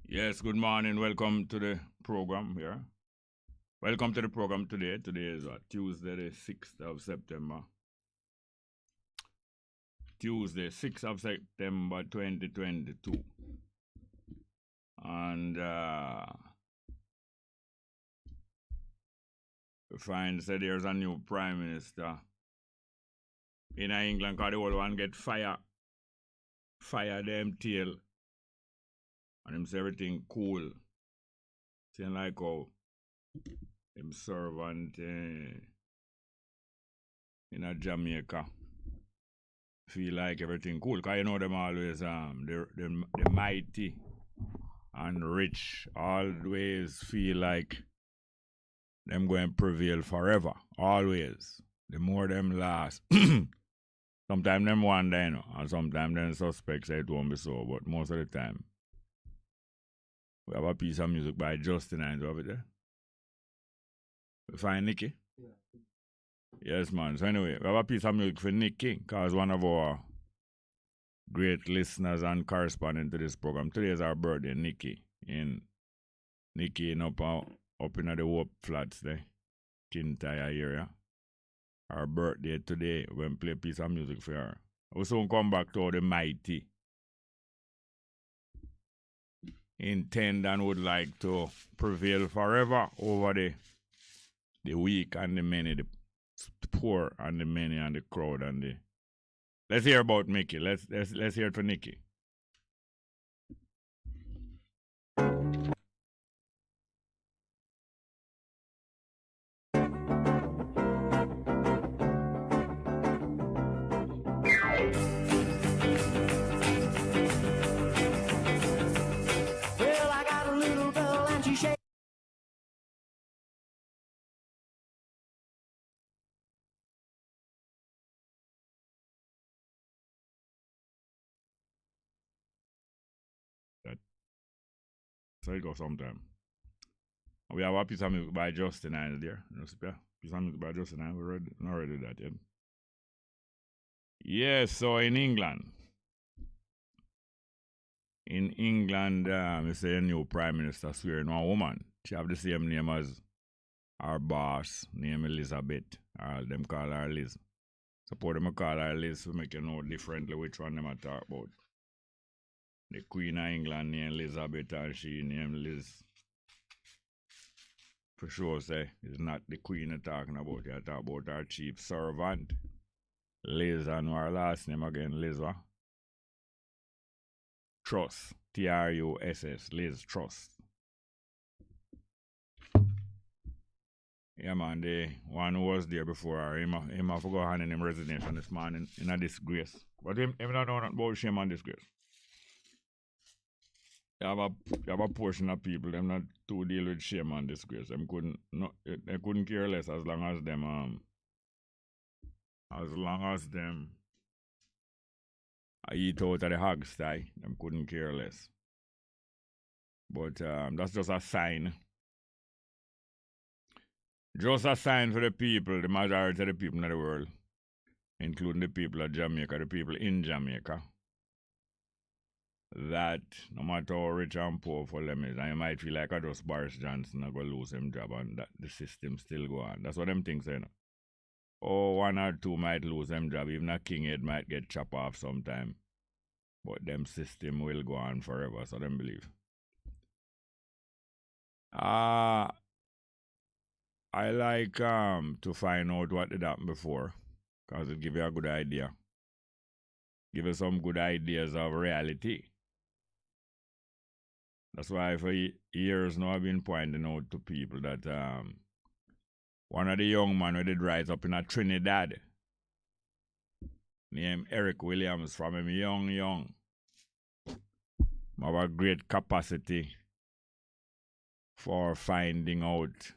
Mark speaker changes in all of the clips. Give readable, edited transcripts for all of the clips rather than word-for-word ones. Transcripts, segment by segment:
Speaker 1: Yes, good morning. Welcome to the program here. Welcome to the program today. Today is Tuesday, the 6th of September. Tuesday, 6th of September 2022. And we find that there's a new Prime Minister in England because the old one get fire them tail. And him say everything cool. Saying like how him servant in a Jamaica feel like everything cool. Cause you know them always the mighty and rich always feel like them going to prevail forever. Always. The more them last. Sometimes them wonder, you know, and sometimes them suspect say it won't be so, but most of the time. We have a piece of music by Justin and over there. We find Nicky? Yeah. Yes, man. So anyway, we have a piece of music for Nicky, because one of our great listeners and correspondent to this program. Today is our birthday, Nicky. Nicky up in the Hope Flats there, Kintyre area. Our birthday today, we're going to play a piece of music for her. We'll soon come back to all the mighty. Intend and would like to prevail forever over the weak and the many, the poor and the many and the crowd and the. Let's hear about Mickey. Let's hear it for Nicky. So it goes sometime. We have a piece of music by Justin and there. Piece of music by Justin and we not ready that yet. Yes, so in England, we say a new Prime Minister swearing one woman. She have the same name as our boss, named Elizabeth. Them call her Liz. Suppose them call her Liz to make you know differently which one them talk about. The Queen of England named Elizabeth and she named Liz. For sure, say, it's not the Queen you're talking about. You're talking about our chief servant, Liz, and her last name again, Liz, what? Truss. Truss. Liz Truss. Yeah, man, the one who was there before her, him have to go hand in him resignation this morning in a disgrace. But him not know nothing about shame and disgrace. You have a portion of people them not to deal with shame and disgrace. They couldn't care less as long as them eat out of the hog sty. Them couldn't care less. But that's just a sign. Just a sign for the people, the majority of the people in the world, including the people of Jamaica, the people in Jamaica. that no matter how rich and powerful them is, and you might feel like I just Boris Johnson are gonna lose him job and that the system still go on. That's what them things say. Oh, one or two might lose them job. Even a king head might get chopped off sometime. But them system will go on forever, so them believe. I like to find out what did happen before. Because it give you a good idea. Give you some good ideas of reality. That's why for years now I've been pointing out to people that one of the young men who did rise up in a Trinidad named Eric Williams from him young. Have a great capacity for finding out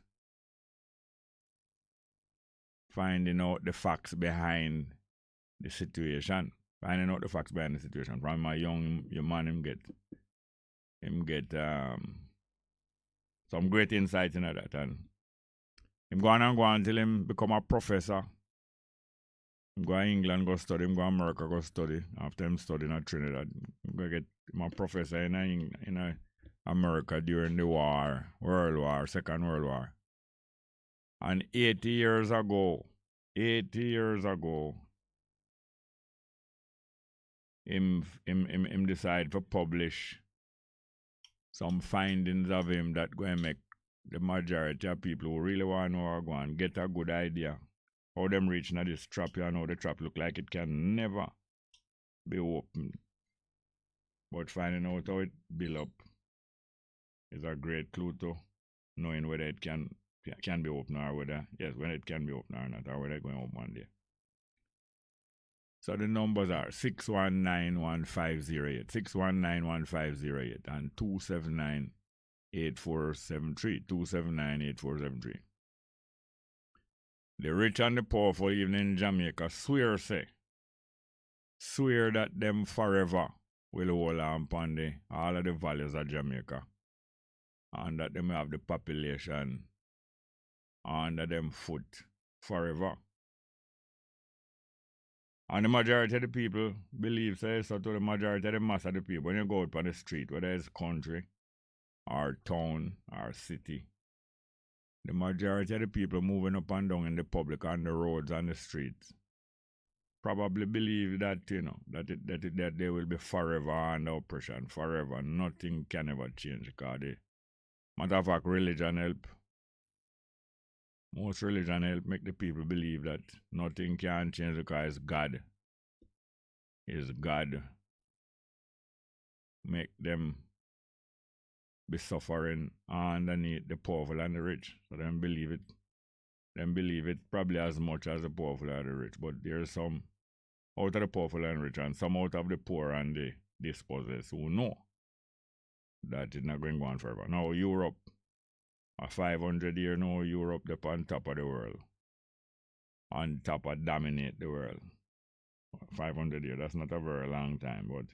Speaker 1: the facts behind the situation. Finding out the facts behind the situation. From a young man him get some great insight into that, and him go on until him become a professor. Him go to England go study, him go to America go study. After him studying at Trinidad, him go get him a professor in America during the war, Second World War. And 80 years ago, him decide to publish some findings of him that going to make the majority of people who really want to know how go and get a good idea how them reaching at this trap. You know the trap look like it can never be opened. But finding out how it build up is a great clue to knowing whether it can be opened or whether it can be opened or not, or whether it's going to open one day. So the numbers are 6191508, 6191508, and 2798473, 2798473. The rich and the powerful, even in Jamaica, swear that them forever will hold on upon all of the values of Jamaica, and that them have the population under them foot forever. And the majority of the people believe so to the majority of the mass of the people. When you go out on the street, whether it's country or town or city, the majority of the people moving up and down in the public on the roads and the streets probably believe that, that they will be forever under oppression, forever. Nothing can ever change because matter of fact, religion help. Most religion help make the people believe that nothing can change because God is God. Make them be suffering underneath the powerful and the rich. So them believe it. Them believe it probably as much as the powerful and the rich. But there's some out of the powerful and rich and some out of the poor and the dispossessed who know that it's not going to go on forever. Now Europe, a 500 year now, Europe up on top of the world. On top of dominate the world. 500 years, that's not a very long time, but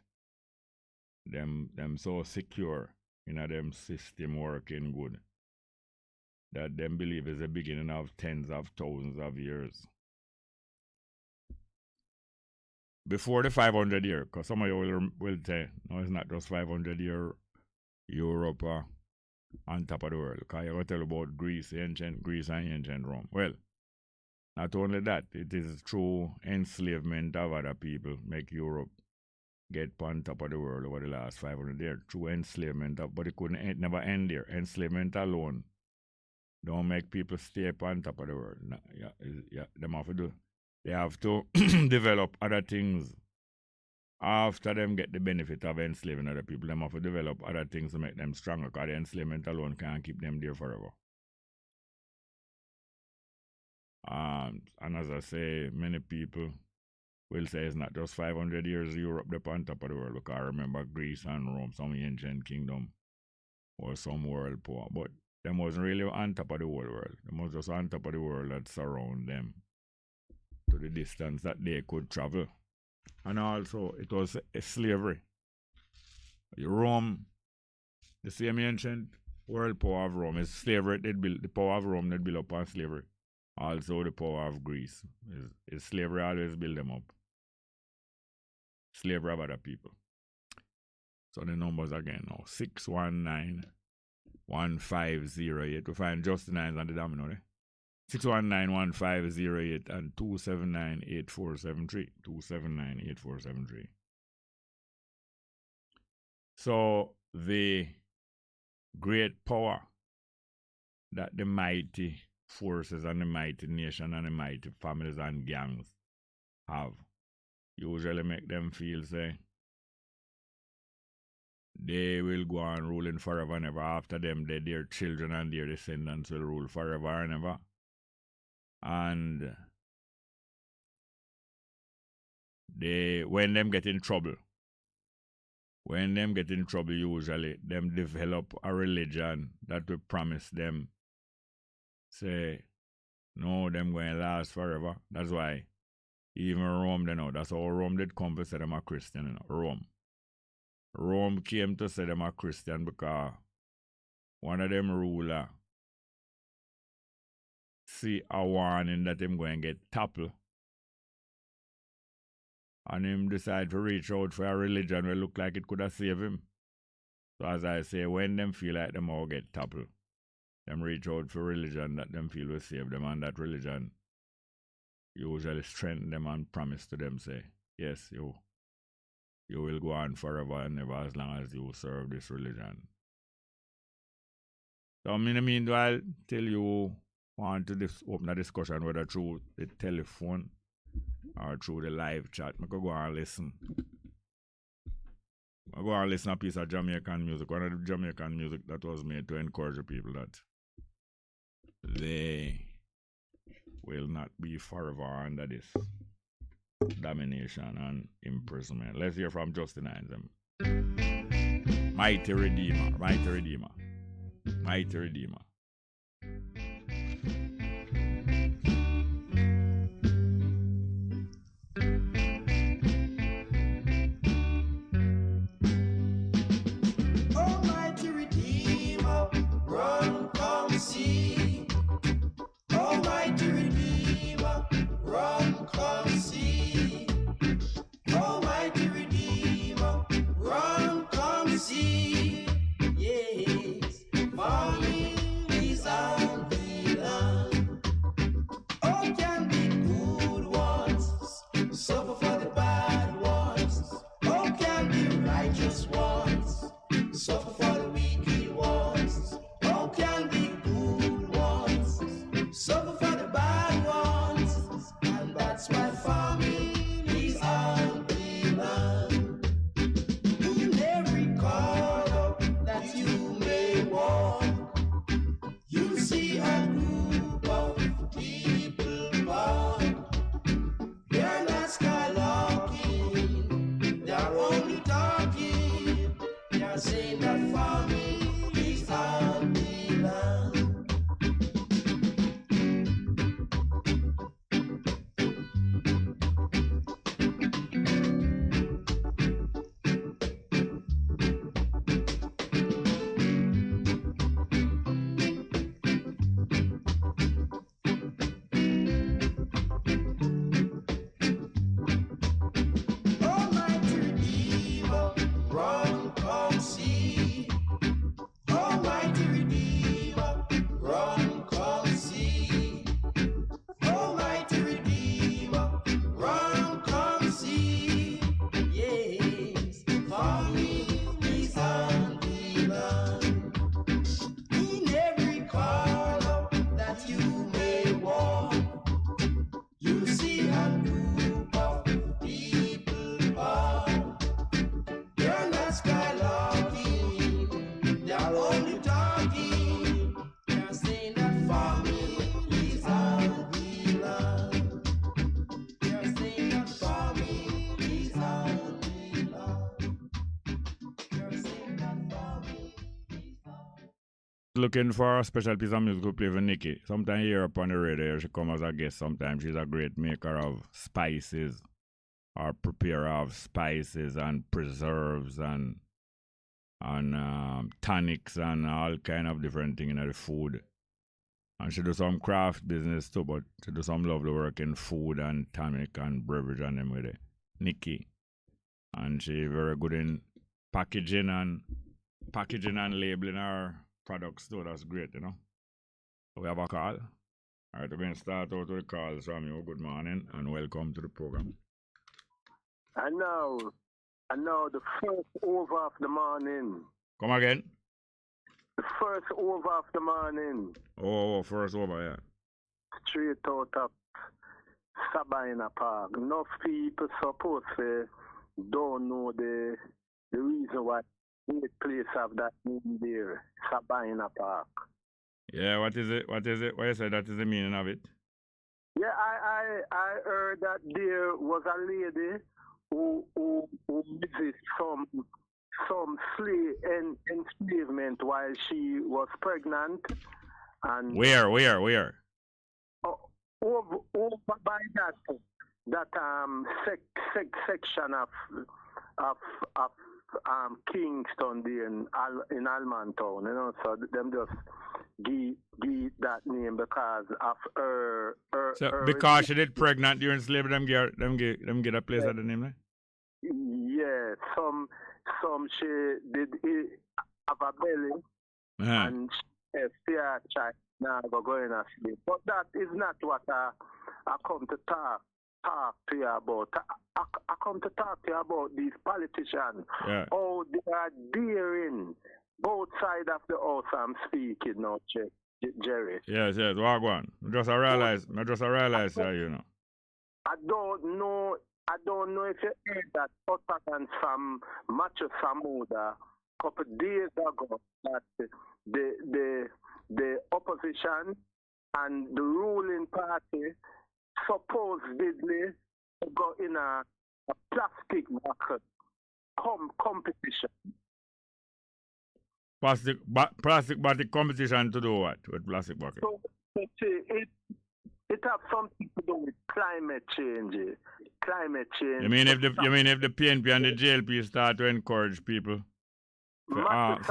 Speaker 1: them so secure in them system working good that them believe is the beginning of tens of thousands of years. Before the 500 year, because some of you will say, no, it's not just 500 year Europe on top of the world. Because you tell about ancient Greece and ancient Rome. Well, not only that, it is through enslavement of other people make Europe get on top of the world over the last 500 years. Through enslavement, but it never end there. Enslavement alone don't make people stay up on top of the world. They have to develop other things after them get the benefit of enslaving other people. Them have to develop other things to make them stronger because the enslavement alone can't keep them there forever. And as I say, many people will say it's not just 500 years Europe up on top of the world. Because I remember Greece and Rome, some ancient kingdom or some world power. But them wasn't really on top of the whole world. Them was just on top of the world that surround them to the distance that they could travel. And also, it was a slavery. Rome, the same ancient world power of Rome, is slavery. The power of Rome that built up on slavery. Also, the power of Greece is slavery always build them up. Slavery of other people. So the numbers again now. 619-1508. We find just the nines on the domino there. 619-1508 and 279-8473. 279-8473. So the great power that the mighty forces and the mighty nation and the mighty families and gangs have usually make them feel say they will go on ruling forever and ever. After them, their children and their descendants will rule forever and ever. And when them get in trouble, usually them develop a religion that will promise them, say, no, them going to last forever. That's why even Rome, they know, that's how Rome did come to say them a Christian, you know, Rome came to say them a Christian because one of them ruler see a warning that him going to get toppled, and him decide to reach out for a religion will look like it could have saved him. So as I say, when them feel like them all get toppled, them reach out for religion that them feel will save them, and that religion usually strengthen them and promise to them, say, yes, you will go on forever and ever as long as you serve this religion. So in the meanwhile, till you want to open a discussion, whether through the telephone or through the live chat, I could go and listen. I go and listen a piece of Jamaican music, one of the Jamaican music that was made to encourage the people that they will not be forever under this domination and imprisonment. Let's hear from Justin Hines. Mighty Redeemer, Mighty Redeemer, Mighty Redeemer.
Speaker 2: Almighty Redeemer, run, come see. Almighty Redeemer, run, come see. Almighty Redeemer, run, come see. Yes, families and the land. Oh, can the good ones suffer for the bad ones? Oh, can the righteous ones suffer for the wicked ones? Oh, can the good ones suffer for the bad ones? And that's why families are the land. In every corner that you may walk, you see a group of people born. They're not skylarking, they're only talking. They're saying that families are the land. Almighty Redeemer, run, come see. Almighty Redeemer, run, come see. Almighty Redeemer, run, come see. Yes, families and the land. In every corner that you may walk, you see a group of people born. They're not skylarking, they're only talking. They're saying that families are the land. They're saying that families are the land. They're saying that families are.
Speaker 1: Looking for a special piece of music to play for Nikki. Sometimes you hear up on the radio, she come as a guest. Sometimes she's a great maker of spices or preparer of spices and preserves and tonics and all kind of different things in the food. And she do some craft business too, but she do some lovely work in food and tonic and beverage and them with it. Nikki. And she very good in packaging and labeling our products too. That's great, you know. We have a call. All right, we're going to start out with the calls from you. Good morning and welcome to the program.
Speaker 3: I know the first over of the morning.
Speaker 1: Come again?
Speaker 3: The first over of the morning.
Speaker 1: Oh, first over, yeah.
Speaker 3: Straight out of Sabina Park. Enough people supposed to don't know the reason why the place have that name there, Sabina Park.
Speaker 1: Yeah, what is it? What you said that is the meaning of it?
Speaker 3: Yeah, I heard that there was a lady who visits some enslavement while she was pregnant, and
Speaker 1: Where?
Speaker 3: over by that section of Kingston there in Almantown, you know, so them just give that name because of her.
Speaker 1: So because she did pregnant during slavery, them get a place at the name, right?
Speaker 3: Yeah, some she did have a belly and she fear child now going to sleep. But that is not what I come to talk to you about. I come to talk to you about these politicians.
Speaker 1: Yeah.
Speaker 3: Oh, they are daring both sides of the house. I'm speaking now, Jerry.
Speaker 1: Yes, walk on. I just realize, you know.
Speaker 3: I don't know if you heard that utterance from Macho Samuda a couple of days ago that the opposition and the ruling party supposedly go in a plastic bucket competition.
Speaker 1: Plastic bucket competition to do what with plastic bucket?
Speaker 3: So it has something to do with climate change.
Speaker 1: You mean if the PNP and the JLP start to encourage people, not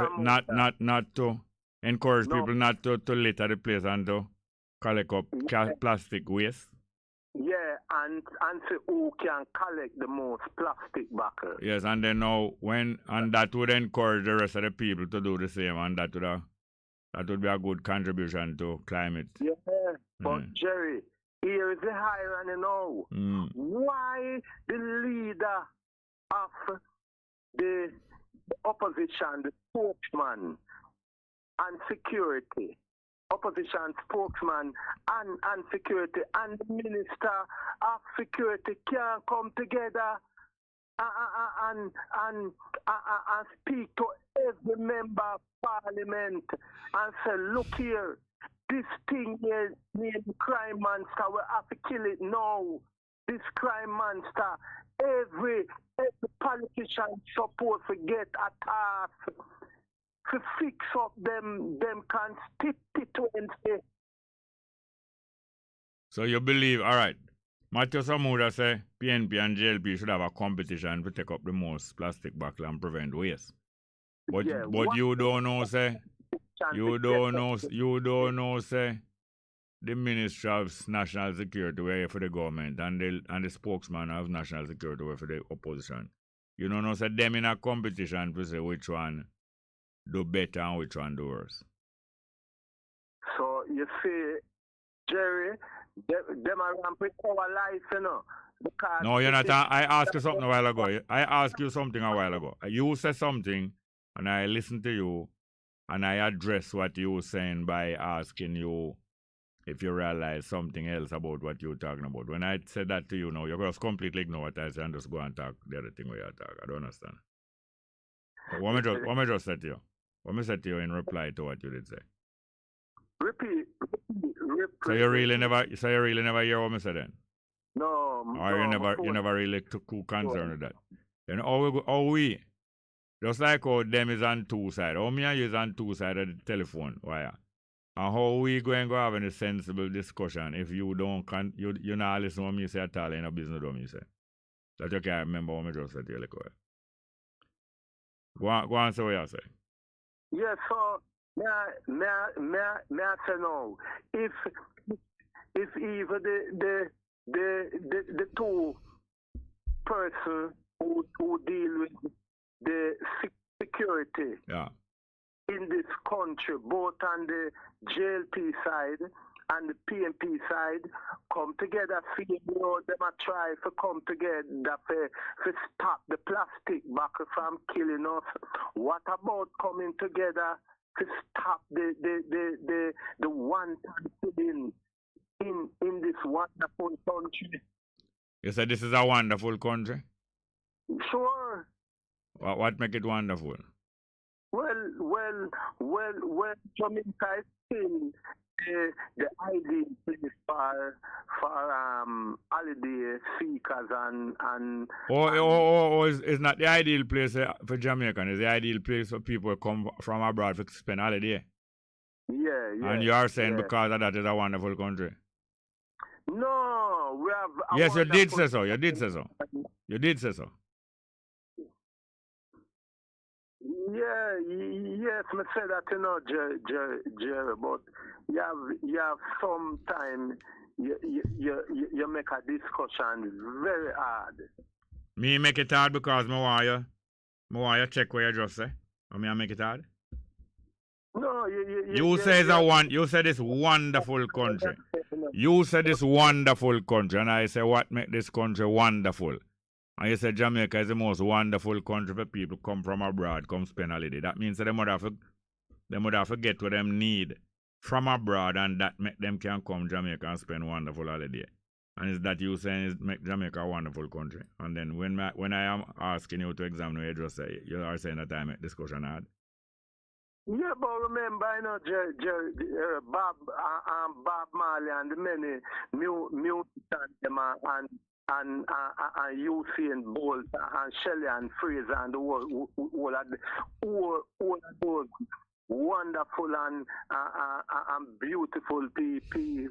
Speaker 1: to encourage people not to litter the place and to collect up plastic waste?
Speaker 3: Yeah, and say who can collect the most plastic buckets.
Speaker 1: Yes, and then now that would encourage the rest of the people to do the same, and that would be a good contribution to climate.
Speaker 3: Yeah, but Jerry, here is the irony now. Why the leader of the opposition, the spokesman and security, opposition spokesman and security and the minister of security can come together and speak to every member of parliament and say, look here, this thing here named crime monster, we have to kill it now. This crime monster, every politician supposed to get a task to fix up them constituency.
Speaker 1: So you believe, all right, Matthew Samuda say PNP and JLP should have a competition to take up the most plastic bottle and prevent waste. But you don't know, say, the Ministry of National Security were for the government and the spokesman of National Security were for the opposition. You don't know, say them in a competition to say which one do better and which one do worse.
Speaker 3: So you see, Jerry, them are ramping our life, you know.
Speaker 1: No, you're not. I asked you something a while ago. I asked you something a while ago. You said something, and I listened to you, and I addressed what you were saying by asking you if you realize something else about what you were talking about. When I said that to you, now you just completely ignore what I said and just go and talk the other thing where you talk. I don't understand. What me just said to you? What me said to you in reply to what you did say?
Speaker 3: Repeat.
Speaker 1: So you really never hear what me said then?
Speaker 3: No.
Speaker 1: Or you never really took concern with that. Then how we just like how them is on two sides. How me and you is on two sides of the telephone wire. And how we going to have any sensible discussion if you don't you not listen to what me say at all in a business what me say. That you can't remember what me just said to you like that. Go on say what you say.
Speaker 3: Yeah, so may I say no. If even the two person who deal with the unity
Speaker 1: Yeah.
Speaker 3: in this country, both on the JLP side and the PNP side, come together, see them a try to come together to stop the plastic back from killing us. What about coming together to stop the one killing in this wonderful country?
Speaker 1: You said this is a wonderful country?
Speaker 3: Sure.
Speaker 1: What make it wonderful?
Speaker 3: Well, Jamaica is still the ideal place for holiday seekers and
Speaker 1: It's not the ideal place for Jamaican. It's the ideal place for people who come from abroad to spend holiday.
Speaker 3: Yeah.
Speaker 1: And you are saying because of that is a wonderful country.
Speaker 3: No, we have.
Speaker 1: Yes, you did say so. You did say so. You did say so.
Speaker 3: Yes, I say that, Jerry, but you have some time you make a discussion very hard.
Speaker 1: Me make it hard because I want you check what you just say. Or me I make it hard?
Speaker 3: No,
Speaker 1: you say you say this wonderful country. You say this wonderful country, and I say what make this country wonderful? And you say Jamaica is the most wonderful country for people come from abroad, come spend holiday. That means that they would have to get what them need from abroad, and that make them can come Jamaica and spend wonderful holiday. And is that you saying is make Jamaica a wonderful country? And then when I am asking you to examine what you just say, you are saying that I make discussion hard.
Speaker 3: Yeah, but remember, Bob Marley and the many musicians and Usain Bolt and Shelley and Fraser and all of those wonderful and beautiful people.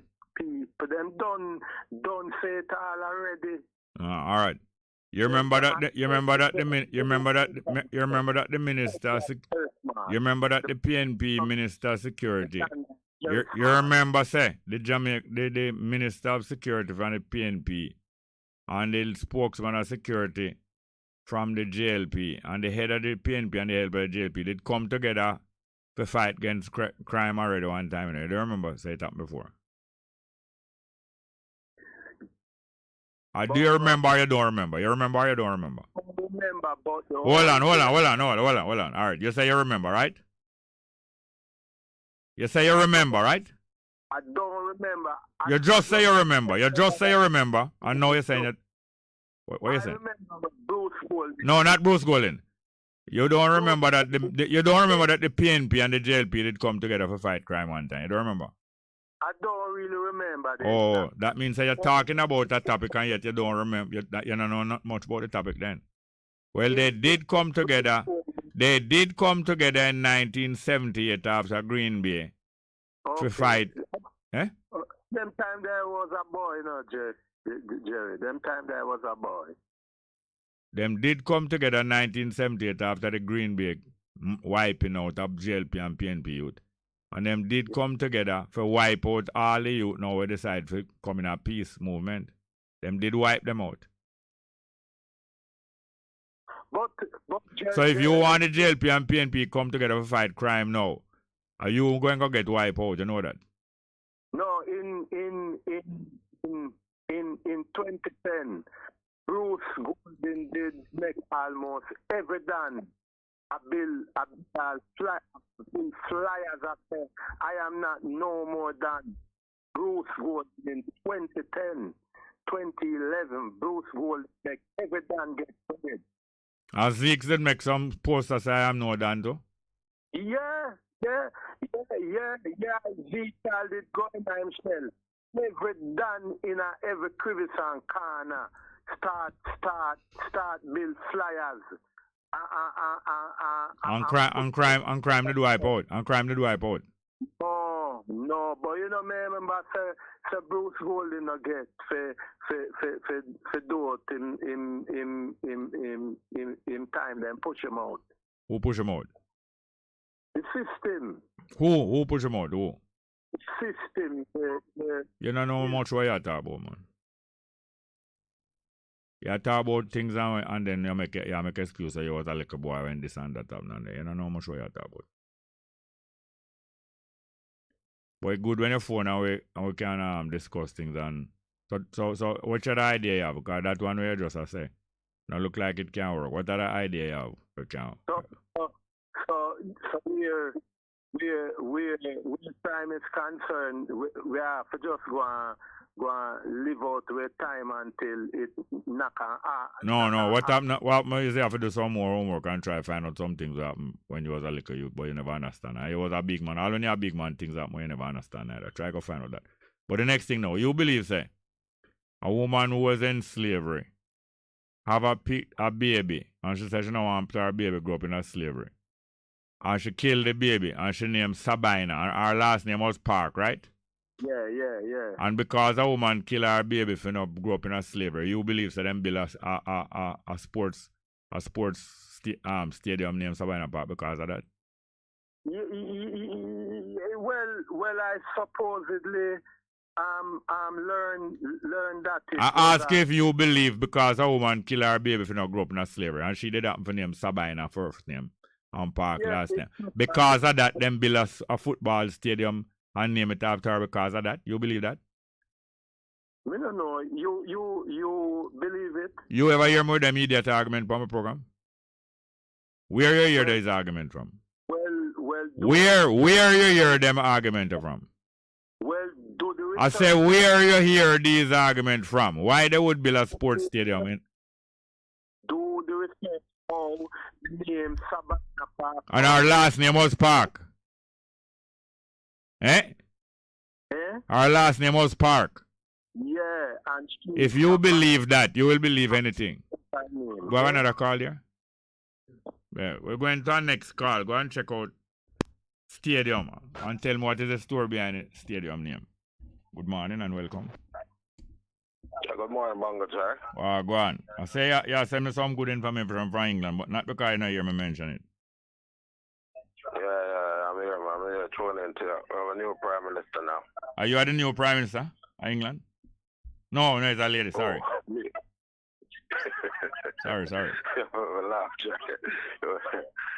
Speaker 3: Them done say it all already.
Speaker 1: All right. You remember that? You remember that the minister? You remember that the PNP minister of security? You remember say the minister of security from the PNP and the spokesman of security from the JLP and the head of the PNP and the head of the JLP did come together to fight against crime already one time. Do you remember? Say it up before. Do you remember or you don't remember? You remember or you don't remember?
Speaker 3: I remember, but
Speaker 1: hold on. All right, you say you remember, right? You say you remember, right?
Speaker 3: I don't remember.
Speaker 1: You just say you remember. You just say you remember. And now you're saying it. What are you saying?
Speaker 3: I remember Bruce Golding.
Speaker 1: No, not Bruce Golding. You don't remember that you don't remember that the PNP and the JLP did come together for fight crime one time. You don't remember?
Speaker 3: I don't really remember this.
Speaker 1: Oh, that means that you're talking about that topic and yet you don't remember. You don't know not much about the topic then. Well, they did come together. They did come together in 1978 after Green Bay to fight. Eh?
Speaker 3: Them time there was a boy, Jerry. Them time there was a boy.
Speaker 1: Them did come together in 1978 after the Green Bay wiping out of JLP and PNP youth. And them did come together for wipe out all the youth now we decide to come in a peace movement. Them did wipe them out.
Speaker 3: But
Speaker 1: so if you want the JLP and PNP come together to fight crime now, are you going to get wiped out? You know that?
Speaker 3: No, in 2010, Bruce Golding did make almost every done. A bill flyers up there. I am not no more than Bruce Golding in 2010, 2011. Bruce Golding make every done get paid.
Speaker 1: And Zeke did make some posters say I am no done too.
Speaker 3: Yeah. Zeke did go in himself. Every done in every crevice and corner. Start build flyers.
Speaker 1: On crime to do wipe out.
Speaker 3: Oh no, but you know me remember say Bruce Golding get for do it in time then push him out.
Speaker 1: Who push him out?
Speaker 3: The system.
Speaker 1: Who push him out? Who?
Speaker 3: The system.
Speaker 1: You don't know much what you talk about, man. You talk about things and then you make excuse that you was a little boy when this and that happened. And you don't know much what you talk about. But it's good when you're phone and we can discuss things. And so what's your idea you have? Because that one way you just say, now look like it can work. What other idea you have? It can.
Speaker 3: So where time is concerned, we have to just go and live out with time until it knock on.
Speaker 1: No. What happened is you have to do some more homework and try to find out some things that happened when you was a little youth, but you never understand. And you was a big man. All when you're a big man, things happen, you never understand either. Try to find out that. But the next thing now, you believe, say, a woman who was in slavery have a baby, and she said she don't want her baby grow up in a slavery. And she killed the baby, and she named Sabina, and her last name was Park, right?
Speaker 3: Yeah.
Speaker 1: And because a woman kill her baby for not grow up in a slavery, you believe that them build a sports stadium named Sabina Park because of that?
Speaker 3: Well, I supposedly learn that.
Speaker 1: I ask if you believe because a woman kill her baby for not grow up in a slavery, and she did that for name Sabina first name and Park last name. Because of that, them build a football stadium and name it after her because of that. You believe that?
Speaker 3: We don't know. You believe it?
Speaker 1: You ever hear more than immediate argument from a program? Where you hear this argument from?
Speaker 3: Well.
Speaker 1: Where you hear them argument from?
Speaker 3: Well, do the
Speaker 1: I say where you hear these argument from? Why they would build a sports stadium in?
Speaker 3: Do the research how the name Sabina Park.
Speaker 1: And our last name was Park. Eh? Our last name was Park.
Speaker 3: Yeah, and
Speaker 1: if you believe that, you will believe anything. Go have another call here. Yeah, we're going to our next call. Go and check out Stadium and tell me what is the story behind the stadium name. Good morning and welcome.
Speaker 4: Good morning, Bongo, sir.
Speaker 1: Go on. I say you send me some good information from England, but not because I don't hear me mention it.
Speaker 4: Yeah, I'm here tuning into our new Prime Minister now.
Speaker 1: Are you the new Prime Minister of England? No, it's a lady, sorry.
Speaker 4: Oh,
Speaker 1: sorry.
Speaker 4: Laugh,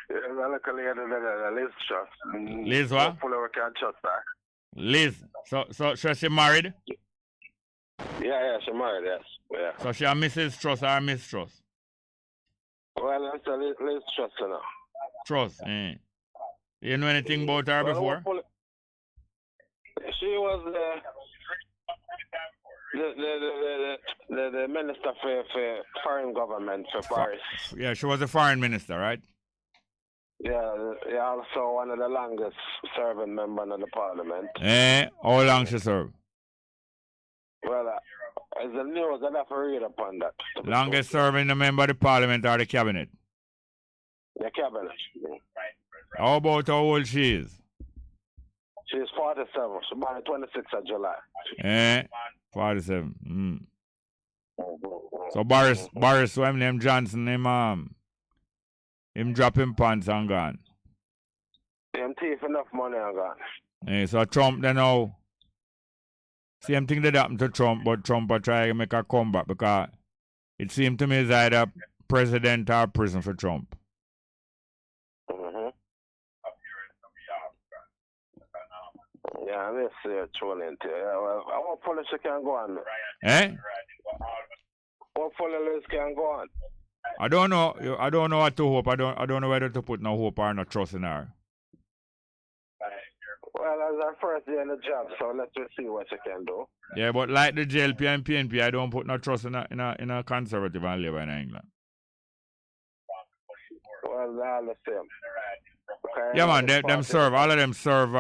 Speaker 4: I look a lady, Liz Trust.
Speaker 1: Liz what?
Speaker 4: Hopefully we can trust her.
Speaker 1: Liz, so she married?
Speaker 4: Yeah, she married, yes. Yeah.
Speaker 1: So she a Mrs. Trust or Miss Trust?
Speaker 4: Well, it's a Liz Trust, you know.
Speaker 1: Trust, You know anything about her before?
Speaker 4: She was the minister for foreign government for Paris.
Speaker 1: Yeah, she was a foreign minister, right?
Speaker 4: Yeah, also one of the longest serving members of the parliament.
Speaker 1: How long she served?
Speaker 4: Well, as the news, I'd have to read upon that.
Speaker 1: Longest serving member of the parliament or the cabinet?
Speaker 4: The cabinet.
Speaker 1: How about how old she is?
Speaker 4: She's 47. She's born the 26th of July.
Speaker 1: 47. So Boris, when him Johnson, him drop him pants and gone.
Speaker 4: Him thief enough money and gone.
Speaker 1: So Trump then now, same thing that happened to Trump, but Trump will try to make a comeback because it seemed to me it's either president or prison for Trump.
Speaker 4: Yeah, I'm just tuning into it. Well, what policy can go on? What policy can go on?
Speaker 1: I don't know what to hope. I don't know whether to put no hope or no trust in her.
Speaker 4: Well, that's our first day in the job, so let's just see what she can do.
Speaker 1: Yeah, but like the JLP and PNP, I don't put no trust in a conservative and Labour in England.
Speaker 4: Well, they're all the same. Okay,
Speaker 1: yeah, man, all of them serve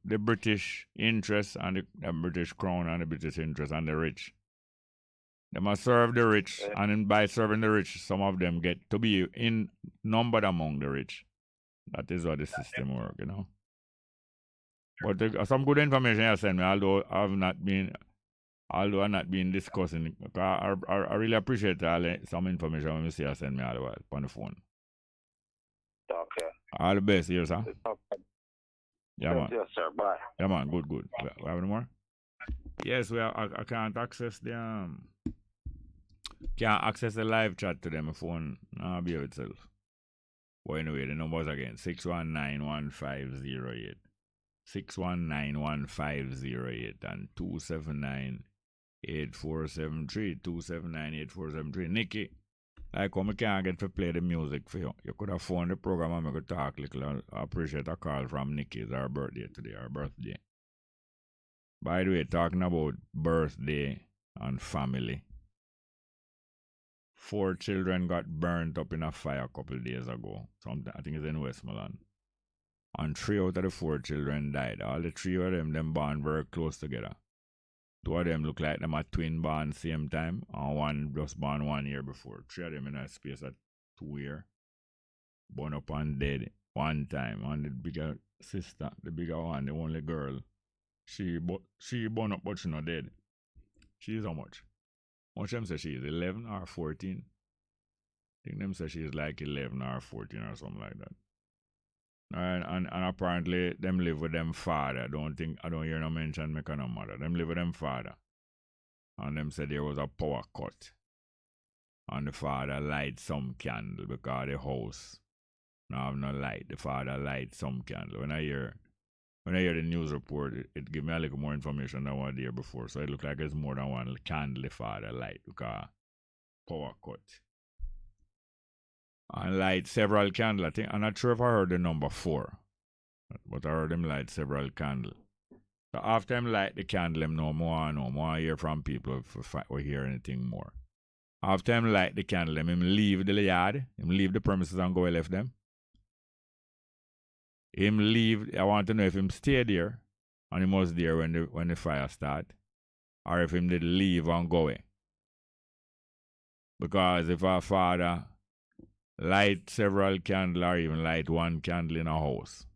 Speaker 1: the British interests and the British crown and the British interests and the rich. They must serve the rich, and by serving the rich, some of them get to be in numbered among the rich. That is how the system works, you know. But some good information you sent me, although I'm not been discussing. I really appreciate some information when you see you send me all the way on the phone.
Speaker 4: Okay.
Speaker 1: All the best here, sir.
Speaker 4: Okay.
Speaker 1: Yeah, man.
Speaker 4: Yes, sir. Bye.
Speaker 1: Yeah, man. Good. We have any more? Yes, I can't access the Can't access the live chat to them. My phone nah behave itself. But anyway, the numbers again 619-1508. 619-1508 and 279-8473. 279-8473. Nikki, like how I can't get to play the music for you. You could have phoned the program and I could talk little. I appreciate a call from Nikki. It's her birthday today, her birthday. By the way, talking about birthday and family. 4 children got burnt up in a fire a couple of days ago. I think it's in Westmoreland. And 3 out of the 4 children died. All the 3 of them born very close together. 2 of them look like them are twin born same time, and 1 just born 1 year before. 3 of them in a space of 2 years. Born up and dead 1 time. And the bigger sister, the bigger one, the only girl, she born up but she not dead. She is how much? How much them say she is? 11 or 14? I think them say she is like 11 or 14 or something like that. And apparently them live with them father. I don't hear no mention make no mother. Them live with them father. And them said there was a power cut. And the father light some candle because the house now have no light. The father light some candle. When I hear the news report, it give me a little more information than what I did before. So it look like it's more than 1 candle the father light because power cut. And light several candles. I think I'm not sure if I heard the number 4, but I heard him light several candles. So after him light the candle, him no more hear from people if we hear anything more. After him light the candle, him leave the yard, him leave the premises and go and left them. Him leave. I want to know if him stay there and he was there when the fire start, or if him did leave and go away. Because if our father light several candles or even light 1 candle in a house,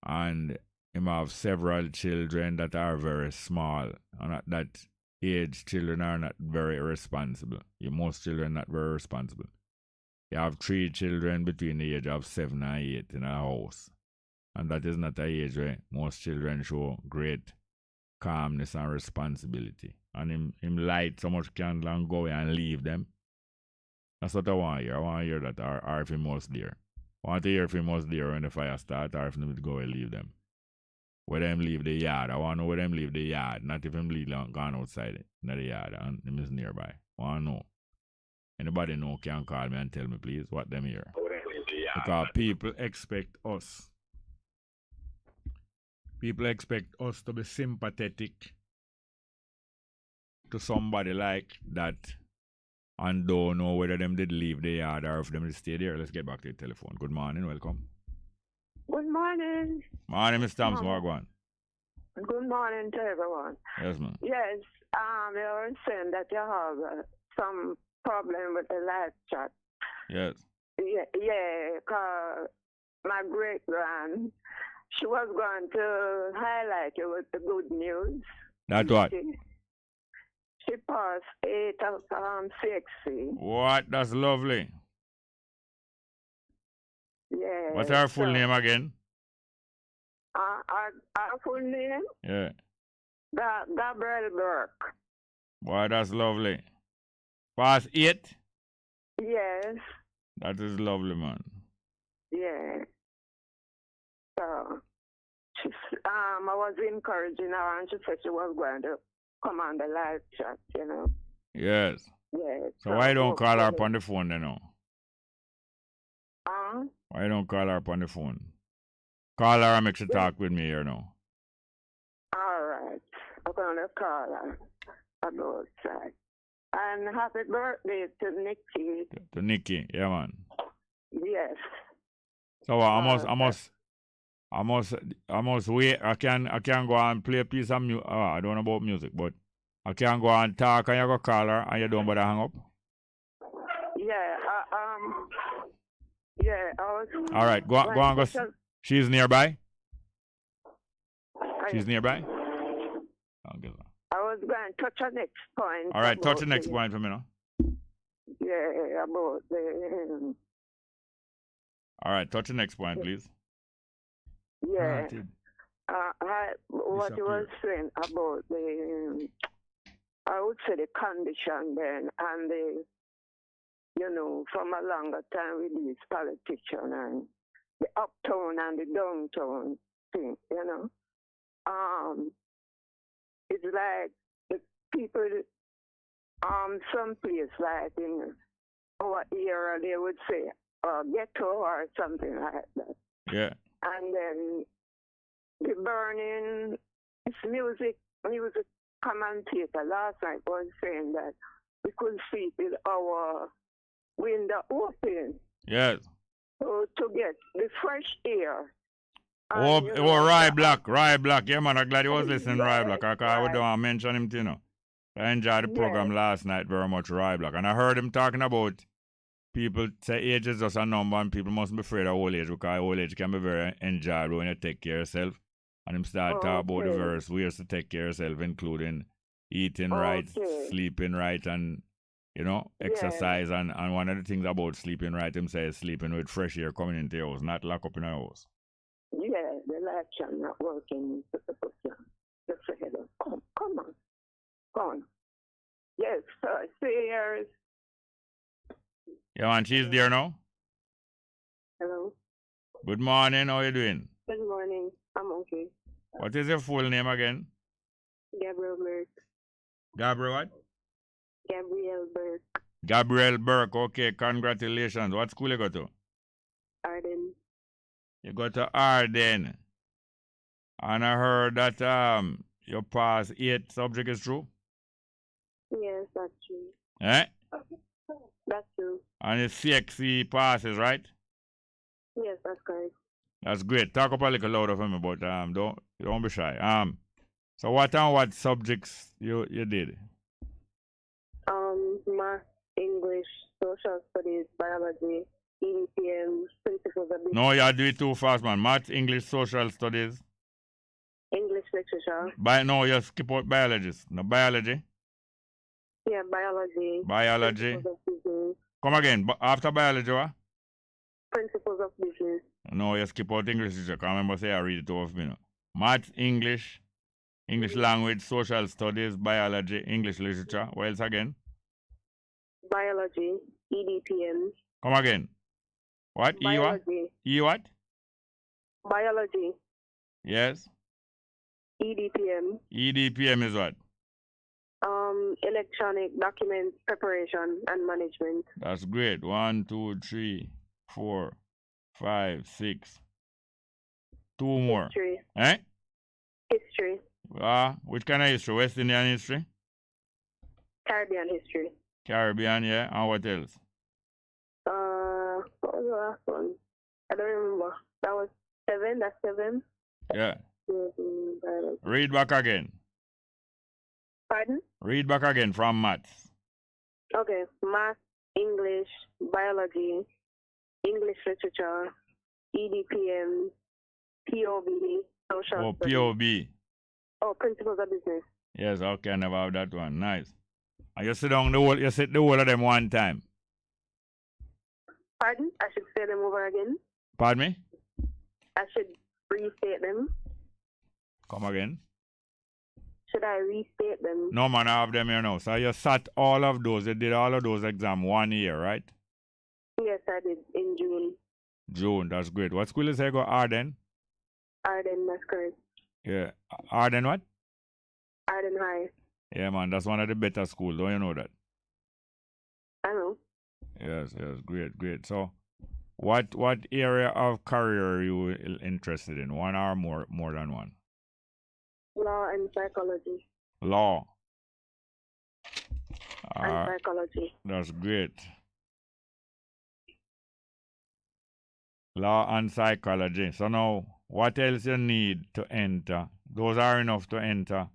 Speaker 1: and him have several children that are very small, and at that age children are not very responsible. Most children not very responsible. You have 3 children between the age of 7 and 8 in a house, and that is not an age where most children show great calmness and responsibility. And him light so much candle and go away and leave them. That's what I want to hear. I want to hear that, or if he was there. I want to hear if he was there when the fire start, or if he would go and leave them. Where them leave the yard. I want to know where them leave the yard, not if him leave gone outside in the yard and him is nearby. I want to know. Anybody know can call me and tell me, please, what them here. Because people expect us. People expect us to be sympathetic to somebody like that and don't know whether them did leave the yard or if them did stay there. Let's get back to the telephone. Good morning, welcome.
Speaker 3: Good morning.
Speaker 1: Morning, Mr. Thompson, what going?
Speaker 3: Good morning to everyone.
Speaker 1: Yes, ma'am.
Speaker 3: Yes, you were saying that you have some problem with the live chat.
Speaker 1: Yes.
Speaker 3: Yeah, cause my great-grand, she was going to highlight you with the good news.
Speaker 1: That's what?
Speaker 3: She passed 8 of 60.
Speaker 1: What? That's lovely.
Speaker 3: Yeah.
Speaker 1: What's her full name again?
Speaker 3: Our full name?
Speaker 1: Yeah.
Speaker 3: Gabriel Burke.
Speaker 1: Boy, that's lovely. Past 8?
Speaker 3: Yes.
Speaker 1: That is lovely, man.
Speaker 3: Yeah. So, I was encouraging her and she said she was going to come on the live chat, you know.
Speaker 1: Yes.
Speaker 3: Yeah.
Speaker 1: So why don't call her up on the phone then now? Why don't call her up on the phone? Call her and make she talk with me here now.
Speaker 3: All right. I'm going to call her about that. And happy birthday to Nikki.
Speaker 1: To Nikki, yeah, man.
Speaker 3: Yes.
Speaker 1: So I must wait. I can go and play a piece of music. I don't know about music, but I can go and talk and you go call her and you don't bother hang up.
Speaker 3: Yeah. Yeah.
Speaker 1: All right. Go and go. She's nearby. She's nearby. I'll give her.
Speaker 3: I was going to touch the next point.
Speaker 1: All right, touch the next point for me now.
Speaker 3: Yeah, about the.
Speaker 1: All right, touch the next point, please.
Speaker 3: Yeah. What you were saying about the I would say the condition then and the, you know, from a longer time with these politicians and the uptown and the downtown thing, you know. It's like the people, some place like in our era, they would say ghetto or something like that.
Speaker 1: Yeah.
Speaker 3: And then the burning, it's music commentator last night was saying that we could sleep with our window open.
Speaker 1: Yes.
Speaker 3: So to get the fresh air.
Speaker 1: Oh,
Speaker 3: And, you know,
Speaker 1: Rye Black. Yeah, man, I'm glad you was listening, Rye Black. I
Speaker 3: right.
Speaker 1: don't want to mention him, you know. I enjoyed the program last night very much, Rye Black. And I heard him talking about people say age is just a number and people mustn't be afraid of old age because old age can be very enjoyable when you take care of yourself. And him start talking about the various ways to take care of yourself, including eating right, sleeping right, and, you know, exercise. And one of the things about sleeping right, him says sleeping with fresh air coming into your house, not lock up in your house.
Speaker 3: Yeah, the lights are not working. Just ahead of. Come on. Yes, stairs.
Speaker 1: Yeah, man, she's there now.
Speaker 3: Hello.
Speaker 1: Good morning, how you doing?
Speaker 3: Good morning. I'm okay.
Speaker 1: What is your full name again?
Speaker 3: Gabriel Burke.
Speaker 1: Gabriel what?
Speaker 3: Gabriel Burke.
Speaker 1: Gabriel Burke, okay, congratulations. What school you go to?
Speaker 3: Arden.
Speaker 1: You go to Arden. And I heard that you passed 8 subject is true?
Speaker 3: Yes, that's true.
Speaker 1: Eh?
Speaker 3: That's true.
Speaker 1: And it's CXC passes, right?
Speaker 3: Yes, that's correct.
Speaker 1: That's great. Talk up a little louder for me, but don't be shy. So what subjects you did?
Speaker 3: Math, English, social studies, biology, EDPM, principles of
Speaker 1: No, you do it too fast, man. Math, English, social studies.
Speaker 3: English literature.
Speaker 1: No, you skip out biologists. No, biology.
Speaker 3: Yeah, biology.
Speaker 1: Biology. Come again. After biology, what?
Speaker 3: Principles of business.
Speaker 1: No, you skip out English literature. I remember say I read it off me. No. Math, English language, social studies, biology, English literature. What else again?
Speaker 3: Biology, EDPM.
Speaker 1: Come again. What?
Speaker 3: Biology.
Speaker 1: E what?
Speaker 3: Biology.
Speaker 1: Yes.
Speaker 3: EDPM.
Speaker 1: EDPM is what?
Speaker 3: Electronic document preparation and management.
Speaker 1: That's great. 1, 2, 3, 4, 5, 6. 2 more.
Speaker 3: History.
Speaker 1: Eh?
Speaker 3: History.
Speaker 1: Which kind of history? West Indian history?
Speaker 3: Caribbean history.
Speaker 1: Caribbean, yeah. And what else?
Speaker 3: What was the last one? I don't remember. That was 7. That's 7.
Speaker 1: Yeah. Read back again.
Speaker 3: Pardon?
Speaker 1: Read back again from maths.
Speaker 3: Okay. Math, English, biology, English literature, EDPM, POB, social studies.
Speaker 1: POB.
Speaker 3: Oh, principles of business.
Speaker 1: Yes, okay, I never have that one. Nice. And you sit down you sit the whole of them one time.
Speaker 3: Pardon? I should say them over again?
Speaker 1: Pardon me?
Speaker 3: I should restate them.
Speaker 1: Come again.
Speaker 3: Should I restate them?
Speaker 1: No, man, I have them here now. So you sat all of those, you did all of those exams 1 year, right?
Speaker 3: Yes, I did in June.
Speaker 1: June, that's great. What school is it? Go Arden?
Speaker 3: Arden, that's correct.
Speaker 1: Yeah. Arden what?
Speaker 3: Arden High.
Speaker 1: Yeah, man, that's one of the better schools. Don't you know that?
Speaker 3: I know.
Speaker 1: Yes, great. So, what area of career are you interested in? One or more than one?
Speaker 3: Law and psychology.
Speaker 1: Law.
Speaker 3: And psychology.
Speaker 1: That's great. Law and psychology. So now, what else you need to enter? Those are enough to enter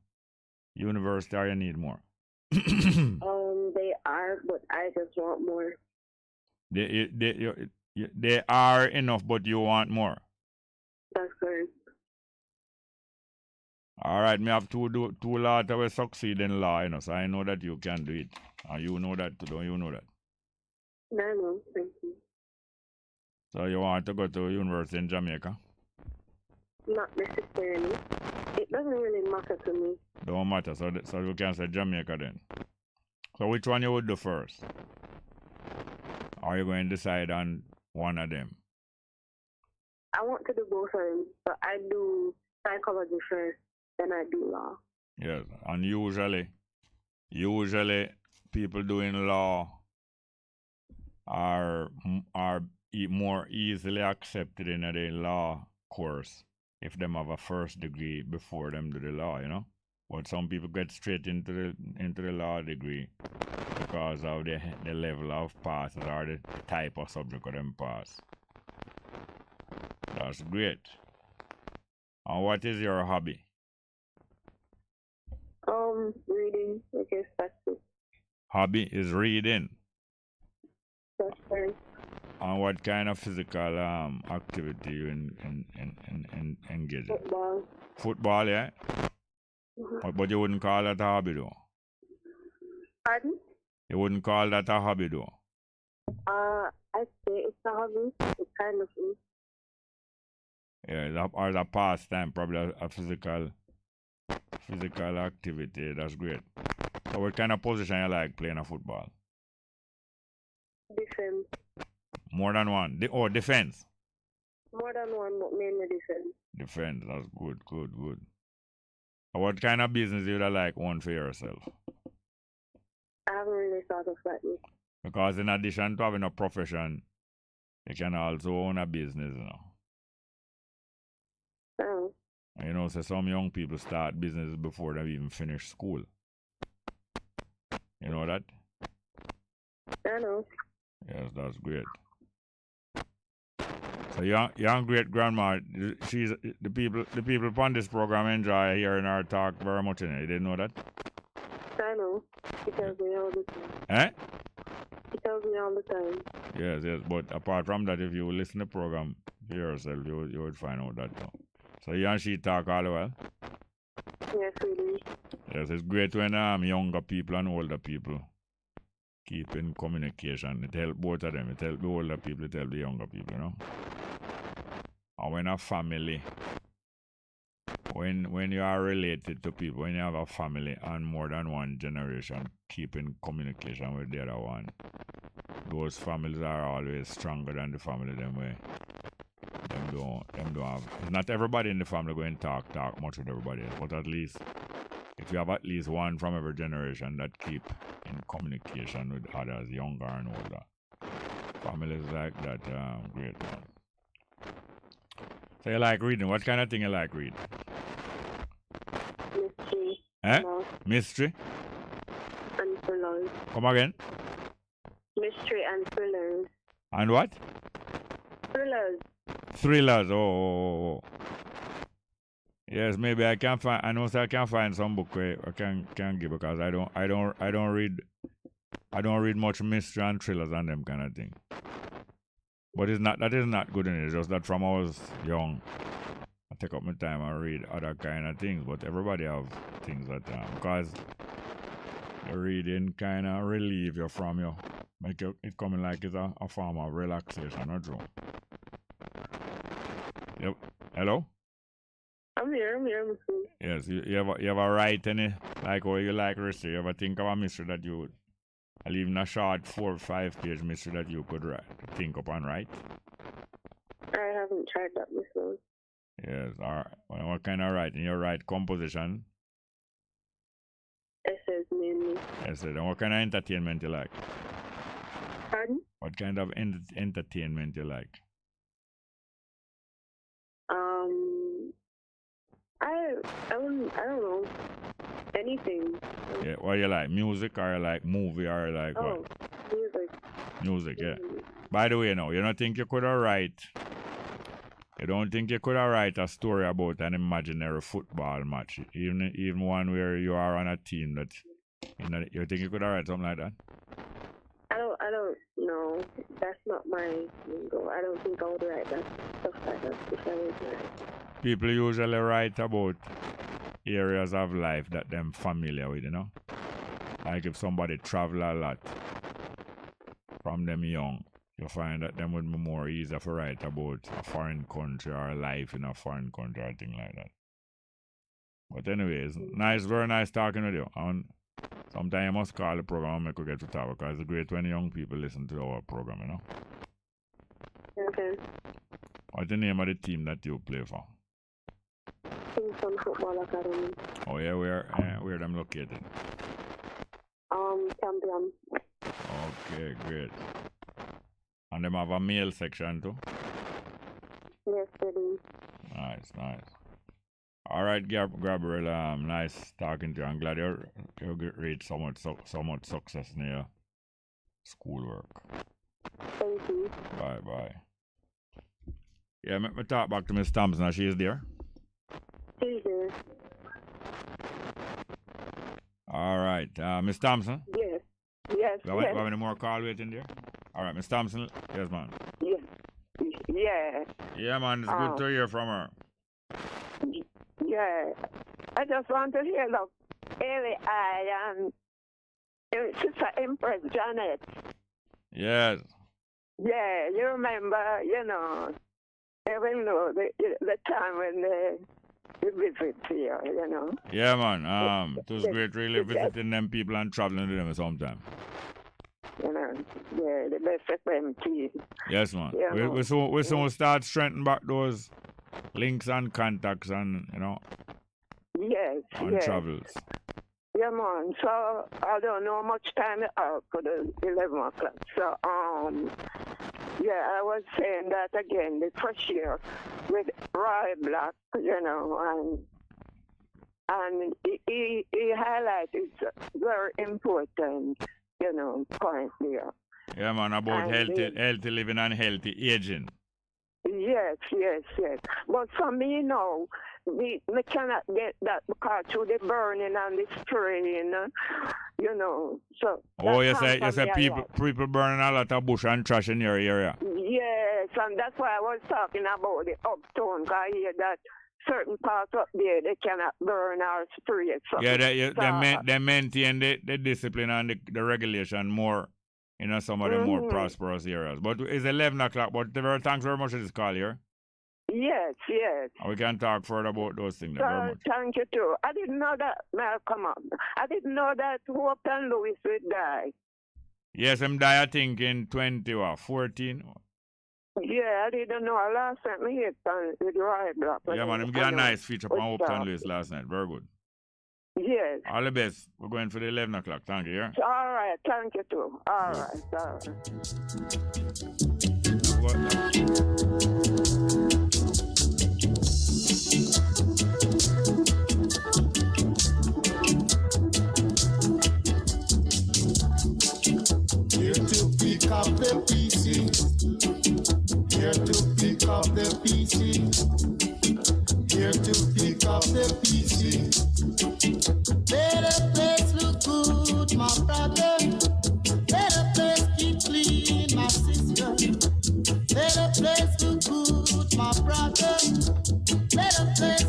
Speaker 1: university, or you need more?
Speaker 3: They are, but I just want more.
Speaker 1: They are enough, but you want more.
Speaker 3: That's correct.
Speaker 1: All right, me have two law that will succeed in law, you know, so I know that you can do it. And you know that too, don't you know that?
Speaker 3: No, I know, thank you.
Speaker 1: So you want to go to university in Jamaica?
Speaker 5: not necessarily. It doesn't really matter to me.
Speaker 1: Don't matter. So we can say Jamaica then. So which one you would do first? Are you going to decide on one of them?
Speaker 5: I want to do both of them, but I do psychology first, then I do law.
Speaker 1: Yes, and usually people doing law are more easily accepted in a law course if them have a first degree before them do the law, you know. But some people get straight into the law degree because of the level of passes or the type of subject of them pass. That's great. And what is your hobby?
Speaker 5: Reading. I guess that's it.
Speaker 1: Hobby is reading.
Speaker 5: That's right.
Speaker 1: And what kind of physical activity you engage in?
Speaker 5: Football.
Speaker 1: Football, yeah?
Speaker 5: Mm-hmm.
Speaker 1: But you wouldn't call that a hobby though?
Speaker 5: Pardon?
Speaker 1: You wouldn't call that a hobby though?
Speaker 5: I'd say it's a hobby. It kind of is.
Speaker 1: Yeah, or a pastime, probably a physical activity. That's great. So what kind of position you like playing a football?
Speaker 5: Defense.
Speaker 1: More than one? Defense?
Speaker 5: More than one, but mainly defense.
Speaker 1: Defense, that's good. What kind of business you would like one for yourself?
Speaker 5: I haven't really thought of that yet.
Speaker 1: Because in addition to having a profession, you can also own a business, you know.
Speaker 5: Oh.
Speaker 1: You know, so some young people start business before they even finish school. You know that?
Speaker 5: I know.
Speaker 1: Yes, that's great. So young great grandma, she's the people upon this program enjoy hearing her talk very much. You didn't know that?
Speaker 5: I know. He tells me all the time.
Speaker 1: Eh?
Speaker 5: He tells me all the time.
Speaker 1: Yes. But apart from that, if you listen to the program for yourself, you would find out that too. So you and she talk all the while?
Speaker 5: Yes, we do.
Speaker 1: Yes, it's great when younger people and older people keep in communication. It helps both of them. It helps the older people, it helps the younger people, you know. And when a family, when you are related to people, when you have a family and more than one generation, keep in communication with the other one, those families are always stronger than the family them way. Them don't have. It's not everybody in the family going to talk much with everybody else, but at least if you have at least one from every generation that keep in communication with others, younger and older, families like that, great man. So you like reading? What kind of thing you like reading?
Speaker 5: Mystery.
Speaker 1: Eh?
Speaker 5: No.
Speaker 1: Mystery?
Speaker 5: And thrillers.
Speaker 1: Come again?
Speaker 5: Mystery and thrillers.
Speaker 1: And what?
Speaker 5: Thrillers.
Speaker 1: Thrillers. Oh. Yes, maybe I can find. I know I can find some book where I can give because I don't read much mystery and thrillers and them kind of thing. But that is not good in it. It's just that from I was young, I take up my time and read other kind of things. But everybody have things that because the reading kind of relieve you from you, make it coming like it's a form of relaxation or true. Yep. Hello.
Speaker 5: I'm here.
Speaker 1: Yes, you ever write any, like how you like mystery? You ever think of a mystery that you would, even a short 4 or 5 page mystery that you could think up and write?
Speaker 5: I haven't tried that before.
Speaker 1: Yes, or what kind of writing? You write composition?
Speaker 5: Essays mainly.
Speaker 1: Essays. And what kind of entertainment you like?
Speaker 5: Pardon?
Speaker 1: What kind of entertainment you like?
Speaker 5: I don't know. Anything.
Speaker 1: Yeah, what you like? Music or you like movie or you like what?
Speaker 5: Music.
Speaker 1: Music, yeah. By the way, you don't think you could write a story about an imaginary football match, even one where you are on a team that you think you could write something like that?
Speaker 5: I don't know. That's not my lingo. I don't think I would write that stuff like that if I was write.
Speaker 1: People usually write about areas of life that they're familiar with, Like if somebody travel a lot from them young, you find that them would be more easier to write about a foreign country or life in a foreign country or thing like that. But anyways, nice, very nice talking with you. And sometimes you must call the program and make we get to talk because it's great when young people listen to our program, you know.
Speaker 5: Okay.
Speaker 1: What's the name of the team that you play for?
Speaker 5: Kingston Football Academy.
Speaker 1: Oh yeah, where them located?
Speaker 5: Champion.
Speaker 1: Okay, great. And them have a male section too?
Speaker 5: Yes, they do.
Speaker 1: Nice. All right, Gabriel, nice talking to you. I'm glad you reached so much success in your schoolwork.
Speaker 5: Thank you.
Speaker 1: Bye. Yeah, let me talk back to Miss Thompson. She is there?
Speaker 5: She's there.
Speaker 1: All right, Miss Thompson?
Speaker 5: Yes.
Speaker 1: You have any more call waiting there? All right, Miss Thompson? Yes, man.
Speaker 5: Yes. Yeah.
Speaker 1: Yeah, man, it's good to hear from her.
Speaker 5: Yeah. I just want to hear the Eli and Sister Empress Janet.
Speaker 1: Yes.
Speaker 5: Yeah, you remember, even though the time when they visit here,
Speaker 1: Yeah, man. It was great really visiting them people and traveling with them sometime.
Speaker 5: Yeah, the best FMT.
Speaker 1: Yes, man. We soon start strengthening back those links and contacts and,
Speaker 5: Yes,
Speaker 1: and travels.
Speaker 5: Yeah, man. So, I don't know how much time you have for the 11 o'clock. So, yeah, I was saying that again, the first year with Roy Black, and he highlighted very important, point there.
Speaker 1: Yeah, man, about healthy living and healthy aging.
Speaker 5: Yes. But for me now, we cannot get that because through the burning and the spraying, So.
Speaker 1: Oh, you say people burning a lot of bush and trash in your area.
Speaker 5: Yes, and that's why I was talking about the uptown. Because I hear that certain parts up there they cannot burn or spray.
Speaker 1: Yeah, they maintain the discipline and the regulation more. Some of the more prosperous areas. But it's 11 o'clock. But thanks very much for this call here.
Speaker 5: Yes.
Speaker 1: And we can talk further about those things.
Speaker 5: Very much. Thank you too. I didn't know that, Malcolm. I didn't know that Hope and Louis would die.
Speaker 1: Yes, him die, I think, in 14.
Speaker 5: Yeah, I didn't know. Last time I hit with Roy Black.
Speaker 1: Yeah, man, him get a nice feature from Hope and Louis last night. Very good.
Speaker 5: Yes.
Speaker 1: All the best. We're going for the 11 o'clock. Thank you, yeah?
Speaker 5: All right. Thank you, too. All right.
Speaker 2: Here to pick up the pieces. Here to pick up the pieces. Here to pick up the pieces. Let a place look good, my brother. Let a place keep clean, my sister. Let a place look good, my brother. Let a place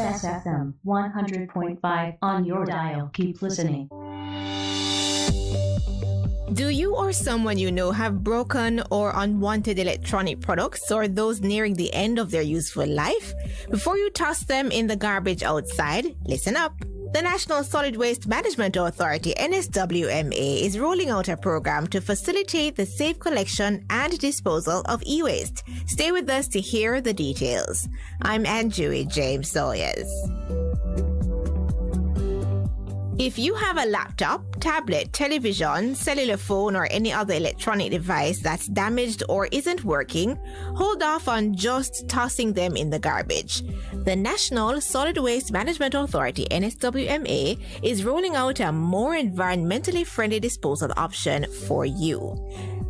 Speaker 6: Bess FM 100.5 on your dial. Keep listening.
Speaker 7: Do you or someone you know have broken or unwanted electronic products or those nearing the end of their useful life? Before you toss them in the garbage outside, listen up. The National Solid Waste Management Authority, NSWMA, is rolling out a program to facilitate the safe collection and disposal of e-waste. Stay with us to hear the details. I'm Anjui James Sawyers. If you have a laptop, tablet, television, cellular phone, or any other electronic device that's damaged or isn't working, hold off on just tossing them in the garbage. The National Solid Waste Management Authority, NSWMA, is rolling out a more environmentally friendly disposal option for you.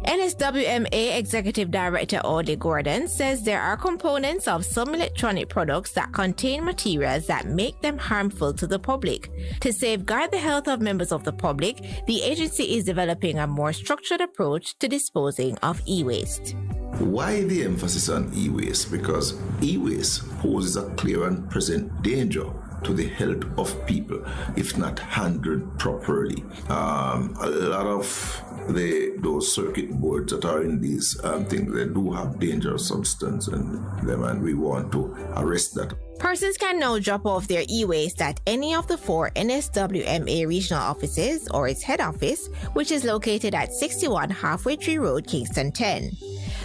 Speaker 7: NSWMA Executive Director Audley Gordon says there are components of some electronic products that contain materials that make them harmful to the public. To safeguard the health of members of the public, the agency is developing a more structured approach to disposing of e-waste.
Speaker 8: Why the emphasis on e-waste? Because e-waste poses a clear and present danger to the health of people if not handled properly. A lot of those circuit boards that are in these things, they do have dangerous substance in them, and we want to arrest that.
Speaker 7: Persons can now drop off their e-waste at any of the 4 NSWMA regional offices or its head office, which is located at 61 Halfway Tree Road, Kingston 10.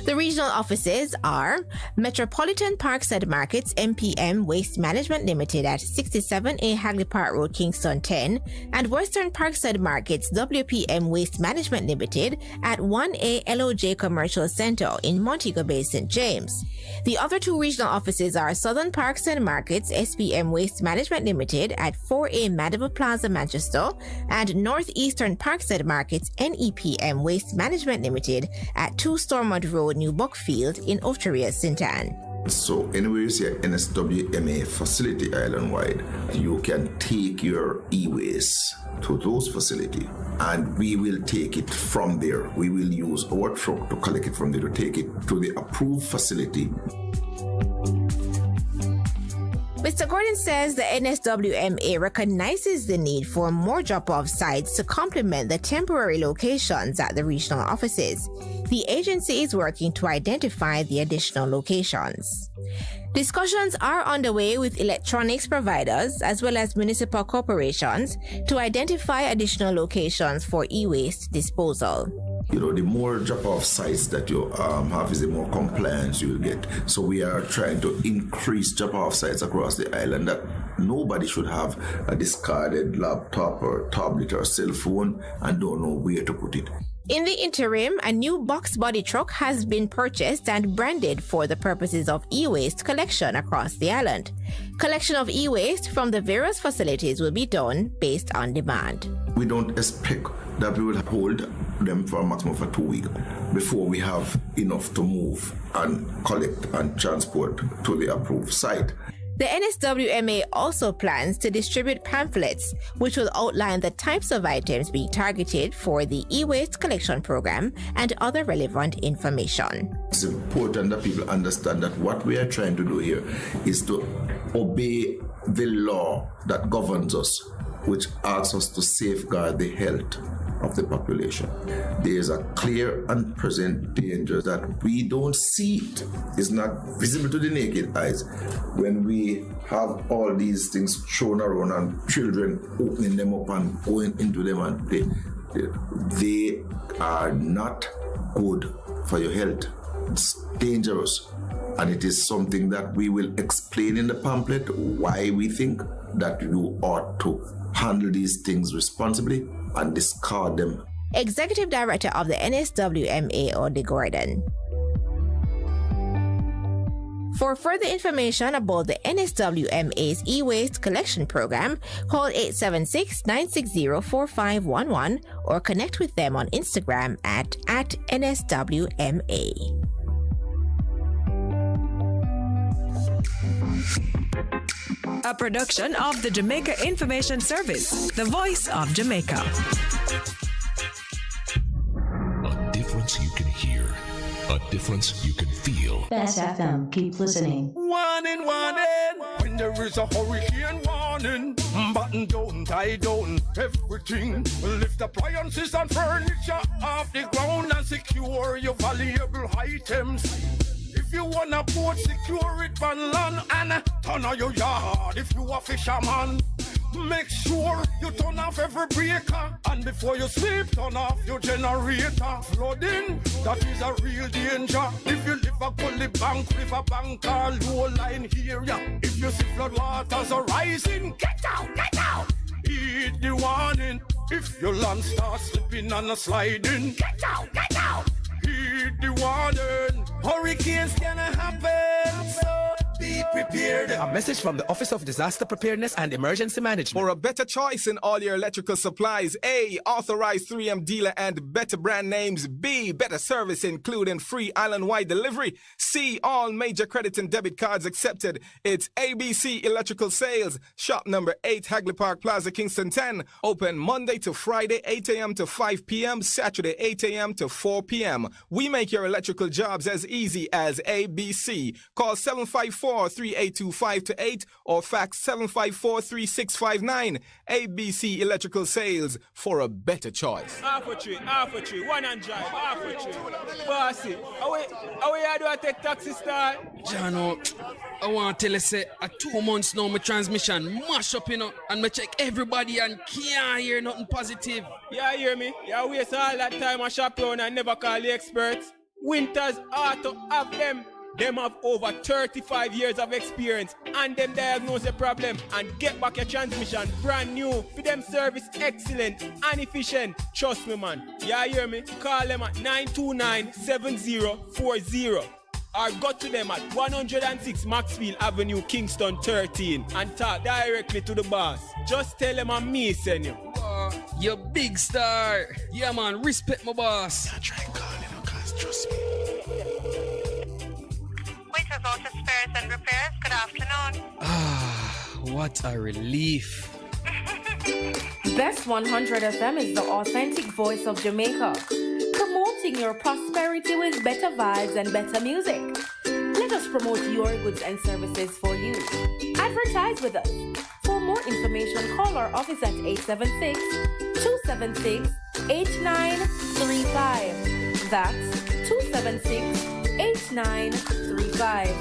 Speaker 7: The regional offices are Metropolitan Parkside Markets MPM Waste Management Limited at 67A Hagley Park Road, Kingston 10, and Western Parkside Markets WPM Waste Management Limited at 1A LOJ Commercial Center in Montego Bay, St. James. The other 2 regional offices are Southern Parkside Markets SPM Waste Management Limited at 4A Madaba Plaza, Manchester, and Northeastern Parkside Markets NEPM Waste Management Limited at 2 Stormont Road, New Buckfield in Oteria, St. Anne.
Speaker 8: So anywhere you see an NSWMA facility island-wide, you can take your e-waste to those facilities, and we will take it from there. We will use our truck to collect it from there to take it to the approved facility.
Speaker 7: Mr. Gordon says the NSWMA recognizes the need for more drop-off sites to complement the temporary locations at the regional offices. The agency is working to identify the additional locations. Discussions are underway with electronics providers as well as municipal corporations to identify additional locations for e-waste disposal.
Speaker 8: The more drop-off sites that you have is the more compliance you'll get. So we are trying to increase drop-off sites across the island, that nobody should have a discarded laptop or tablet or cell phone and don't know where to put it.
Speaker 7: In the interim, a new box body truck has been purchased and branded for the purposes of e-waste collection across the island. Collection of e-waste from the various facilities will be done based on demand.
Speaker 8: We don't expect that we will hold them for a maximum for 2 weeks before we have enough to move and collect and transport to the approved site.
Speaker 7: The NSWMA also plans to distribute pamphlets which will outline the types of items being targeted for the e-waste collection program and other relevant information.
Speaker 8: It's important that people understand that what we are trying to do here is to obey the law that governs us, which asks us to safeguard the health of the population. There is a clear and present danger that we don't see it. It's not visible to the naked eyes when we have all these things thrown around and children opening them up and going into them, and they are not good for your health. It's dangerous, and it is something that we will explain in the pamphlet why we think that you ought to handle these things responsibly and discard them.
Speaker 7: Executive Director of the NSWMA, Audley Gordon. For further information about the NSWMA's e-waste collection program, call 876-960-4511 or connect with them on Instagram at NSWMA.
Speaker 9: A production of the Jamaica Information Service, the voice of Jamaica.
Speaker 10: A difference you can hear, a difference you can feel.
Speaker 6: Bess FM, keep listening.
Speaker 2: One in. when there is a hurricane warning. Button down, tie down, everything. Lift appliances and furniture off the ground and secure your valuable items. If you wanna boat, secure it on land and turn on your yard if you a fisherman. Make sure you turn off every breaker, and before you sleep, turn off your generator. Flooding, that is a real danger. If you live a gully bank, river bank, or low line area, if you see flood waters are rising, get out, get out. Heed the warning. If your land starts slipping and a sliding, get out, get out. Heed the warning. Hurricanes gonna happen, so be prepared.
Speaker 11: A message from the Office of Disaster Preparedness and Emergency Management.
Speaker 12: For a better choice in all your electrical supplies, A, authorized 3M dealer and better brand names. B, better service including free island-wide delivery. C, all major credit and debit cards accepted. It's ABC Electrical Sales. Shop number 8, Hagley Park Plaza, Kingston 10. Open Monday to Friday, 8 a.m. to 5 p.m. Saturday, 8 a.m. to 4 p.m. We make your electrical jobs as easy as ABC. Call 754-382-528 or fax 754-3659. ABC Electrical Sales, for a better choice.
Speaker 13: Half a tree, one and drive, half a tree. Bossy, how you do I take taxi star?
Speaker 14: Jano, I want to tell you, say, 2 months now, my transmission mash up, you know, and me check everybody and can't hear nothing positive.
Speaker 13: Yeah, hear me? You waste all that time I shop around and never call the experts. Winters Auto have them. Them have over 35 years of experience and them diagnose the problem and get back your transmission brand new. For them service excellent and efficient. Trust me, man. Yeah, hear me? Call them at 929-7040 or go to them at 106 Maxfield Avenue, Kingston 13 and talk directly to the boss. Just tell them I'm me send you.
Speaker 14: You big star. Yeah, man, respect my boss.
Speaker 2: I try and call you, cause trust me.
Speaker 15: Waiters Auto Spares and Repairs, good afternoon.
Speaker 14: What a relief.
Speaker 16: Best 100 FM is the authentic voice of Jamaica, promoting your prosperity with better vibes and better music. Let us promote your goods and services for you. Advertise with us. For more information, call our office at 876-276-8935. That's 276-8935.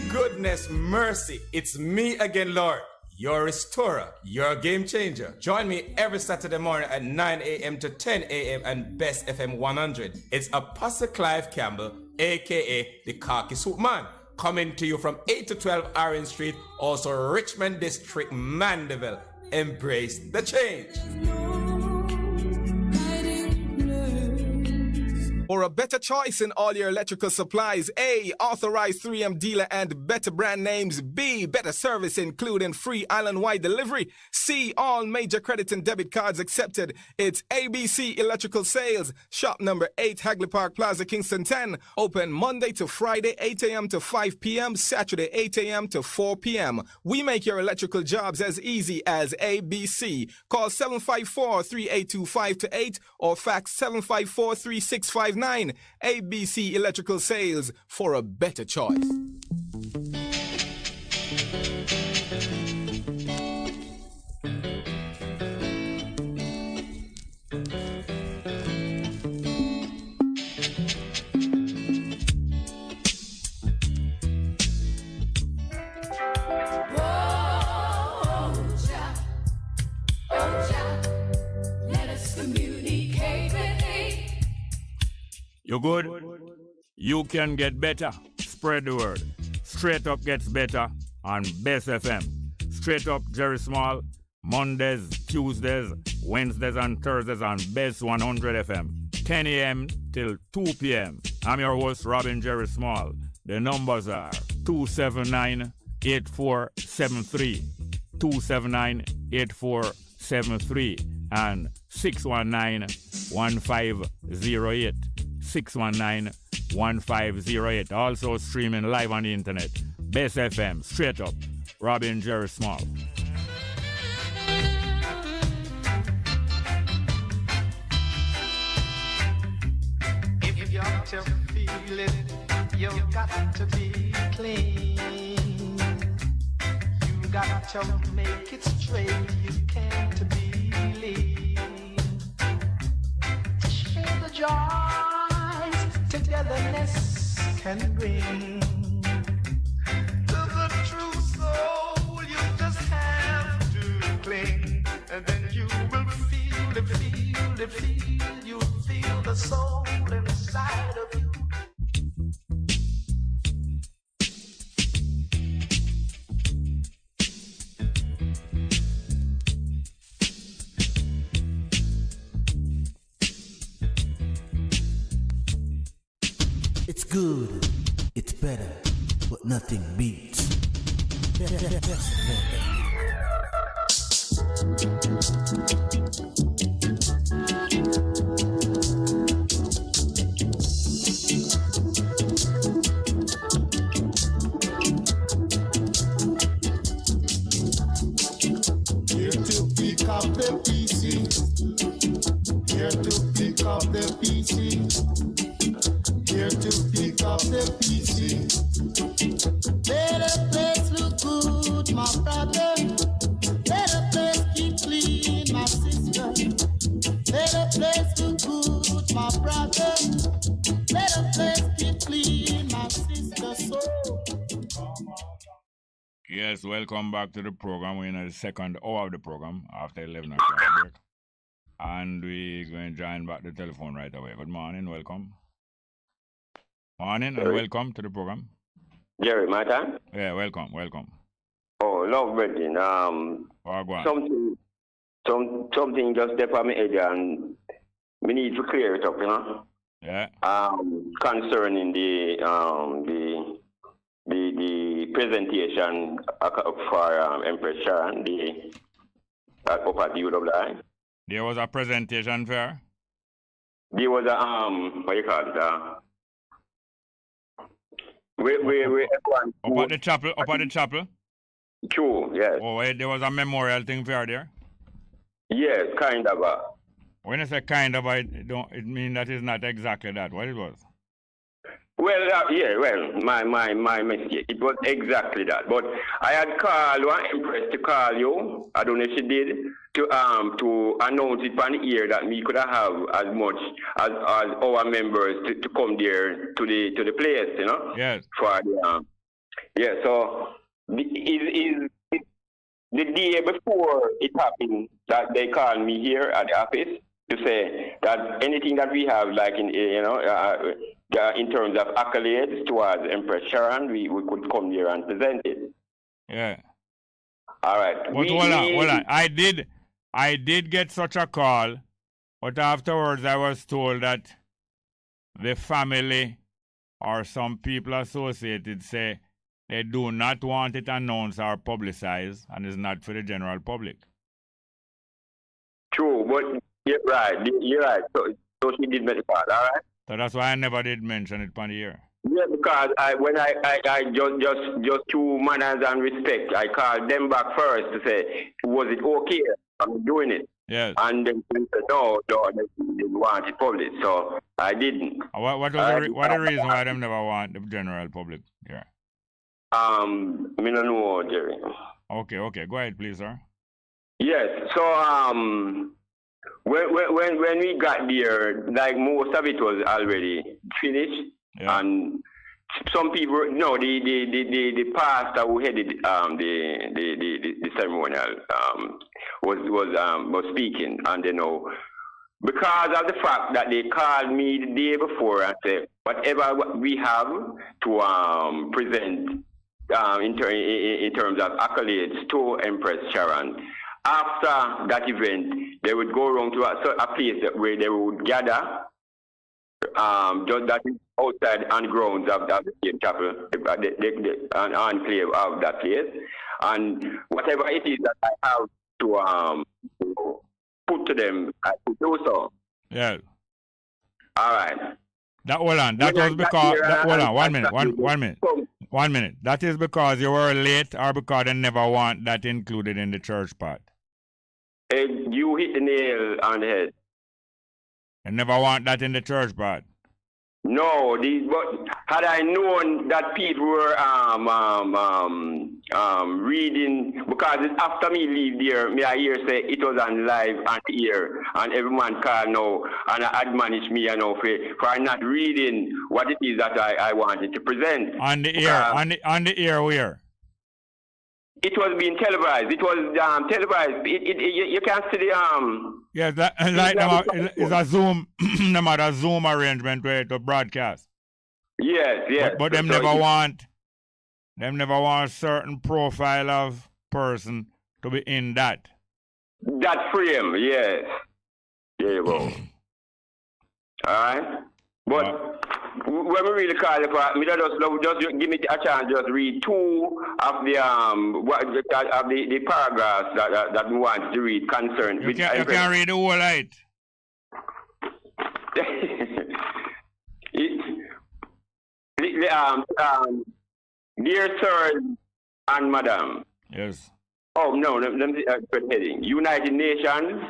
Speaker 17: Goodness mercy, it's me again, Lord, your restorer, your game changer. Join me every Saturday morning at 9 a.m. to 10 a.m. and Best FM 100. It's Apostle Clive Campbell, aka the Khaki Suit Man, coming to you from 8 to 12 Orange Street, also Richmond District, Mandeville. Embrace the change.
Speaker 12: For a better choice in all your electrical supplies, A, authorized 3M dealer and better brand names. B, better service including free island-wide delivery. C, all major credit and debit cards accepted. It's ABC Electrical Sales. Shop number 8, Hagley Park Plaza, Kingston 10. Open Monday to Friday, 8 a.m. to 5 p.m. Saturday, 8 a.m. to 4 p.m. We make your electrical jobs as easy as ABC. Call 754-382-528 or fax 754-3659. ABC Electrical Sales, for a better choice.
Speaker 1: You good? You can get better. Spread the word. Straight Up gets better on Bess FM. Straight Up Jerry Small, Mondays, Tuesdays, Wednesdays and Thursdays on Bess 100 FM. 10 a.m. till 2 p.m. I'm your host, Robin Jerry Small. The numbers are 279-8473, 279-8473, and 619-1508. 619-1508. Also streaming live on the internet. Bess FM, Straight Up, Robin Jerry Small.
Speaker 2: If you got to feel feel it, you've got to be clean. You got to make it straight, you can't be lean. Share the joys togetherness can bring. To the true soul, you just have to cling, and then you will feel it, feel it, feel. You'll feel the soul inside of you.
Speaker 18: It's good, it's better, but nothing beats.
Speaker 2: Here to pick up the PC. Here to pick up the PC. Here to pick up the PC. Let the place look good, my brother. Let the place keep clean, my sister. Let the place look good, my brother. Let the place keep clean, my sister. So.
Speaker 1: Yes, welcome back to the program. We're in the second hour of the program after 11 o'clock break. And we're going to join back the telephone right away. Good morning, welcome. Morning and welcome to the program.
Speaker 19: Jerry, my time?
Speaker 1: Yeah, welcome.
Speaker 19: Oh, love wedding. Something just step on my head and we need to clear it up, you know?
Speaker 1: Yeah.
Speaker 19: Concerning the presentation for Empress Sharon, up at the UWI.
Speaker 1: There was a presentation fair?
Speaker 19: There was a what you call it?
Speaker 1: Up at the chapel?
Speaker 19: True, yes.
Speaker 1: Oh, wait, there was a memorial thing fair there?
Speaker 19: Yes, kind of.
Speaker 1: When I say kind of, it means that it's not exactly that. What it was?
Speaker 19: Well, my mistake. It was exactly that. But I had called one Empress to call you. I don't know if she did to announce it on the air that we could have as much as our members to come there to the place, you know.
Speaker 1: Yes.
Speaker 19: For the So the day before it happened that they called me here at the office to say that anything that we have, like in in terms of accolades towards Empress Sharon, we could come here and present it.
Speaker 1: Yeah.
Speaker 19: All right.
Speaker 1: But hold on. I did get such a call, but afterwards I was told that the family or some people associated say they do not want it announced or publicized and it's not for the general public.
Speaker 19: True, but you're right. So she did make the call, all right?
Speaker 1: So that's why I never did mention it on the air.
Speaker 19: Yeah, because when I just to manners and respect, I called them back first to say, was it okay? I'm doing it.
Speaker 1: Yes.
Speaker 19: And then they said, no, they didn't want it public, so I didn't.
Speaker 1: What the reason why they never want the general public here?
Speaker 19: Me no know, Jerry.
Speaker 1: Okay, go ahead, please, sir.
Speaker 19: Yes, so when we got there, like most of it was already finished, and some people, the pastor who headed the ceremonial was speaking, and because of the fact that they called me the day before and said whatever we have to present in terms of accolades to Empress Sharon. After that event, they would go around to a place where they would gather, just that is outside on grounds of the same chapel, an enclave of that place. And whatever it is that I have to put to them, I could do so.
Speaker 1: Yeah.
Speaker 19: All right.
Speaker 1: Hold on. That was because. Hold on. 1 minute. One minute. That is because you were late, or because they never want that included in the church part?
Speaker 19: You hit the nail on the head.
Speaker 1: They never want that in the church part.
Speaker 19: No, but had I known that people were reading, because after me leave there, me I hear say it was on live and here, and every man call now and admonish me, for not reading what it is that I wanted to present.
Speaker 1: On the air, on the air where?
Speaker 19: It was being televised. It was televised. You can see the
Speaker 1: Yes, that like it's a Zoom, them had a Zoom arrangement where to broadcast.
Speaker 19: Yes.
Speaker 1: But them never want a certain profile of person to be in that.
Speaker 19: That frame, yes. There you go. Alright? But when we really call it for, just give me a chance, just read two of the the paragraphs that we want to read concerned.
Speaker 1: You can read the whole light.
Speaker 19: Dear sirs and madam.
Speaker 1: Yes.
Speaker 19: Oh, no, heading. United Nations,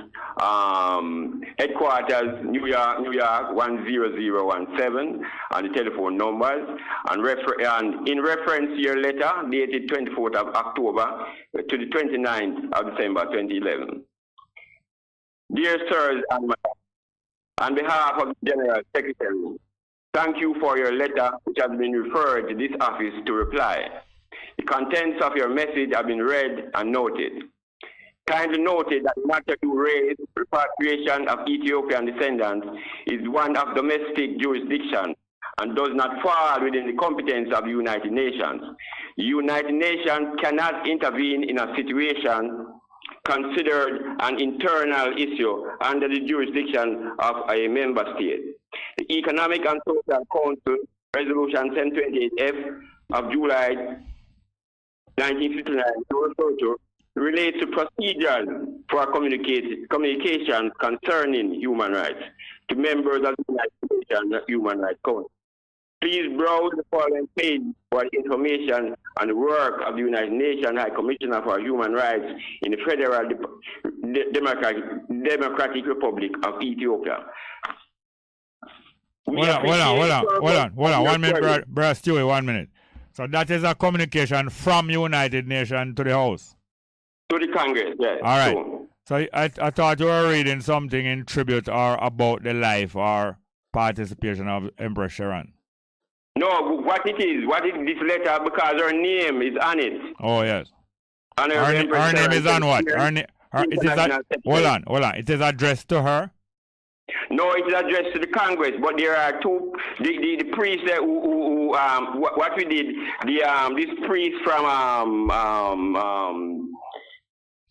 Speaker 19: headquarters, New York 10017, and the telephone numbers, and in reference to your letter dated 24th of October to the 29th of December 2011. Dear sirs and madam, on behalf of the General Secretary, thank you for your letter which has been referred to this office to reply. The contents of your message have been read and noted. Kindly noted that the matter you raised, repatriation of Ethiopian descendants, is one of domestic jurisdiction and does not fall within the competence of the United Nations. The United Nations cannot intervene in a situation considered an internal issue under the jurisdiction of a member state. The Economic and Social Council Resolution 1028F of July 1959 relates to procedures for communications concerning human rights to members of the United Nations Human Rights Council. Please browse the following page for information on the work of the United Nations High Commissioner for Human Rights in the Federal Democratic Republic of Ethiopia.
Speaker 1: Hold on. 1 minute, Brother Stewie, 1 minute. So that is a communication from United Nations to the House?
Speaker 19: To the Congress, yes.
Speaker 1: All right. So I thought you were reading something in tribute or about the life or participation of Empress Sharon.
Speaker 19: No, what it is this letter, because her name is on it.
Speaker 1: Oh, yes.
Speaker 19: And
Speaker 1: her name is on what? Hold on. It is addressed to her?
Speaker 19: No, it is addressed to the Congress, but there are two, the priests who what we did, this priest from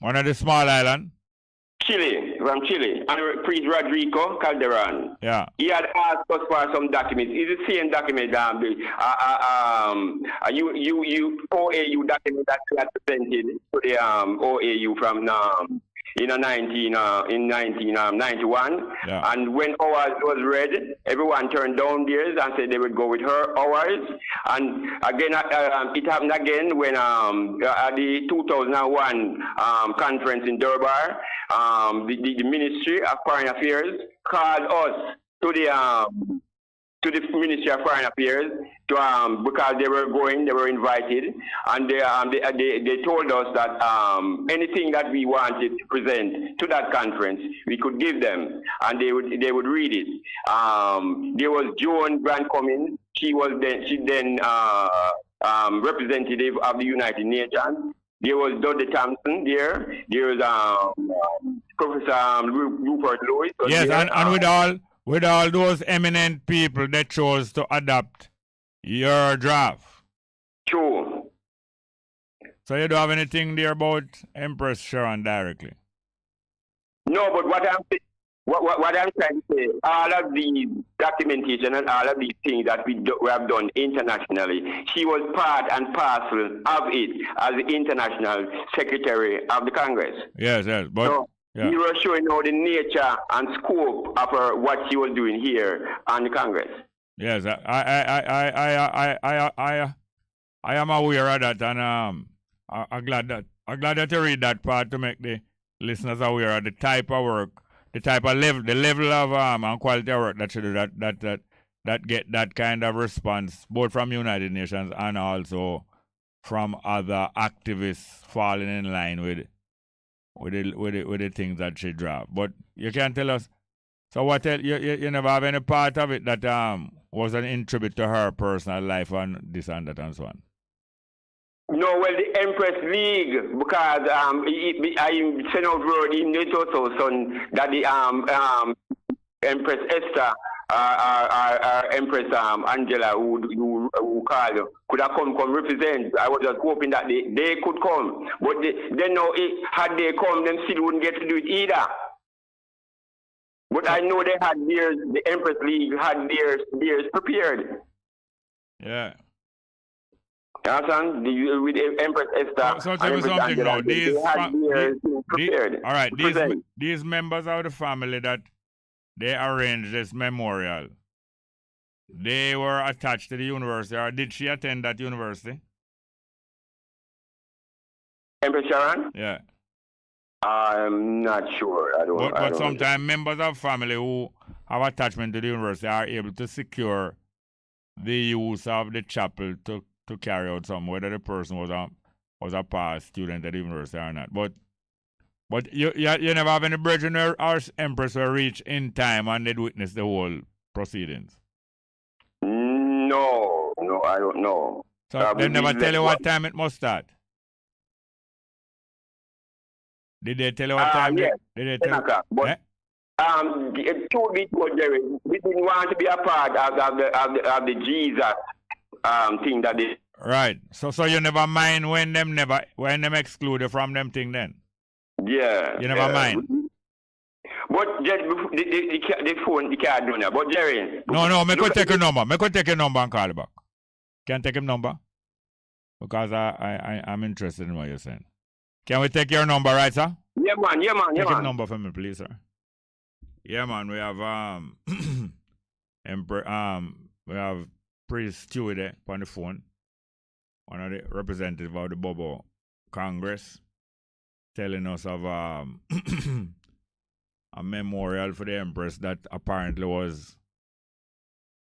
Speaker 1: one of the small island?
Speaker 19: From Chile, and priest Rodrigo Calderon.
Speaker 1: Yeah.
Speaker 19: He had asked us for some documents. It's the same document, OAU document that we had presented to the OAU from in 1991,
Speaker 1: yeah.
Speaker 19: And when ours was read, everyone turned down theirs and said they would go with ours. And again, it happened again when at the 2001 conference in Durbar, the Ministry of Foreign Affairs called us to the Ministry of Foreign Affairs because they were invited, and they told us that anything that we wanted to present to that conference, we could give them, and they would read it. There was Joan Grant Cummins. She then representative of the United Nations. There was Dudley Thompson there. There was Professor Rupert Lewis.
Speaker 1: Yes, there. And with all those eminent people that chose to adopt your draft.
Speaker 19: True.
Speaker 1: So you don't have anything there about Empress Sharon directly?
Speaker 19: No, but what I'm trying to say, all of these documentation and all of these things that we have done internationally, she was part and parcel of it as the International Secretary of the Congress.
Speaker 1: Yes, but...
Speaker 19: So,
Speaker 1: yeah.
Speaker 19: We were showing now the nature and scope of what she was doing here on the Congress.
Speaker 1: Yes, I am aware of that, and I'm glad that you read that part to make the listeners aware of the type of work, the type of level, the level of and quality of work that she do, that that get that kind of response, both from United Nations and also from other activists falling in line with the things that she dropped. But you can tell us. So what you never have any part of it that was an tribute to her personal life and this and that and so on?
Speaker 19: No, well, the Empress League, because I sent out word in the also son that the Empress Esther or Empress Angela who called could have come represent. I was just hoping that they could come, but they know had they come, them still wouldn't get to do it either. But I know they had theirs. The Empress League had theirs prepared.
Speaker 1: Yeah.
Speaker 19: With the Empress Esther.
Speaker 1: So tell me something now. All right, these members of the family that they arranged this memorial, they were attached to the university, or did she attend that university?
Speaker 19: Empress Sharon?
Speaker 1: Yeah.
Speaker 19: I'm not sure.
Speaker 1: But sometimes members of family who have attachment to the university are able to secure the use of the chapel to carry out something, whether the person was a past student at the university or not. But you never have any brethren or empress who reach in time and they'd witness the whole proceedings?
Speaker 19: No, I don't know.
Speaker 1: So they never tell you what time it must start? Did they tell you what time?
Speaker 19: Yes.
Speaker 1: Did they tell you?
Speaker 19: But, truth be told, Jerry, we didn't want to be a part of the Jesus thing that they.
Speaker 1: Right. So you never mind when them exclude you from them thing then?
Speaker 19: Yeah.
Speaker 1: You never mind.
Speaker 19: But the phone, the card doing that. But Jerry.
Speaker 1: No, me could take a number. Me could take a number and call back. Can I take him number? Because I'm interested in what you're saying. Can we take your number, right, sir?
Speaker 19: Yeah, man.
Speaker 1: Take his number for me, please, sir. Yeah, man. We have we have Priest Stewie there on the phone. One of the representatives of the Bobo Congress, telling us of a memorial for the Empress that apparently was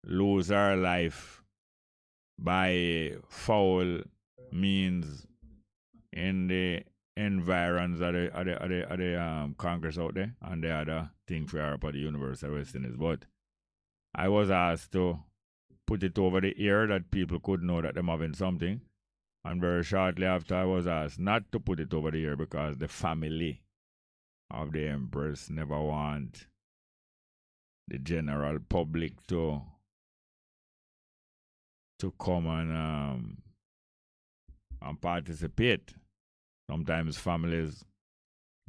Speaker 1: lose her life by foul means in the environs of the Congress out there, and the other thing for her at the University of West Indies. But I was asked to put it over the ear that people could know that they're having something. And very shortly after, I was asked not to put it over the ear because the family of the Empress never want the general public to come and participate. Sometimes families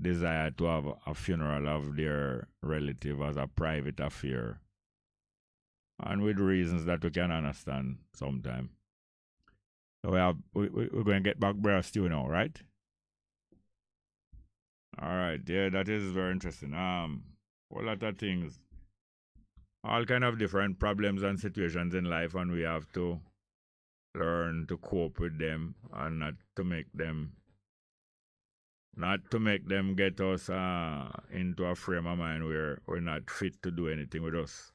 Speaker 1: desire to have a funeral of their relative as a private affair, and with reasons that we can understand sometimes. So we're going to get back Brother Stu now, right? All right, yeah, that is very interesting. A lot of things, all kind of different problems and situations in life, and we have to learn to cope with them and not to make them get us into a frame of mind where we're not fit to do anything with us.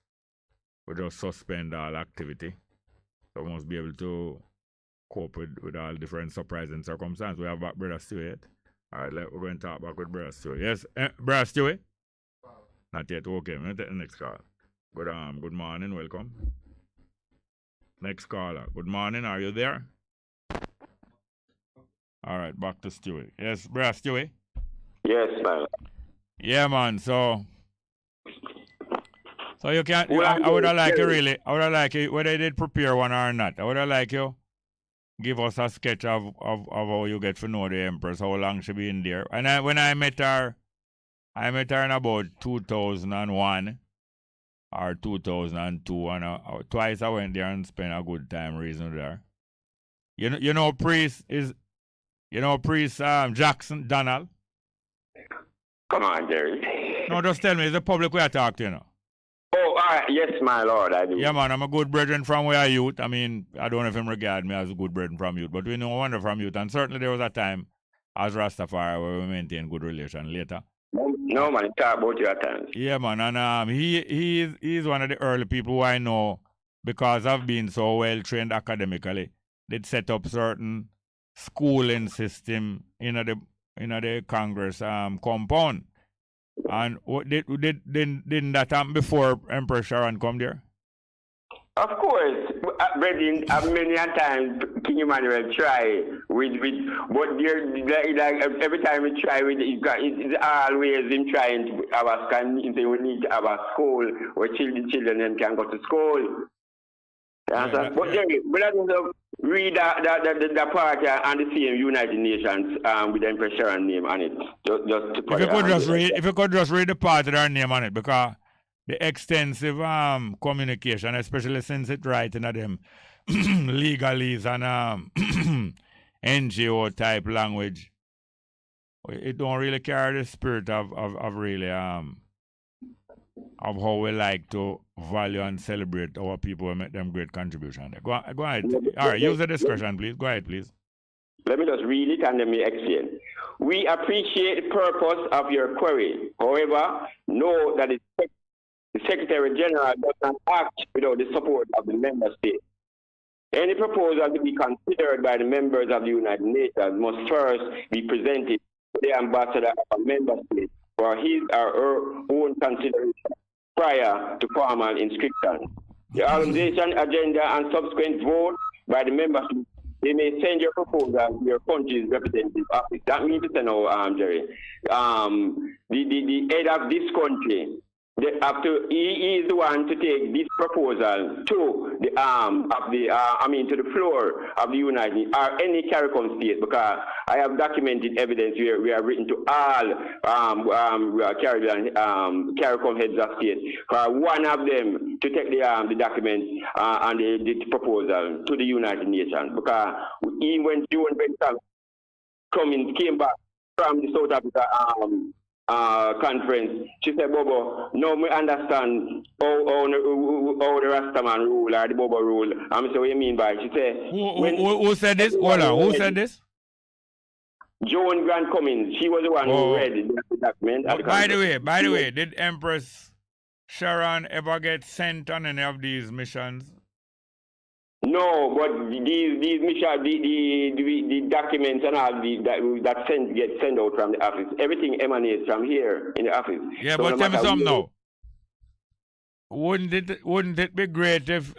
Speaker 1: We just suspend all activity. So we must be able to cope with all different surprising circumstances. We have back Brother Stewie. All right, we're going to talk back with Brother Stewie. Yes, Brother Stewie? Not yet. Okay, I'm going to take the next call. Good morning, welcome. Next caller. Good morning, are you there? All right, back to Stewie. Yes, Brother Stewie?
Speaker 19: Yes, man.
Speaker 1: Yeah, man, so you can't, I would have liked you, whether you did prepare one or not, I would have liked you give us a sketch of how you get to know the Empress, how long she been there. And when I met her in about 2001 or 2002, and twice I went there and spent a good time reasoning with her. You know Priest Jackson Donald?
Speaker 19: Come on, Jerry.
Speaker 1: No, just tell me, it's the public we are talking to, you know.
Speaker 19: Oh, all right. Yes, my lord, I do.
Speaker 1: Yeah, man, I'm a good brethren from where I youth. I mean, I don't know if him regard me as a good brethren from youth, but we know wonder from youth. And certainly there was a time as Rastafari where we maintained good relation later.
Speaker 19: No, man, talk about your times.
Speaker 1: Yeah, man, and he's one of the early people who I know because of being so well trained academically, they'd set up certain schooling system in the Congress compound. And didn't that happen before Empress Sharon come there?
Speaker 19: Of course, Brethren, many a times King Emmanuel try with but there, like every time we try with it's always him trying to have a scan. We need to have a school where children can go to school. But Jerry, we let us read the part and the same United Nations with the Empress Sharon name on it.
Speaker 1: If you could just read the part of her name on it, because the extensive communication, especially since it writing at them legalese and NGO type language, it don't really carry the spirit of really of how we like to value and celebrate our people who make them great contribution. Go ahead. All right, use the discretion, please. Go ahead, please.
Speaker 19: Let me just read it and then me explain. We appreciate the purpose of your query. However, know that the Secretary General does not act without the support of the member states. Any proposal to be considered by the members of the United Nations must first be presented to the ambassador of a member state for his or her own consideration prior to formal inscription. The organization agenda and subsequent vote by the member states, they may send your proposal to your country's representative office. That means to know, Jerry, the head of this country, he is the one to take this proposal to the to the floor of the United or any CARICOM state, because I have documented evidence where we have written to all CARICOM heads of state for one of them to take the document and the proposal to the United Nations, because even when Joan Benson came back from the South Africa conference, she said, Bobo, no, we understand how the Rastaman rule or the Bobo rule. I said, what you mean by it? She said,
Speaker 1: who said this? Hold on, who said this?
Speaker 19: Joan Grant Cummins. She was the one who read the document.
Speaker 1: By the way, did Empress Sharon ever get sent on any of these missions?
Speaker 19: No, but these missions, the documents and all that get sent out from the office. Everything emanates from here in the office.
Speaker 1: Yeah, so but tell me something now. Wouldn't it be great if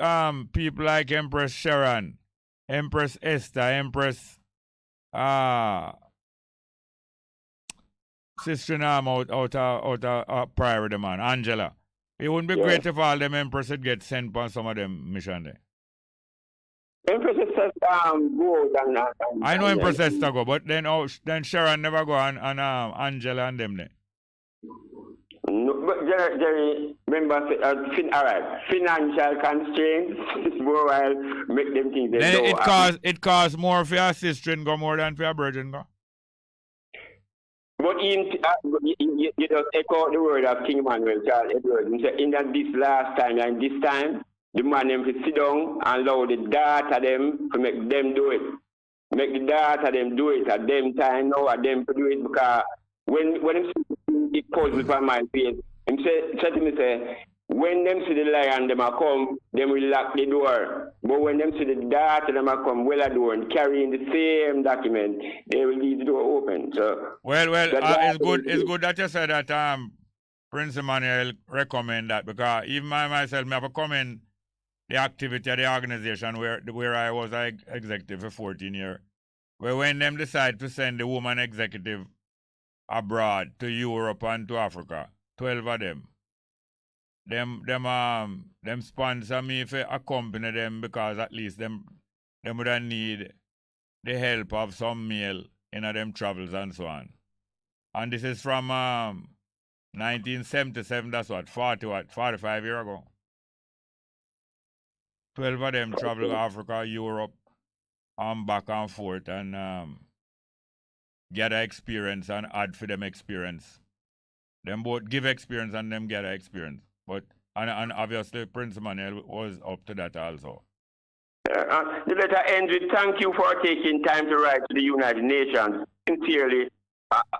Speaker 1: people like Empress Sharon, Empress Esther, Empress Sister-in-law out prior the man, Angela. It wouldn't be great if all them Empress would get sent on some of them mission there.
Speaker 19: Empress Esther go and
Speaker 1: I know Empress Esther go, but then Sharon never go and Angela and them there.
Speaker 19: No, but Jerry, remember, all right, financial constraints will make them think they
Speaker 1: then it costs more for your sister go more than for your virgin go.
Speaker 19: But you just echo the word of King Emmanuel Charles Edwards. He said, in that this last time and this time, the man them to sit down and allow the data them to make them do it. Make the data them do it at them time now, at them to do it, because when it poses upon my face, him say to me, when them see the lion them a come, them will lock the door. But when them see the data them a come well a door and carrying the same document, they will leave the door open. So
Speaker 1: it's good that you said that Prince Emmanuel recommend that, because even myself, I have a comment the activity of the organization where I was executive for 14 years. Where when them decide to send the woman executive abroad to Europe and to Africa, 12 of them sponsor me for accompany them, because at least them would need the help of some male in them travels and so on. And this is from 1977, that's 45 years ago. 12 of them travel to Africa, Europe, and back and forth, and gather experience and add for them experience. Them both give experience and them gather experience. But and obviously Prince Emmanuel was up to that also.
Speaker 19: The letter ends with, thank you for taking time to write to the United Nations. Sincerely,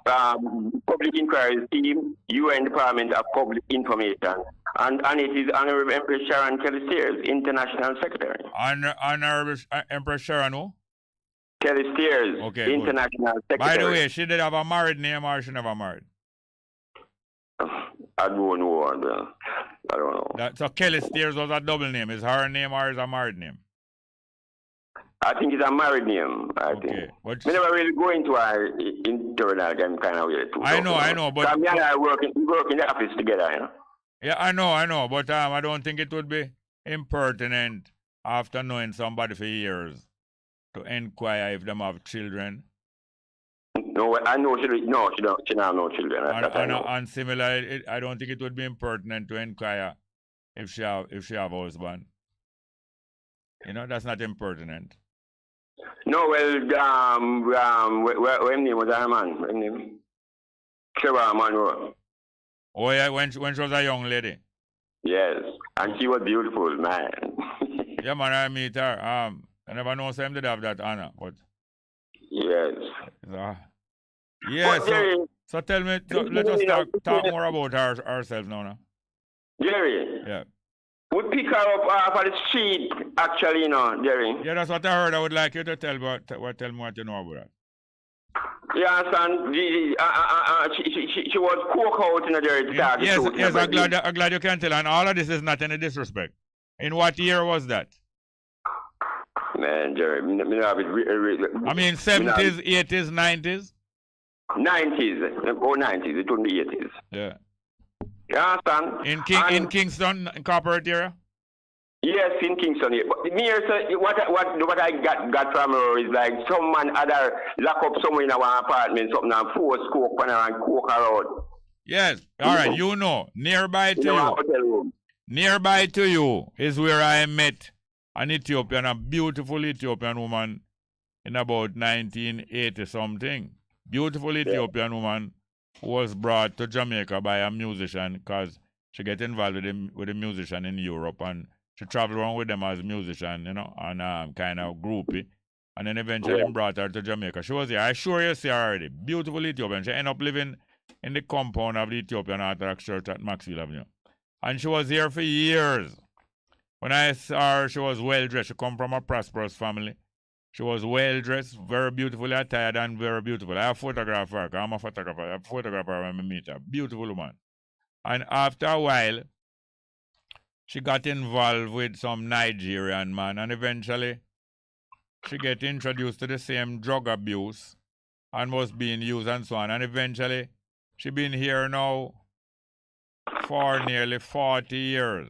Speaker 19: Public Inquiries Team, UN Department of Public Information, And it is Honorable Empress Sharon Kelly Steers, International Secretary.
Speaker 1: Honorable Empress Sharon who?
Speaker 19: Kelly Steers,
Speaker 1: okay,
Speaker 19: International
Speaker 1: good.
Speaker 19: Secretary.
Speaker 1: By the way, she did have a married name or she never married?
Speaker 19: I don't know. I don't know.
Speaker 1: So Kelly Steers was a double name. Is her name or is a married name?
Speaker 19: I think it's a married name, I think. We never really go into our internal kind of way too.
Speaker 1: I know, but...
Speaker 19: me and I work in the office together, you know.
Speaker 1: Yeah, I know, but I don't think it would be impertinent after knowing somebody for years to inquire if them have children.
Speaker 19: No, I know she don't have no children.
Speaker 1: And similarly, I don't think it would be impertinent to inquire if she have a husband. You know, that's not impertinent.
Speaker 19: No, well, when name was her man? When name? Trevor Monroe.
Speaker 1: Oh yeah, when she was a young lady.
Speaker 19: Yes, and she was beautiful, man.
Speaker 1: Yeah, man, I meet her. I never know him did have that honor, but.
Speaker 19: Yes.
Speaker 1: Yeah. So tell me, let us talk more about ourselves now.
Speaker 19: Jerry.
Speaker 1: Yeah.
Speaker 19: We pick her up off of the street, actually, you know, Jerry.
Speaker 1: Yeah, that's what I heard. I would like you to tell me what you know about that.
Speaker 19: You understand? She was coke out in the Jerry.
Speaker 1: Yes, I'm glad you can tell. And all of this is not any disrespect. In what year was that?
Speaker 19: Man, Jerry,
Speaker 1: I mean, 70s, 80s, 90s?
Speaker 19: 90s. Oh, 90s. It wouldn't be 80s.
Speaker 1: Yeah.
Speaker 19: You understand?
Speaker 1: In Kingston, in corporate area?
Speaker 19: Yes, in Kingston. But me, what I got from her is like some man other lock up somewhere in our apartment, something and force coke on her and coke her out.
Speaker 1: Yes. All right, you know, nearby to you is where I met an Ethiopian, a beautiful Ethiopian woman in about 1980 something. Beautiful Ethiopian woman who was brought to Jamaica by a musician because she get involved with a musician in Europe and she traveled around with them as a musician, you know, and kind of groupie. And then eventually brought her to Jamaica. She was here. I sure you see her already. Beautiful Ethiopian. She ended up living in the compound of the Ethiopian Orthodox Church at Maxfield Avenue. And she was here for years. When I saw her, she was well dressed. She come from a prosperous family. She was well dressed, very beautifully attired, and very beautiful. I have photographed her. I'm a photographer. I have photographed her when I meet her. Beautiful woman. And after a while, she got involved with some Nigerian man, and eventually she get introduced to the same drug abuse and was being used and so on. And eventually she been here now for nearly 40 years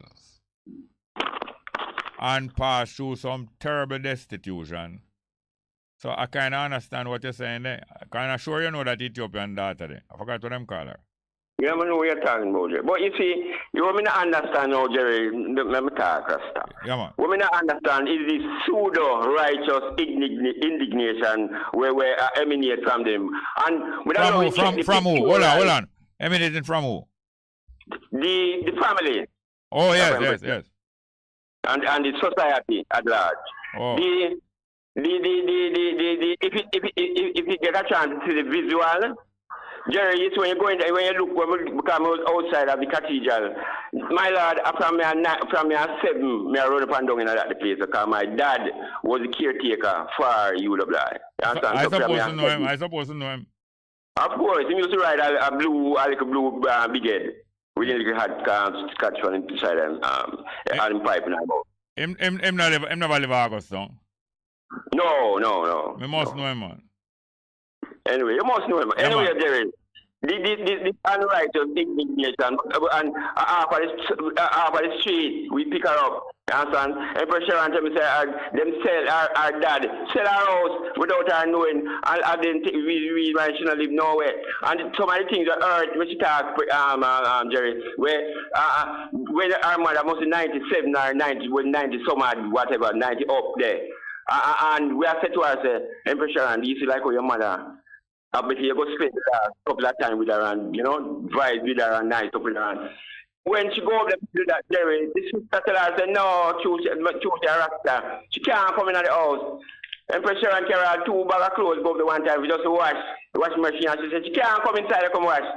Speaker 1: and passed through some terrible destitution. So I kind of understand what you're saying there. I kind of sure you know that Ethiopian daughter there. I forgot what them call her.
Speaker 19: Yeah, I know what you're talking about, Jerry. But you see, you want me to understand now, Jerry, let me talk, Rasta.
Speaker 1: Yeah, man.
Speaker 19: What me to understand is this pseudo-righteous indignation where emanate from them. And
Speaker 1: from who? Hold on. Emanating from who?
Speaker 19: The family.
Speaker 1: Oh, yes.
Speaker 19: And the society at large.
Speaker 1: Oh.
Speaker 19: If you get a chance to see the visual, Jerry, it's when you go in there, when you look, when we come outside of the cathedral. My lord, from me at 7, me I run up and down in that place because my dad was the caretaker for UWI.
Speaker 1: I suppose to know him.
Speaker 19: Of course, he used to ride a blue big head. We didn't had scotch one inside him, and pipe in our mouth.
Speaker 1: Him never live August, though.
Speaker 19: No.
Speaker 1: We must know him, man.
Speaker 19: Anyway, you must know him. Anyway, Jerry, this unrighteous indignation and half of the street, we pick her up. Understand? Empress Sharon tell me say them sell our dad, sell our house without her knowing, and then we shouldn't live nowhere. And some of the things that hurt when she talk, Jerry, where when our mother must be 97 or 90, when 90 some odd, whatever, 90 up there. And we have said to her, say, Empress Sharon, you see like how your mother, I bet you go spend a couple of time with her and, you know, vibe with her and night up with her. And when she go up there to do that, Jerry, the sister tell her, say, no, choose your Rasta. She can't come in the house. Empress Sharon carry her 2 bags of clothes go up the one time, we just wash machine. And she said, she can't come inside and come wash.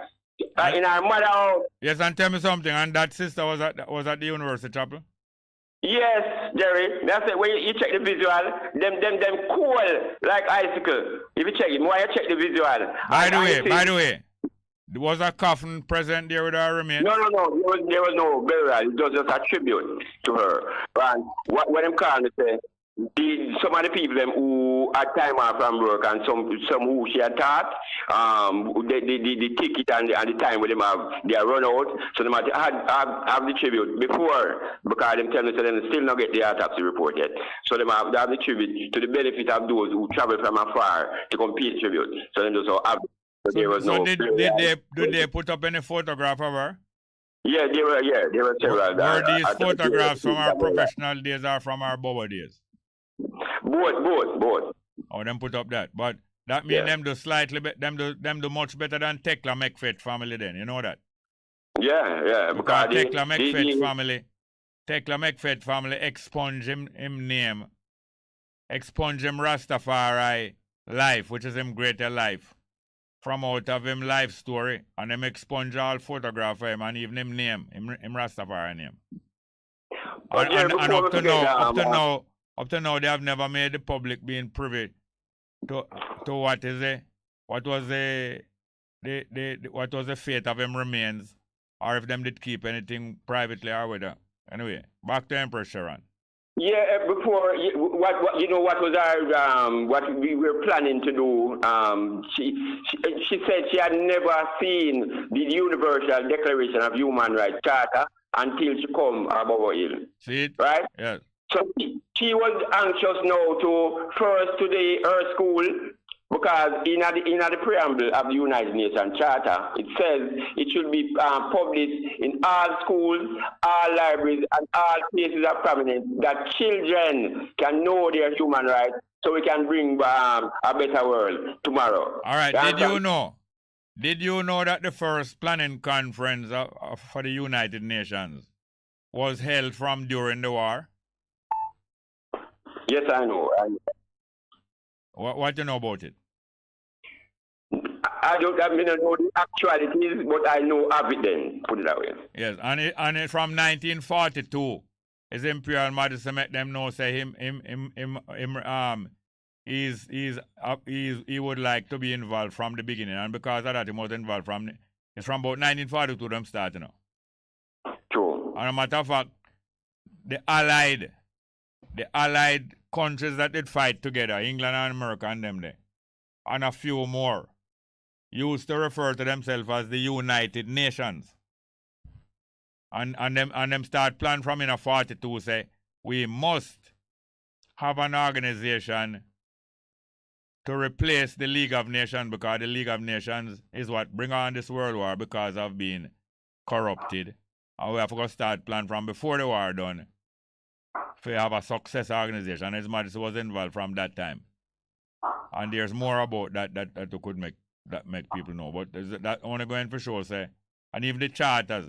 Speaker 19: in our mother house.
Speaker 1: Yes, and tell me something. And that sister was at the university chapel?
Speaker 19: Yes, Jerry. That's it. When you check the visual, them cool like icicle. If you check it, why you check the visual?
Speaker 1: By the way, there was a coffin present there with her remains?
Speaker 19: No. There was no burial. It was just a tribute to her. And what I'm calling to say, some of the people them who had time off from work and some who she had taught, the ticket and the time with them they are run out, so they might have the tribute before, because them tell me so they still not get the autopsy report yet. So they have the tribute to the benefit of those who travel from afar to come pay tribute. So they just have.
Speaker 1: Did they put up any photograph of her?
Speaker 19: Yeah, they were several.
Speaker 1: Were these photographs from our professional days or from our Bobo days?
Speaker 19: Both.
Speaker 1: Oh, them put up that. But that means them do slightly them do much better than Tekla McFett family then, you know that?
Speaker 19: Yeah.
Speaker 1: Because Tekla McFett family expunge him name. Expunge him Rastafari life, which is him greater life. From out of him life story. And them expunge all photograph of him and even him name. Him Rastafari name. And up to now, they have never made the public being privy to what was the fate of him remains, or if them did keep anything privately or whether. Anyway, back to Empress Sharon.
Speaker 19: Yeah, before what was our what we were planning to do. She said she had never seen the Universal Declaration of Human Rights Charter until she come above Hill.
Speaker 1: See it?
Speaker 19: Right?
Speaker 1: Yes.
Speaker 19: So she was anxious now to first today her school, because in the preamble of the United Nations Charter, it says it should be published in all schools, all libraries, and all places of prominence that children can know their human rights, so we can bring a better world tomorrow.
Speaker 1: All right. Did you know that the first planning conference for the United Nations was held from during the war?
Speaker 19: Yes, I know.
Speaker 1: What do you know about it?
Speaker 19: I don't know the actualities, but I know of it then, put it that way.
Speaker 1: Yes, and it from 1942. His Imperial Majesty make them know say he would like to be involved from the beginning, and because of that he was involved it's from about 1942 them start, you know.
Speaker 19: True.
Speaker 1: And a matter of fact, the Allied countries that did fight together, England and America and them there, and a few more, used to refer to themselves as the United Nations. And them start plan from in a 42 say, we must have an organization to replace the League of Nations, because the League of Nations is what bring on this world war because of being corrupted. And we have to start plan from before the war done to have a success organization. His Majesty was involved from that time. And there's more about that you could make people know. But that only going for sure, say. And even the charter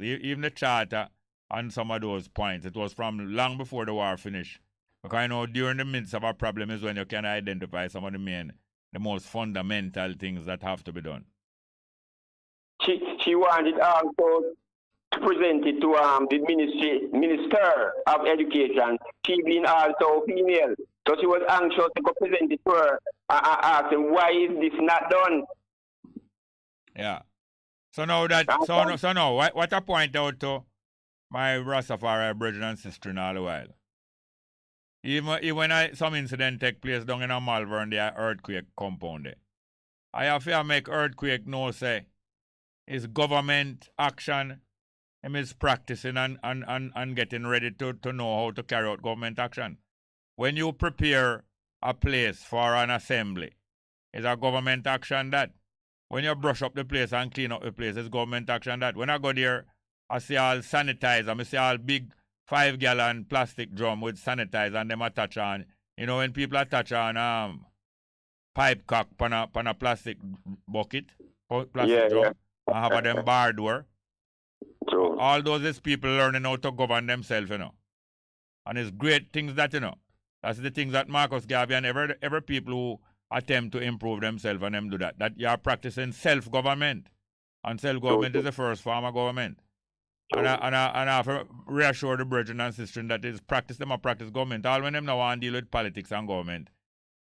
Speaker 1: and some of those points, it was from long before the war finished. Because I know during the midst of a problem is when you can identify some of the most fundamental things that have to be done.
Speaker 19: She wanted also to present it to the Minister of Education, she being also female. So she was anxious to go present it to her and ask him, why is this not done?
Speaker 1: Yeah. So now what I point out to my Rastafari brethren and sister in all the while, even when some incident take place down in a Malvern, the earthquake compound there, I have to make earthquake know say is government action. Him is practicing and getting ready to know how to carry out government action. When you prepare a place for an assembly, is a government action that. When you brush up the place and clean up the place, it's government action that. When I go there, I see all sanitizer, I see all big 5-gallon plastic drum with sanitizer and them attach on. You know, when people attach on pipe cock on a plastic bucket, plastic drum, and have them bar door.
Speaker 19: True.
Speaker 1: All those is people learning how to govern themselves, you know. And it's great things that, you know. That's the things that Marcus Garvey and every people who attempt to improve themselves and them do that. That you are practicing self-government. And self-government is the first form of government. And I have to reassure the brethren and sisters that is practice them a practice government. All when them now want to deal with politics and government.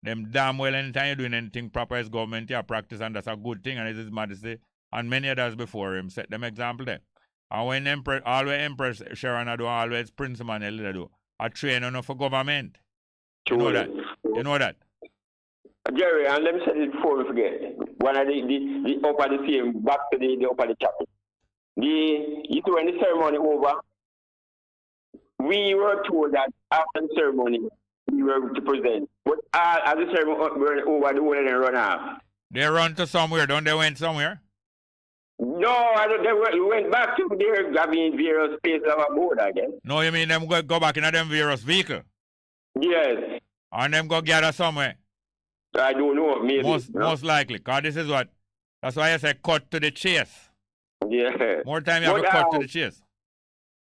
Speaker 1: Them damn well anytime you're doing anything proper as government, you practice, and that's a good thing, and it is His Majesty and many others before him set them example there. And when Empress Sharon do, always Prince Emmanuel do, a train enough for government. You know that? You know that?
Speaker 19: Jerry, and let me say this before we forget. One of the upper the same, back to the upper the chapel. When the ceremony over, we were told that after the ceremony, we were to present. But as the ceremony were over, the one of them run off.
Speaker 1: They run to somewhere, don't they went somewhere?
Speaker 19: No, they went back to their various places of board, I guess.
Speaker 1: No, you mean them go back in them various vehicle?
Speaker 19: Yes.
Speaker 1: And them go gather somewhere?
Speaker 19: I don't know, maybe.
Speaker 1: Most likely, because this is what, that's why I say cut to the chase.
Speaker 19: Yeah.
Speaker 1: More time you have to cut to the chase.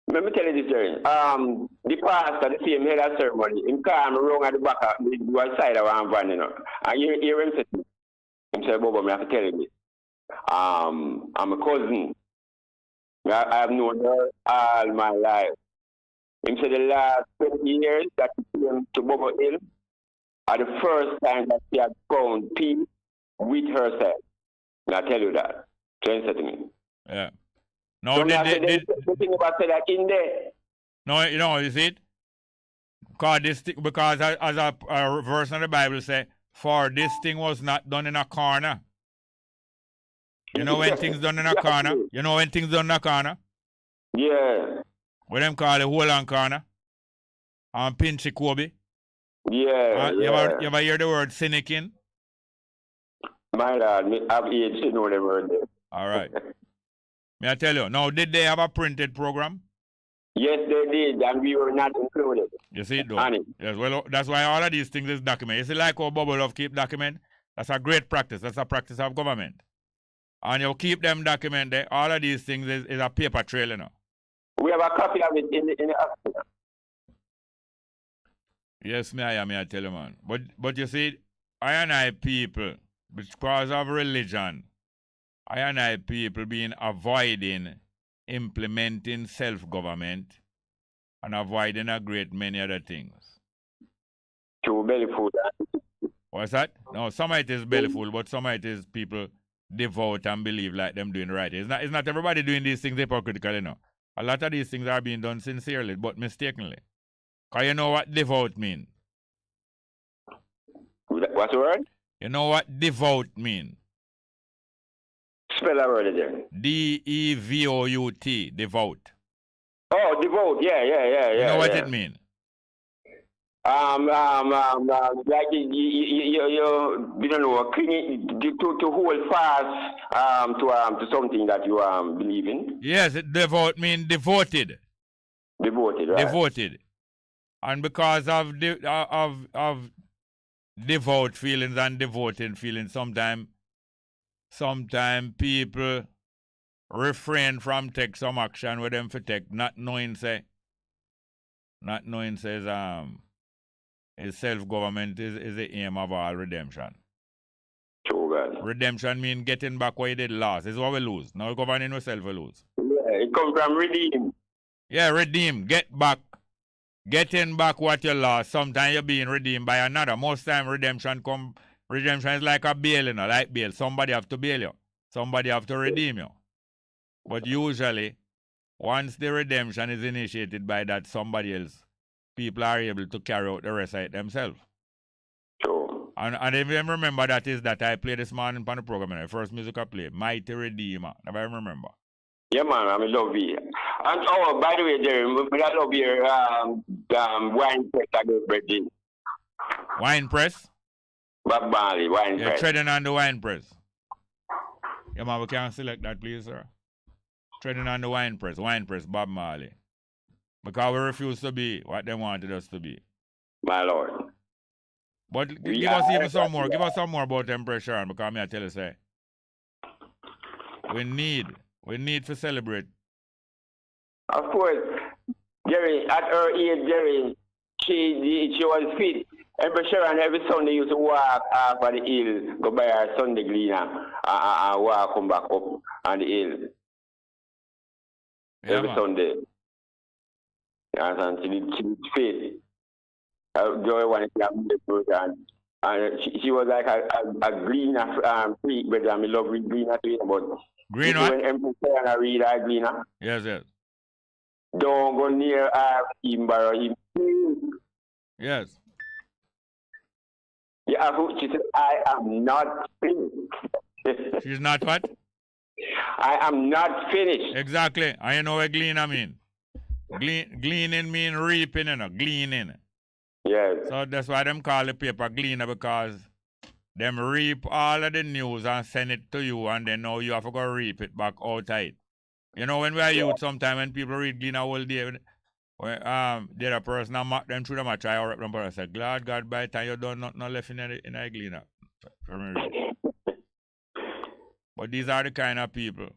Speaker 19: Let me tell you this, Jerry. The pastor, the same head of ceremony, him come wrong at the back of the one side of one van, you know. And you hear him say, Bobo, I have to tell you this. I'm a cousin. I have known her all my life. Him said the last 20 years that he came to Bobo Hill are the first time that she had found peace with herself. And I tell you that. So he said to me.
Speaker 1: Yeah.
Speaker 19: No, so the thing about say that in there.
Speaker 1: No, you know, you see it? Because as a verse in the Bible say, for this thing was not done in a corner. You know when things done in a corner? You know when things done in a corner?
Speaker 19: Yeah.
Speaker 1: What them call a hole on corner? And pinchy Kobe?
Speaker 19: Yeah,
Speaker 1: You ever hear the word cynicing?
Speaker 19: My lord, I've age to know the word there.
Speaker 1: All right. May I tell you, now did they have a printed program?
Speaker 19: Yes, they did, and we were not included.
Speaker 1: You see it though? Yes, well, that's why all of these things is documented. You see like how Bubble Love keep document? That's a great practice. That's a practice of government. And you keep them documented. All of these things is a paper trail, you know.
Speaker 19: We have a copy of it in the office.
Speaker 1: Yes, may I tell you, man. But you see, I people, because of religion, I people being avoiding implementing self-government and avoiding a great many other things.
Speaker 19: To belly food.
Speaker 1: What's that? No, some of it is belly full, but some of it is people devout and believe like them doing right. It's not everybody doing these things hypocritically, you know. A lot of these things are being done sincerely, but mistakenly. Because you know what devout mean?
Speaker 19: What's the word?
Speaker 1: You know what devout mean?
Speaker 19: Spell that word again.
Speaker 1: D-E-V-O-U-T, devout.
Speaker 19: Oh, devout, yeah.
Speaker 1: You know what it mean?
Speaker 19: Like you don't know, to hold fast to something that you believe in.
Speaker 1: Yes, devout mean devoted.
Speaker 19: Devoted, right?
Speaker 1: Devoted. And because of devout feelings and devoted feelings, sometimes people refrain from take some action with them for take, not knowing say is self-government is the aim of all redemption.
Speaker 19: True, God.
Speaker 1: Redemption means getting back what you did last. This is what we lose. Now governing yourself we lose.
Speaker 19: Yeah, it comes from redeem.
Speaker 1: Yeah, redeem. Get back. Getting back what you lost. Sometimes you're being redeemed by another. Most time redemption is like a bail, you know, like bail. Somebody have to bail you. Somebody have to redeem you. But usually, once the redemption is initiated by that somebody else, people are able to carry out the rest of it themselves.
Speaker 19: Sure.
Speaker 1: And if you remember that is that I played this morning on the program, the first music I played, Mighty Redeemer. If I remember.
Speaker 19: Yeah, man, I love you. And by the way, Jerry, I love your wine press again,
Speaker 1: Wine press?
Speaker 19: Bob Marley, wine
Speaker 1: press.
Speaker 19: Press.
Speaker 1: Treading on the wine press. Yeah, man, we can select that, please, sir. Treading on the wine press, Bob Marley. Because we refuse to be what they wanted us to be.
Speaker 19: My Lord.
Speaker 1: But give us even some more. Give us some more about Empress Sharon, because I tell you, say, we need to celebrate.
Speaker 19: Of course, Jerry, at her age, Jerry, she was fit. Every Sharon, every Sunday used to walk off of the hill, go by her Sunday cleaner, and walk come back up on the hill.
Speaker 1: Yeah,
Speaker 19: every
Speaker 1: man.
Speaker 19: Sunday. And she did fit. Joy wanted to have and she was like a greener freak, but I love read greener too, but
Speaker 1: green
Speaker 19: when Empress Sharon read her greener.
Speaker 1: Yes, yes.
Speaker 19: Don't go near her, even borrow him.
Speaker 1: Yes.
Speaker 19: Yeah, she said, I am not finished.
Speaker 1: She's not what?
Speaker 19: I am not finished.
Speaker 1: Exactly. And you know what gleaner mean? Gleaning mean reaping, you know, gleaning.
Speaker 19: Yes.
Speaker 1: So that's why them call the paper gleaner, because them reap all of the news and send it to you, and then now you have to go reap it back outside. You know, when we are youth, sometimes when people read gleaner all day, when the other person mock them through them, I try to them, but I say, glad God, by the time you done nothing left in a gleaner. For me read. But these are the kind of people.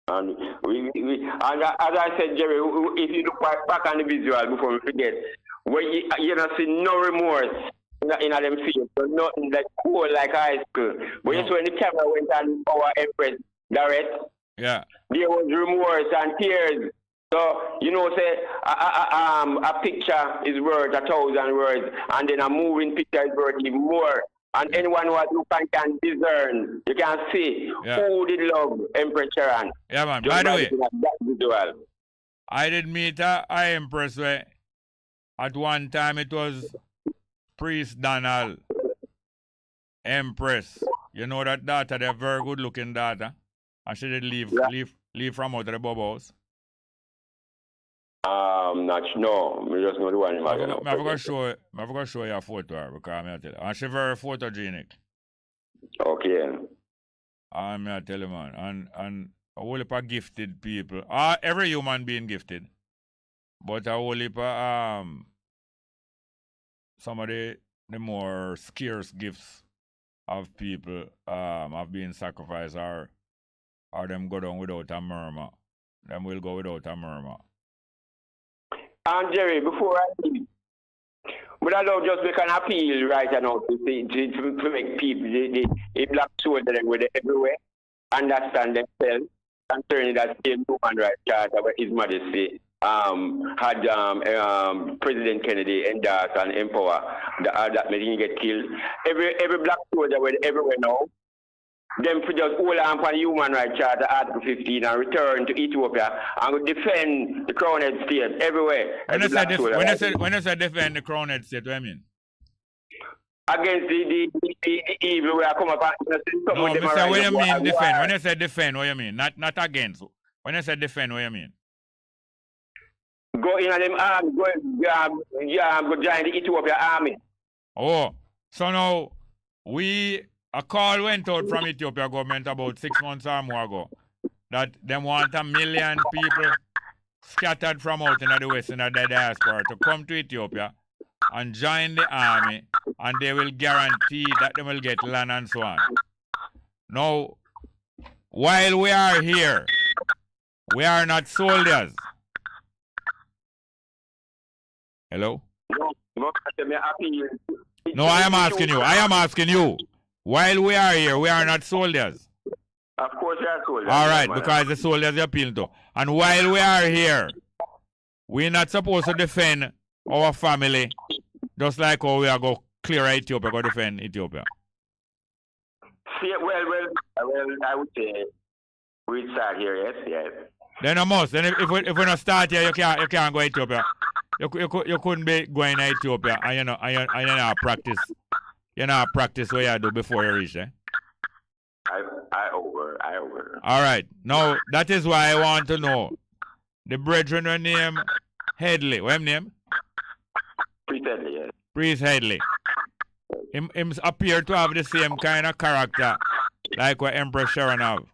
Speaker 19: And and as I said, Jerry, if you look back on the visual before we forget, where you don't see no remorse in them fields, so nothing like cool like high school. But you see when the camera went on our Empress direct,
Speaker 1: yeah,
Speaker 19: there was remorse and tears. So, you know, say a picture is worth 1,000 words, and then a moving picture is worth even more. And anyone who has look and can discern, you can see who did love Empress Sharon.
Speaker 1: Yeah, man.
Speaker 19: Just
Speaker 1: By the way,
Speaker 19: that visual.
Speaker 1: I did meet a Empress where at one time it was Priest Donald, Empress. You know that daughter, they're very good looking daughter. And she did leave from out of the bubbles.
Speaker 19: No, we just know the one.
Speaker 1: I'm going to show you a photo because I'm tell you. And she's very photogenic.
Speaker 19: Okay.
Speaker 1: I'm going to tell you, man. And a whole heap of gifted people. Every human being gifted. But a whole heap of some of the more scarce gifts of people have been sacrificed or them go down without a murmur. Them will go without a murmur.
Speaker 19: And Jerry, before I leave, but I don't just make an appeal right now to make people, the black soldiers with everywhere, understand themselves concerning that same human rights charter where His Majesty had President Kennedy endorse and empower that made him get killed. Every black soldier with everywhere now, them for just hold on for the Human Rights Charter, Article 15, and return to Ethiopia and defend the crowned state everywhere.
Speaker 1: When you say defend the crowned state, what do you mean?
Speaker 19: Against the evil where I come up and
Speaker 1: no, Mr. What you mean defend? When you say defend, what you mean? Not against. When you say defend, what you mean?
Speaker 19: Go in and them army, go join the Ethiopia army.
Speaker 1: Oh, so now a call went out from Ethiopia government about 6 months or more ago that they want 1 million people scattered from out in the west in the diaspora to come to Ethiopia and join the army, and they will guarantee that they will get land and so on. Now, while we are here, we are not soldiers. Hello? No, I am asking you. While we are here, we are not soldiers.
Speaker 19: Of course we are soldiers.
Speaker 1: All right, because the soldiers are appealing to. And while we are here, we're not supposed to defend our family just like how we are going to clear Ethiopia, go defend Ethiopia.
Speaker 19: See, well, I would say we start here, yes.
Speaker 1: Then I must. Then if we not start here, you can't go Ethiopia. You couldn't be going to Ethiopia and you know practice. You know practice what you do before you reach there.
Speaker 19: I over.
Speaker 1: All right. Now that is why I want to know the brethren were named Headley. What's his name?
Speaker 19: Priest Headley, yes.
Speaker 1: Priest Headley. Him appear to have the same kind of character like what Empress Sharon have.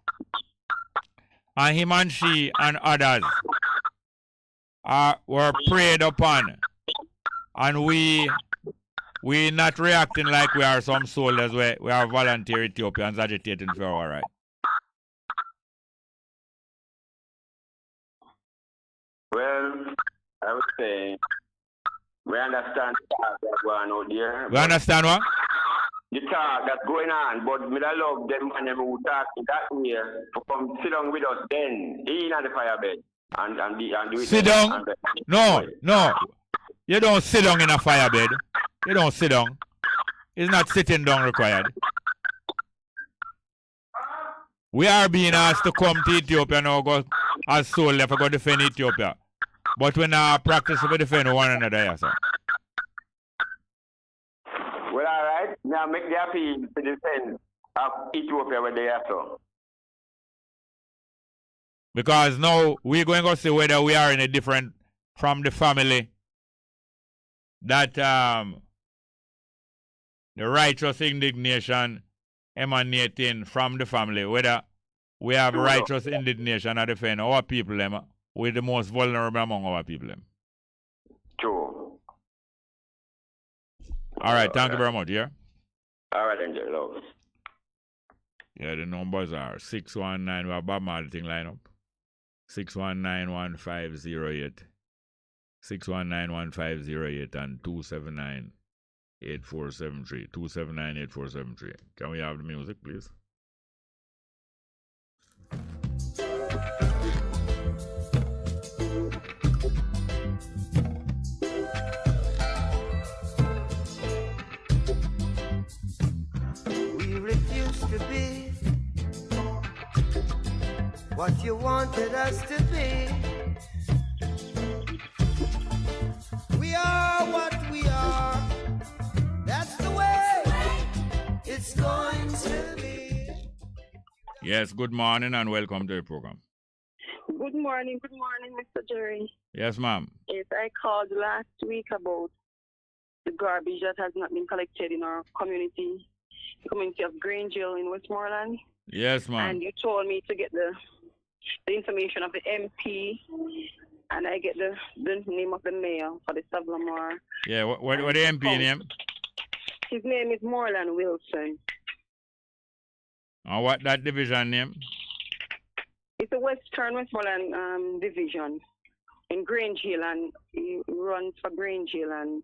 Speaker 1: And him and she and others were preyed upon. And we not reacting like we are some soldiers where we are volunteer Ethiopians agitating for our right.
Speaker 19: Well, I would say we understand the talk that's going on out there.
Speaker 1: We understand what?
Speaker 19: The talk that's going on, but me I love them and them who talk that way to come sit down with us then in the fire bed and do it.
Speaker 1: Sit down? No. You don't sit down in a fire bed. You don't sit down. It's not sitting down required. We are being asked to come to Ethiopia now, go as soldiers for go defend Ethiopia. But we now practice to defend one another, yes, sir.
Speaker 19: Well, all right. Now make the appeal to defend of Ethiopia where they are so.
Speaker 1: Because now we're going to see whether we are in a different from the family that the righteous indignation emanating from the family, whether we have righteous indignation at defend our people them with the most vulnerable among our people them.
Speaker 19: True.
Speaker 1: All right, thank you very much, yeah?
Speaker 19: All right, enjoy, love.
Speaker 1: Yeah, the numbers are 619, we have Bob Marley thing line up. 619-1508. 619-1508 and 279-8473. 279-8473. Can we have the music, please?
Speaker 2: We refuse to be what you wanted us to be. We are what we are. That's the way it's going to be.
Speaker 1: Yes, good morning and welcome to the program.
Speaker 5: Good morning, Mr. Jerry.
Speaker 1: Yes, ma'am.
Speaker 5: Yes, I called last week about the garbage that has not been collected in our community, the community of Grangeville in Westmoreland.
Speaker 1: Yes, ma'am.
Speaker 5: And you told me to get the information of the MP, and I get the name of the mayor for the Savlamore.
Speaker 1: Yeah, what the MP name?
Speaker 5: His name is Moreland Wilson.
Speaker 1: And what that division name?
Speaker 5: It's the Western Westmoreland division in Grangeville, and he runs for Grangeville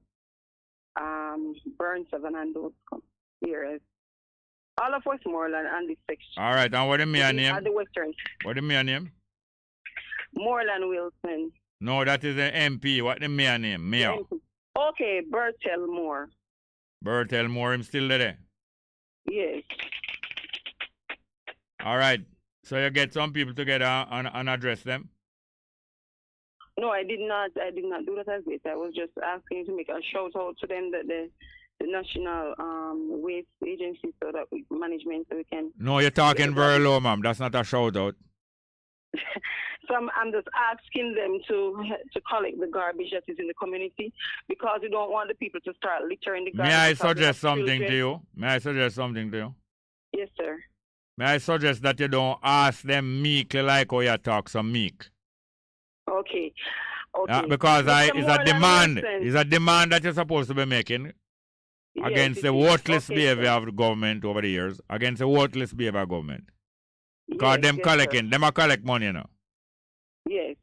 Speaker 5: and Burnshaven and those areas. All of Westmoreland and this section.
Speaker 1: All right, and what the mayor name?
Speaker 5: At the Western.
Speaker 1: What the mayor name?
Speaker 5: Moreland Wilson.
Speaker 1: No, that is an MP. What the mayor name? Mayor.
Speaker 5: Okay, Bertel Moore.
Speaker 1: Bertel Moore, him still there?
Speaker 5: Yes.
Speaker 1: All right. So you get some people together and address them?
Speaker 5: No, I did not do that as yet. I was just asking you to make a shout out to them that the National Waste Agency, so that management, so we can.
Speaker 1: No, you're talking very low, ma'am. That's not a shout out.
Speaker 5: So I'm just asking them to collect the garbage that is in the community, because we don't want the people to start littering the garbage.
Speaker 1: May I suggest something to you?
Speaker 5: Yes, sir.
Speaker 1: May I suggest that you don't ask them meekly like how you talk so meek?
Speaker 5: Okay.
Speaker 1: Because it's a demand. It's a demand that you're supposed to be making. Yes, against the worthless behavior of the government over the years, against the worthless behavior of government. Because them are collect money, you know.
Speaker 5: Yes.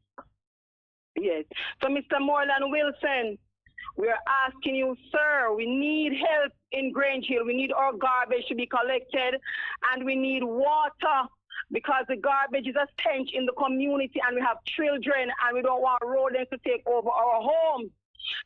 Speaker 5: So, Mr. Moreland Wilson, we are asking you, sir, we need help in Grangeville. We need our garbage to be collected, and we need water, because the garbage is a stench in the community, and we have children, and we don't want rodents to take over our homes.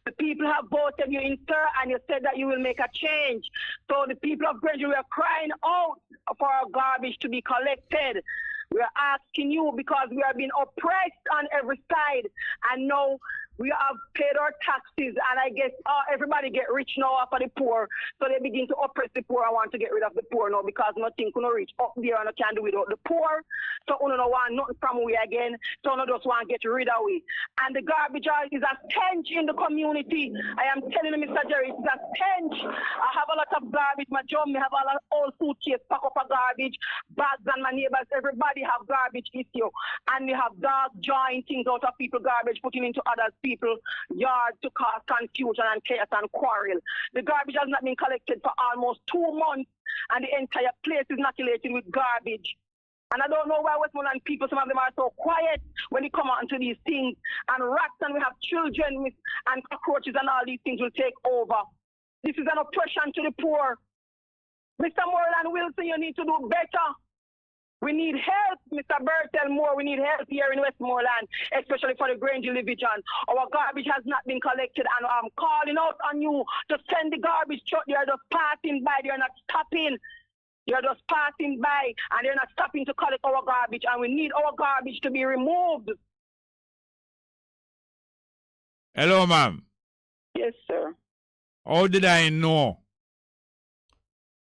Speaker 5: The people have voted you in, sir, and you said that you will make a change. So the people of Grangeville, we are crying out for our garbage to be collected. We are asking you, because we are being oppressed on every side, and now we have paid our taxes, and I guess everybody get rich now after the poor, so they begin to oppress the poor. I want to get rid of the poor now, because nothing can reach up there and I can't do without the poor. So we don't want nothing from we again, so we just want to get rid of it. And the garbage is a stench in the community. I am telling you, Mr. Jerry, it's a stench. I have a lot of garbage. My job, me have a lot of old suitcase, pack up a garbage, bags, and my neighbors, everybody have garbage issue. And we have dogs drawing things out of people garbage, putting into others people yard to cause confusion and chaos and quarrel. The garbage has not been collected for almost 2 months, and the entire place is inoculated with garbage.
Speaker 3: And I don't know why Westmoreland people, some of them are so quiet when they come out into these things. And rats, and we have children and cockroaches and all these things will take over. This is an oppression to the poor. Mr. Moreland Wilson, you need to do better. We need help, Mr. Bertel Moore. We need help here in Westmoreland, especially for the Grange division. Our garbage has not been collected, and I'm calling out on you to send the garbage truck. They are just passing by. They are not stopping. You're just passing by and they're not stopping to collect our garbage, and we need our garbage to be removed.
Speaker 1: Hello, ma'am.
Speaker 3: Yes, sir.
Speaker 1: How did I know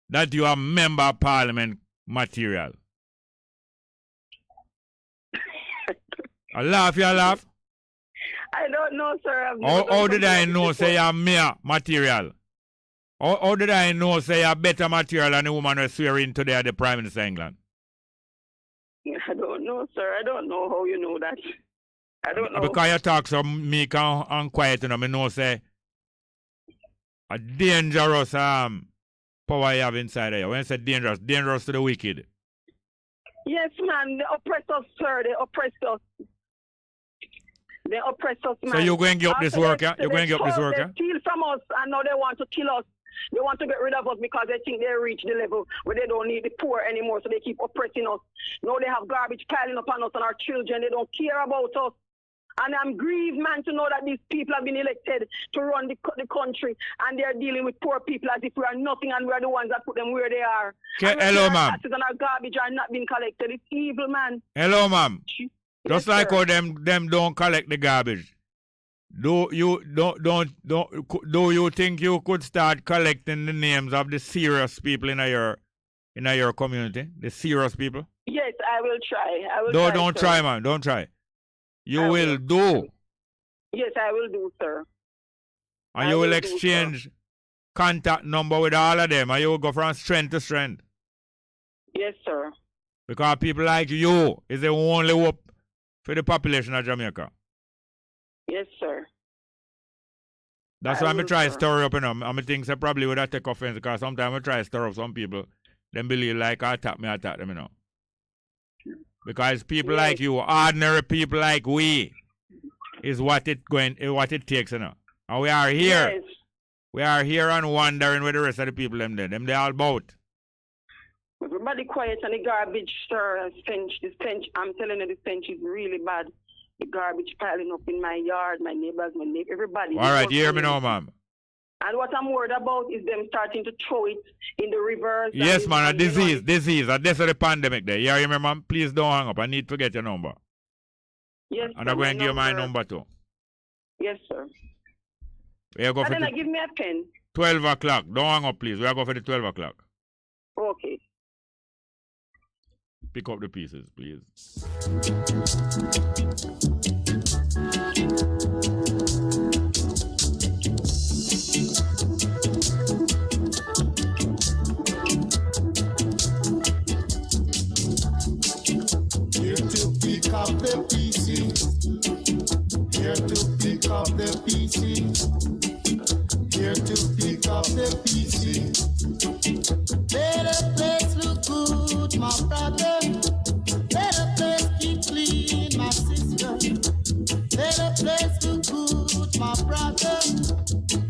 Speaker 1: that you are member of parliament material? I laugh, you laugh?
Speaker 3: I don't know, sir.
Speaker 1: How did I know say you're mere material? How did I know say you're better material than the woman who swearing today at the Prime Minister of England?
Speaker 3: I don't know, sir. I don't know how you know that. I don't know.
Speaker 1: Because you talk so meek and quiet, you know, I know say a dangerous power you have inside of you. When you say dangerous, dangerous to the wicked.
Speaker 3: Yes, man. They oppress us, sir. They oppress us. They oppress us, man.
Speaker 1: So you're going to give up this work, yeah? You're going to give up this work, yeah?
Speaker 3: They steal from us, and now they want to kill us. They want to get rid of us because they think they reach the level where they don't need the poor anymore, so they keep oppressing us. Now they have garbage piling up on us and our children. They don't care about us. And I'm grieved, man, to know that these people have been elected to run the country, and they're dealing with poor people as if we are nothing, and we're the ones that put them where they are.
Speaker 1: Okay, hello, ma'am.
Speaker 3: Taxes and our garbage are not being collected. It's evil, man.
Speaker 1: Hello, ma'am.
Speaker 3: Yes,
Speaker 1: just like
Speaker 3: sir.
Speaker 1: how them don't collect the garbage. Do you think you could start collecting the names of the serious people in your community? The serious people?
Speaker 3: Yes, I will try.
Speaker 1: Don't try, man. Don't try. You will do.
Speaker 3: Yes, I will do, sir.
Speaker 1: And you will exchange contact number with all of them, and you will go from strength to strength.
Speaker 3: Yes, sir.
Speaker 1: Because people like you is the only hope for the population of Jamaica.
Speaker 3: Yes, sir.
Speaker 1: That's why I try to stir up, you know. I think I probably would have take offense because sometimes I try to stir up some people. Them believe like I attack them, you know. Because people like you, ordinary people like we, is what it takes, you know. And we are here.
Speaker 3: Yes.
Speaker 1: We are here and wondering where the rest of the people them there. Them they all bout.
Speaker 3: Everybody quiet and the garbage, sir. The stench, I'm telling you, the stench is really bad. The garbage piling up in my yard, my neighbors, everybody.
Speaker 1: All right, you hear me now, ma'am.
Speaker 3: And what I'm worried about is them starting to throw it in the rivers.
Speaker 1: Yes, man, a disease. That's the pandemic there. You hear me, ma'am? Please don't hang up. I need to get your number.
Speaker 3: Yes,
Speaker 1: and I'm going to give you my number too.
Speaker 3: Yes, sir.
Speaker 1: We go
Speaker 3: And
Speaker 1: for
Speaker 3: then give me a pen.
Speaker 1: 12 o'clock. Don't hang up, please. We are going for the 12 o'clock.
Speaker 3: Okay.
Speaker 1: Pick up the pieces, please.
Speaker 2: Here to pick up the pieces. Here to pick up the pieces. Here to pick up the pieces. Better place look good, my brother. Better place keep clean, my sister. Better place look good, my brother.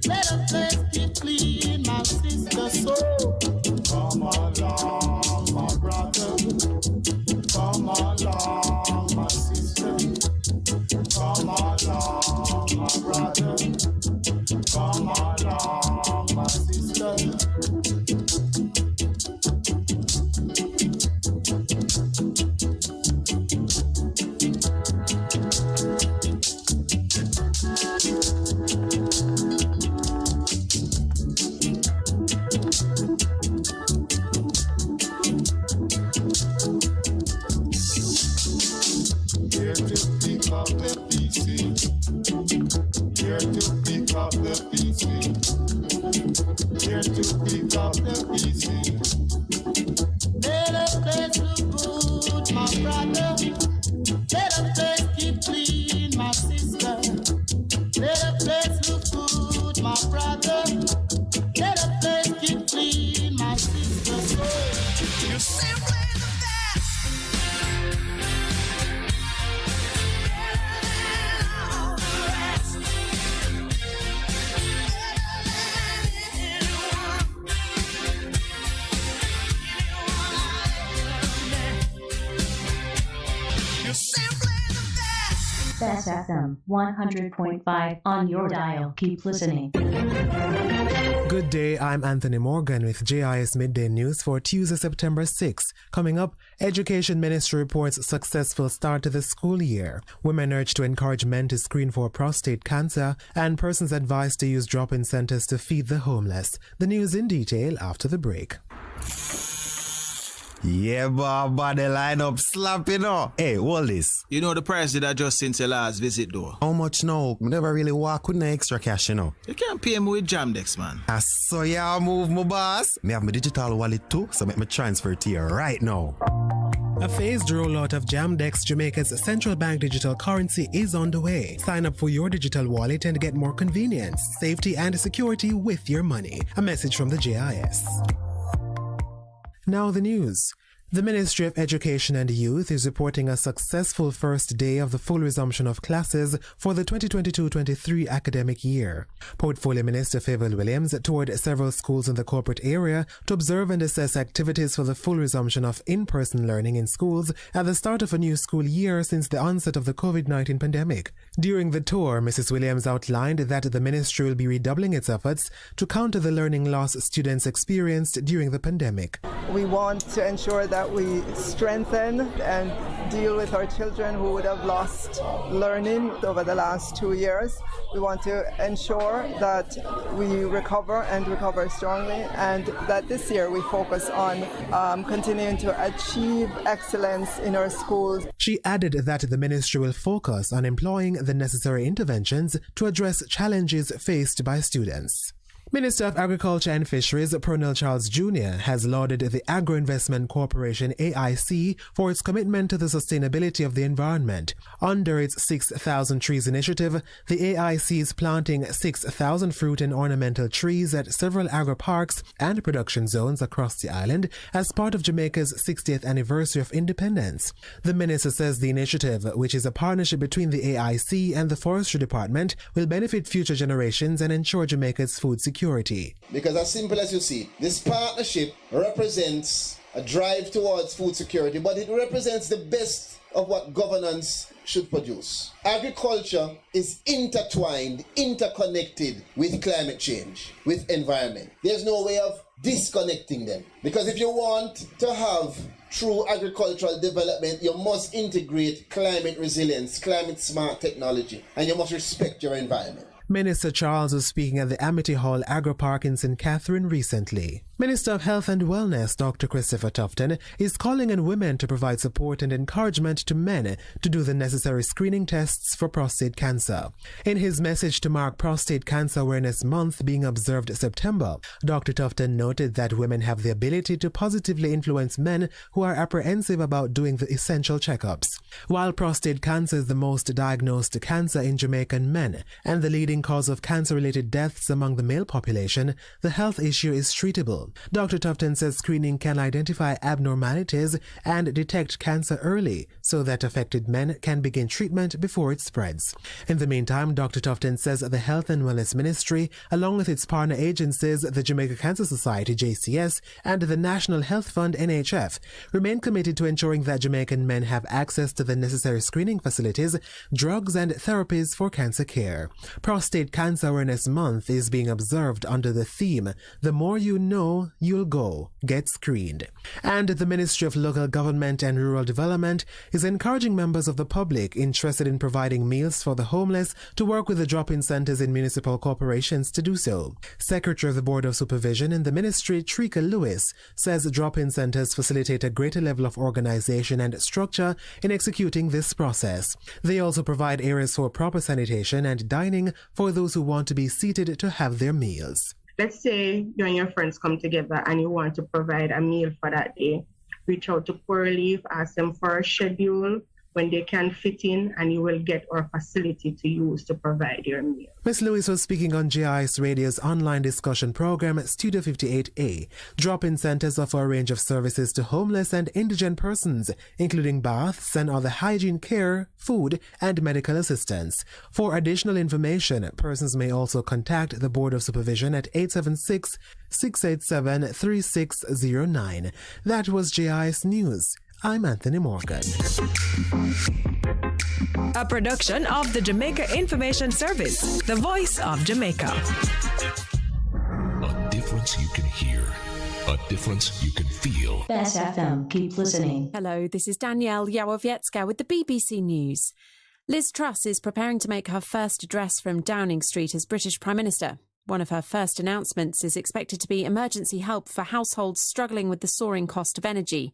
Speaker 2: Better place keep clean, my sister. So come along, my brother. Come along, my sister.
Speaker 6: Bess FM 100.5 on your dial. Keep listening.
Speaker 20: Good day, I'm Anthony Morgan with JIS Midday News for Tuesday, September 6. Coming up, Education Ministry reports successful start to the school year. Women urge to encourage men to screen for prostate cancer, and persons advised to use drop-in centers to feed the homeless. The news in detail after the break.
Speaker 21: Yeah, but the line up slap, you know. Hey, hold this.
Speaker 22: You know the price did adjust since your last visit, though.
Speaker 21: How much now? I never really walk with no extra cash, you know.
Speaker 22: You can't pay me with Jamdex, man.
Speaker 21: I saw ya move, my boss. Me have my digital wallet too, so make me transfer it to you right now.
Speaker 20: A phased rollout of Jamdex, Jamaica's central bank digital currency, is on the way. Sign up for your digital wallet and get more convenience, safety, and security with your money. A message from the JIS. Now the news. The Ministry of Education and Youth is reporting a successful first day of the full resumption of classes for the 2022-23 academic year. Portfolio Minister Favour Williams toured several schools in the corporate area to observe and assess activities for the full resumption of in-person learning in schools at the start of a new school year since the onset of the COVID-19 pandemic. During the tour, Mrs. Williams outlined that the ministry will be redoubling its efforts to counter the learning loss students experienced during the pandemic.
Speaker 23: We want to ensure that we strengthen and deal with our children who would have lost learning over the last 2 years. We want to ensure that we recover and recover strongly, and that this year we focus on continuing to achieve excellence in our schools.
Speaker 20: She added that the ministry will focus on employing the necessary interventions to address challenges faced by students. Minister of Agriculture and Fisheries Pernell Charles Jr. has lauded the Agro-Investment Corporation AIC for its commitment to the sustainability of the environment. Under its 6,000 Trees initiative, the AIC is planting 6,000 fruit and ornamental trees at several agro-parks and production zones across the island as part of Jamaica's 60th anniversary of independence. The minister says the initiative, which is a partnership between the AIC and the Forestry Department, will benefit future generations and ensure Jamaica's food security.
Speaker 24: Because as simple as you see, this partnership represents a drive towards food security, but it represents the best of what governance should produce. Agriculture is intertwined, interconnected with climate change, with environment. There's no way of disconnecting them. Because if you want to have true agricultural development, you must integrate climate resilience, climate smart technology, and you must respect your environment.
Speaker 20: Minister Charles was speaking at the Amity Hall Agro-Park in St. Catherine recently. Minister of Health and Wellness Dr. Christopher Tufton is calling on women to provide support and encouragement to men to do the necessary screening tests for prostate cancer. In his message to mark Prostate Cancer Awareness Month being observed September, Dr. Tufton noted that women have the ability to positively influence men who are apprehensive about doing the essential checkups. While prostate cancer is the most diagnosed cancer in Jamaican men and the leading cause of cancer-related deaths among the male population, the health issue is treatable. Dr. Tufton says screening can identify abnormalities and detect cancer early so that affected men can begin treatment before it spreads. In the meantime, Dr. Tufton says the Health and Wellness Ministry, along with its partner agencies, the Jamaica Cancer Society, JCS, and the National Health Fund, NHF, remain committed to ensuring that Jamaican men have access to the necessary screening facilities, drugs, and therapies for cancer care. Prostate Cancer Awareness Month is being observed under the theme, "The more you know, you'll go. Get screened." And the Ministry of Local Government and Rural Development is encouraging members of the public interested in providing meals for the homeless to work with the drop-in centers in municipal corporations to do so. Secretary of the Board of Supervision in the ministry, Trika Lewis, says drop-in centers facilitate a greater level of organization and structure in executing this process. They also provide areas for proper sanitation and dining for those who want to be seated to have their meals.
Speaker 25: Let's say you and your friends come together and you want to provide a meal for that day. Reach out to Poor Relief, ask them for a schedule when they can fit in, and you will get our facility to use to provide your meal.
Speaker 20: Ms. Lewis was speaking on GIS Radio's online discussion program, Studio 58A. Drop-in centers offer a range of services to homeless and indigent persons, including baths and other hygiene care, food, and medical assistance. For additional information, persons may also contact the Board of Supervision at 876-687-3609. That was GIS News. I'm Anthony Morgan.
Speaker 4: A production of the Jamaica Information Service, the voice of Jamaica.
Speaker 7: A difference you can hear. A difference you can feel.
Speaker 6: Bess FM. Keep listening.
Speaker 8: Hello, this is Danielle Yawowiecka with the BBC News. Liz Truss is preparing to make her first address from Downing Street as British Prime Minister. One of her first announcements is expected to be emergency help for households struggling with the soaring cost of energy.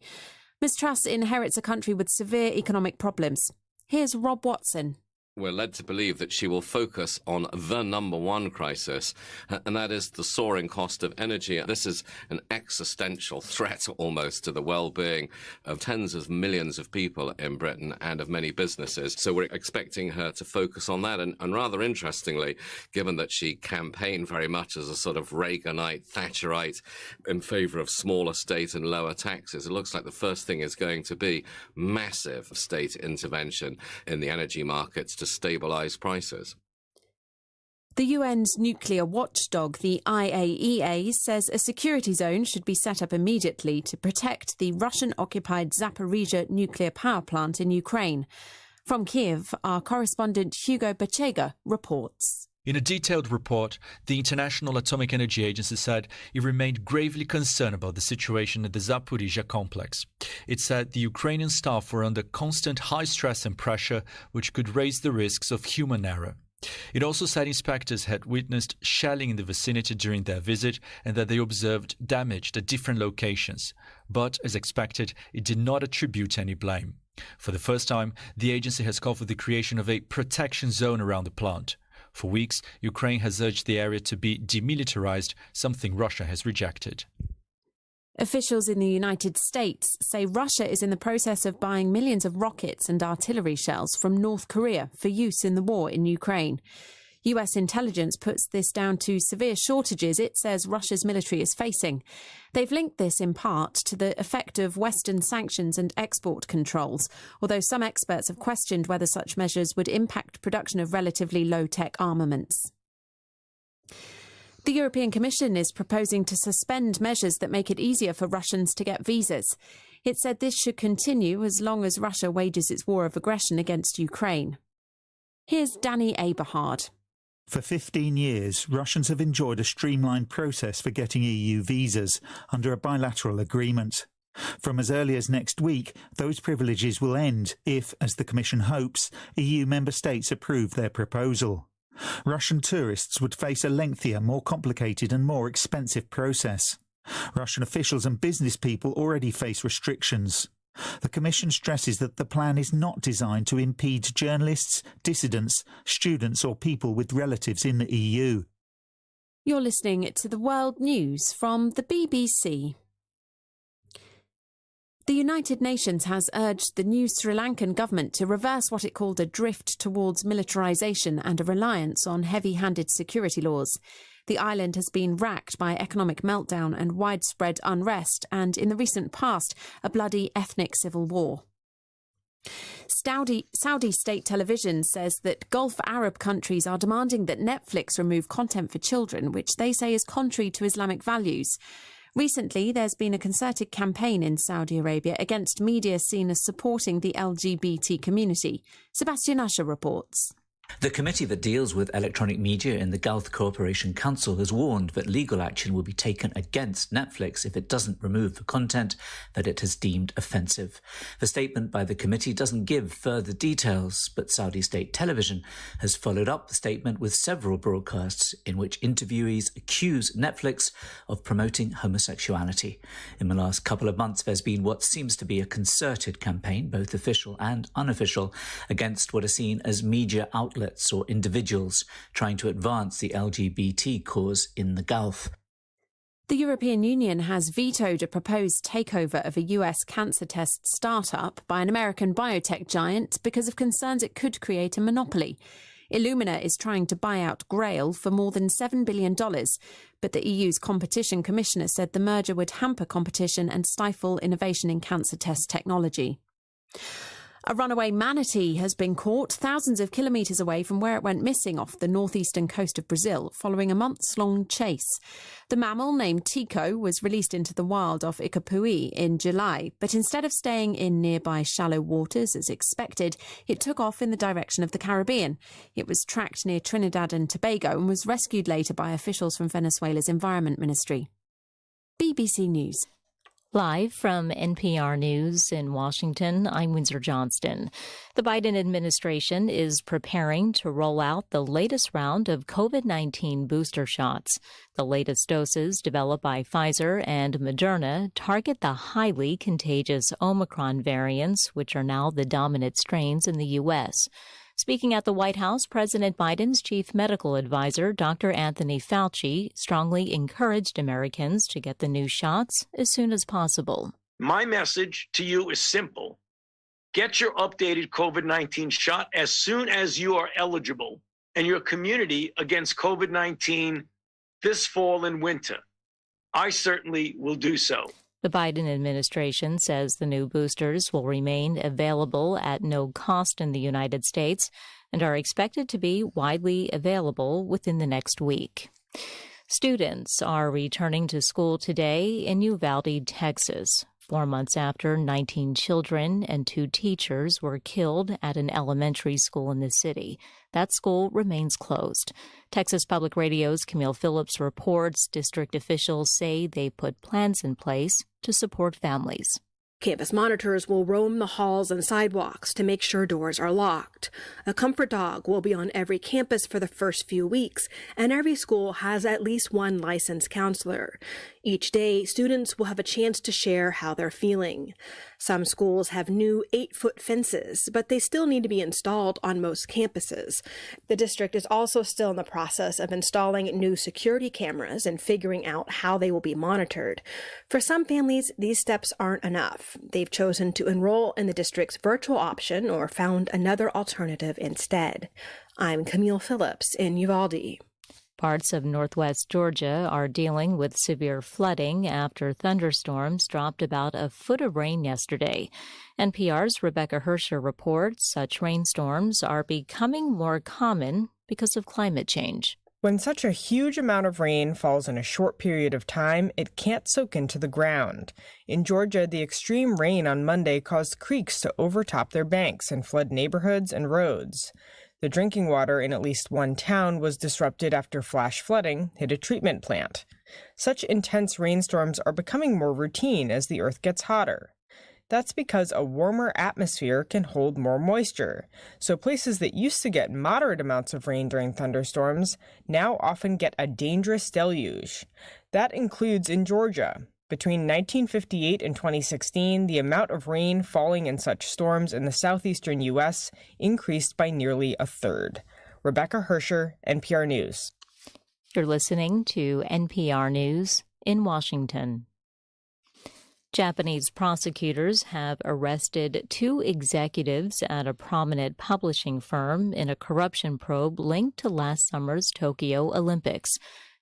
Speaker 8: Ms Truss inherits a country with severe economic problems. Here's Rob Watson.
Speaker 9: We're led to believe that she will focus on the number one crisis, and that is the soaring cost of energy. This is an existential threat almost to the well-being of tens of millions of people in Britain and of many businesses. So we're expecting her to focus on that. And rather interestingly, given that she campaigned very much as a sort of Reaganite, Thatcherite in favour of smaller state and lower taxes, it looks like the first thing is going to be massive state intervention in the energy markets to stabilise prices.
Speaker 8: The UN's nuclear watchdog, the IAEA, says a security zone should be set up immediately to protect the Russian-occupied Zaporizhzhia nuclear power plant in Ukraine. From Kiev, our correspondent Hugo Bachega reports.
Speaker 10: In a detailed report, the International Atomic Energy Agency said it remained gravely concerned about the situation at the Zaporizhzhia complex. It said the Ukrainian staff were under constant high stress and pressure, which could raise the risks of human error. It also said inspectors had witnessed shelling in the vicinity during their visit and that they observed damage at different locations. But, as expected, it did not attribute any blame. For the first time, the agency has called for the creation of a protection zone around the plant. For weeks, Ukraine has urged the area to be demilitarized, something Russia has rejected.
Speaker 8: Officials in the United States say Russia is in the process of buying millions of rockets and artillery shells from North Korea for use in the war in Ukraine. US intelligence puts this down to severe shortages it says Russia's military is facing. They've linked this in part to the effect of Western sanctions and export controls, although some experts have questioned whether such measures would impact production of relatively low-tech armaments. The European Commission is proposing to suspend measures that make it easier for Russians to get visas. It said this should continue as long as Russia wages its war of aggression against Ukraine. Here's Danny Aberhard.
Speaker 26: For 15 years, Russians have enjoyed a streamlined process for getting EU visas under a bilateral agreement. From as early as next week, those privileges will end if, as the Commission hopes, EU member states approve their proposal. Russian tourists would face a lengthier, more complicated and more expensive process. Russian officials and business people already face restrictions. The Commission stresses that the plan is not designed to impede journalists, dissidents, students or people with relatives in the EU.
Speaker 8: You're listening to the World News from the BBC. The United Nations has urged the new Sri Lankan government to reverse what it called a drift towards militarisation and a reliance on heavy-handed security laws. The island has been racked by economic meltdown and widespread unrest and, in the recent past, a bloody ethnic civil war. Saudi state television says that Gulf Arab countries are demanding that Netflix remove content for children, which they say is contrary to Islamic values. Recently, there's been a concerted campaign in Saudi Arabia against media seen as supporting the LGBT community. Sebastian Usher reports.
Speaker 27: The committee that deals with electronic media in the Gulf Cooperation Council has warned that legal action will be taken against Netflix if it doesn't remove the content that it has deemed offensive. The statement by the committee doesn't give further details, but Saudi state television has followed up the statement with several broadcasts in which interviewees accuse Netflix of promoting homosexuality. In the last couple of months, there's been what seems to be a concerted campaign, both official and unofficial, against what are seen as media outlets or individuals trying to advance the LGBT cause in the Gulf.
Speaker 8: The European Union has vetoed a proposed takeover of a US cancer test startup by an American biotech giant because of concerns it could create a monopoly. Illumina is trying to buy out Grail for more than $7 billion, but the EU's competition commissioner said the merger would hamper competition and stifle innovation in cancer test technology. A runaway manatee has been caught thousands of kilometres away from where it went missing off the northeastern coast of Brazil following a months-long chase. The mammal, named Tico, was released into the wild off Icapuí in July, but instead of staying in nearby shallow waters as expected, it took off in the direction of the Caribbean. It was tracked near Trinidad and Tobago and was rescued later by officials from Venezuela's Environment Ministry. BBC News.
Speaker 11: Live from NPR News in Washington, I'm Windsor Johnston. The Biden administration is preparing to roll out the latest round of COVID-19 booster shots. The latest doses developed by Pfizer and Moderna target the highly contagious Omicron variants, which are now the dominant strains in the U.S. Speaking at the White House, President Biden's chief medical advisor, Dr. Anthony Fauci, strongly encouraged Americans to get the new shots as soon as possible.
Speaker 12: My message to you is simple. Get your updated COVID-19 shot as soon as you are eligible and your community against COVID-19 this fall and winter. I certainly will do so.
Speaker 11: The Biden administration says the new boosters will remain available at no cost in the United States and are expected to be widely available within the next week. Students are returning to school today in Uvalde, Texas, 4 months after 19 children and 2 teachers were killed at an elementary school in the city. That school remains closed. Texas Public Radio's Camille Phillips reports district officials say they put plans in place to support families.
Speaker 13: Campus monitors will roam the halls and sidewalks to make sure doors are locked. A comfort dog will be on every campus for the first few weeks, and every school has at least one licensed counselor. Each day, students will have a chance to share how they're feeling. Some schools have new 8-foot fences, but they still need to be installed on most campuses. The district is also still in the process of installing new security cameras and figuring out how they will be monitored. For some families, these steps aren't enough. They've chosen to enroll in the district's virtual option or found another alternative instead. I'm Camille Phillips in Uvalde.
Speaker 11: Parts of northwest Georgia are dealing with severe flooding after thunderstorms dropped about a foot of rain yesterday. NPR's Rebecca Hersher reports such rainstorms are becoming more common because of climate change.
Speaker 14: When such a huge amount of rain falls in a short period of time, it can't soak into the ground. In Georgia, the extreme rain on Monday caused creeks to overtop their banks and flood neighborhoods and roads. The drinking water in at least one town was disrupted after flash flooding hit a treatment plant. Such intense rainstorms are becoming more routine as the earth gets hotter. That's because a warmer atmosphere can hold more moisture, so places that used to get moderate amounts of rain during thunderstorms now often get a dangerous deluge. That includes in Georgia. Between 1958 and 2016, the amount of rain falling in such storms in the southeastern U.S. increased by nearly a third. Rebecca Hersher, NPR News.
Speaker 11: You're listening to NPR News in Washington. Japanese prosecutors have arrested 2 executives at a prominent publishing firm in a corruption probe linked to last summer's Tokyo Olympics.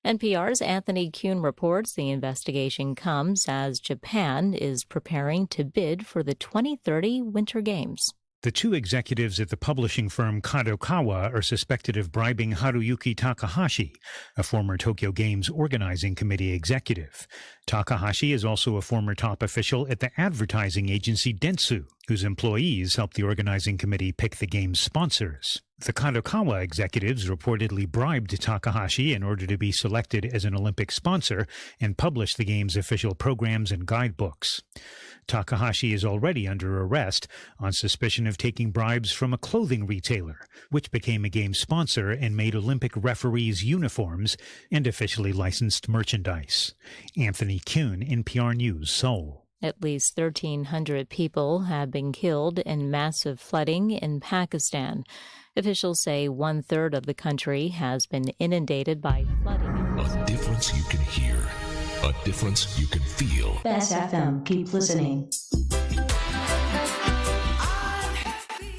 Speaker 11: NPR's Anthony Kuhn reports the investigation comes as Japan is preparing to bid for the 2030 Winter Games.
Speaker 15: The 2 executives at the publishing firm Kadokawa are suspected of bribing Haruyuki Takahashi, a former Tokyo Games Organizing Committee executive. Takahashi is also a former top official at the advertising agency Dentsu, whose employees helped the organizing committee pick the game's sponsors. The Kadokawa executives reportedly bribed Takahashi in order to be selected as an Olympic sponsor and publish the game's official programs and guidebooks. Takahashi is already under arrest on suspicion of taking bribes from a clothing retailer, which became a game sponsor and made Olympic referees' uniforms and officially licensed merchandise. Anthony Kuhn, NPR News, Seoul.
Speaker 11: At least 1,300 people have been killed in massive flooding in Pakistan. Officials say 1/3 of the country has been inundated by flooding.
Speaker 7: A difference you can hear. A difference you can feel.
Speaker 6: Bess FM. Keep listening.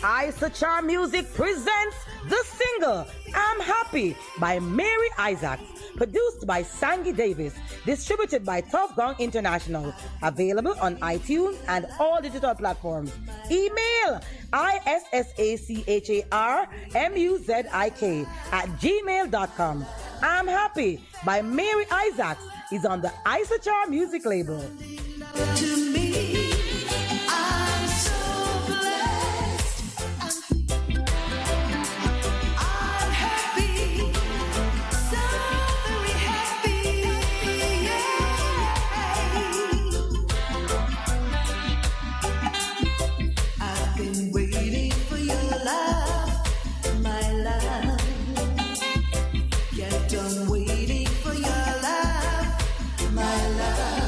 Speaker 1: Isachar Music presents the single I'm Happy by Mary Isaacs, produced by Sangy Davis, distributed by Tough Gong International, available on iTunes and all digital platforms. Email isacharmuzik@gmail.com. I'm Happy by Mary Isaacs is on the Isachar Music label.
Speaker 2: To me, I'm so blessed. I'm happy, so very happy. I've been waiting for your love, my love. Kept on waiting for your love, my love.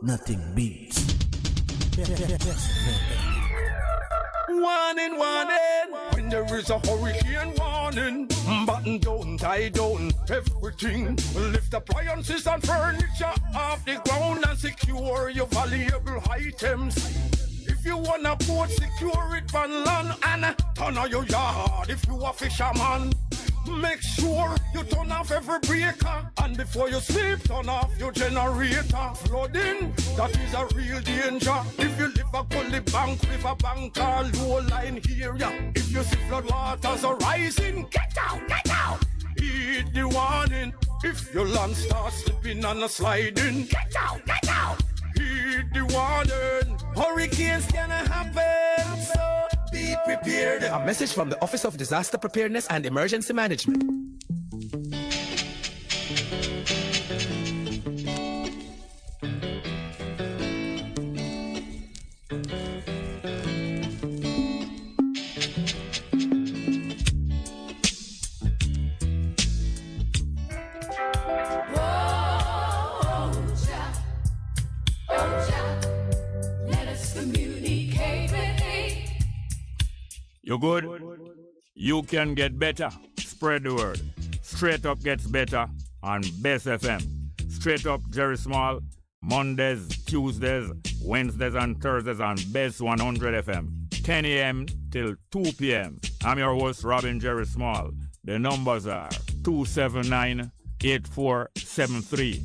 Speaker 3: Nothing beats.
Speaker 5: Warning, warning, when there is a hurricane warning. Button down, tie down, everything. Lift appliances and furniture off the ground and secure your valuable items. If you wanna boat, secure it on land and turn on your yard if you a fisherman. Make sure you turn off every breaker, and before you sleep, turn off your generator. Flooding, that is a real danger. If you live a gully bank with a bank or low line area, if you see flood waters are rising, get out, get out. Heed the warning. If your land starts slipping and a sliding, get out, get out. Heed the warning. Hurricanes gonna happen, so be prepared.
Speaker 16: A message from the Office of Disaster Preparedness and Emergency Management.
Speaker 17: You good? You can get better. Spread the word. Straight Up gets better on Bess FM. Straight Up Jerry Small, Mondays, Tuesdays, Wednesdays and Thursdays on Bess 100 FM. 10 a.m. till 2 p.m. I'm your host, Robin Jerry Small. The numbers are 279-8473,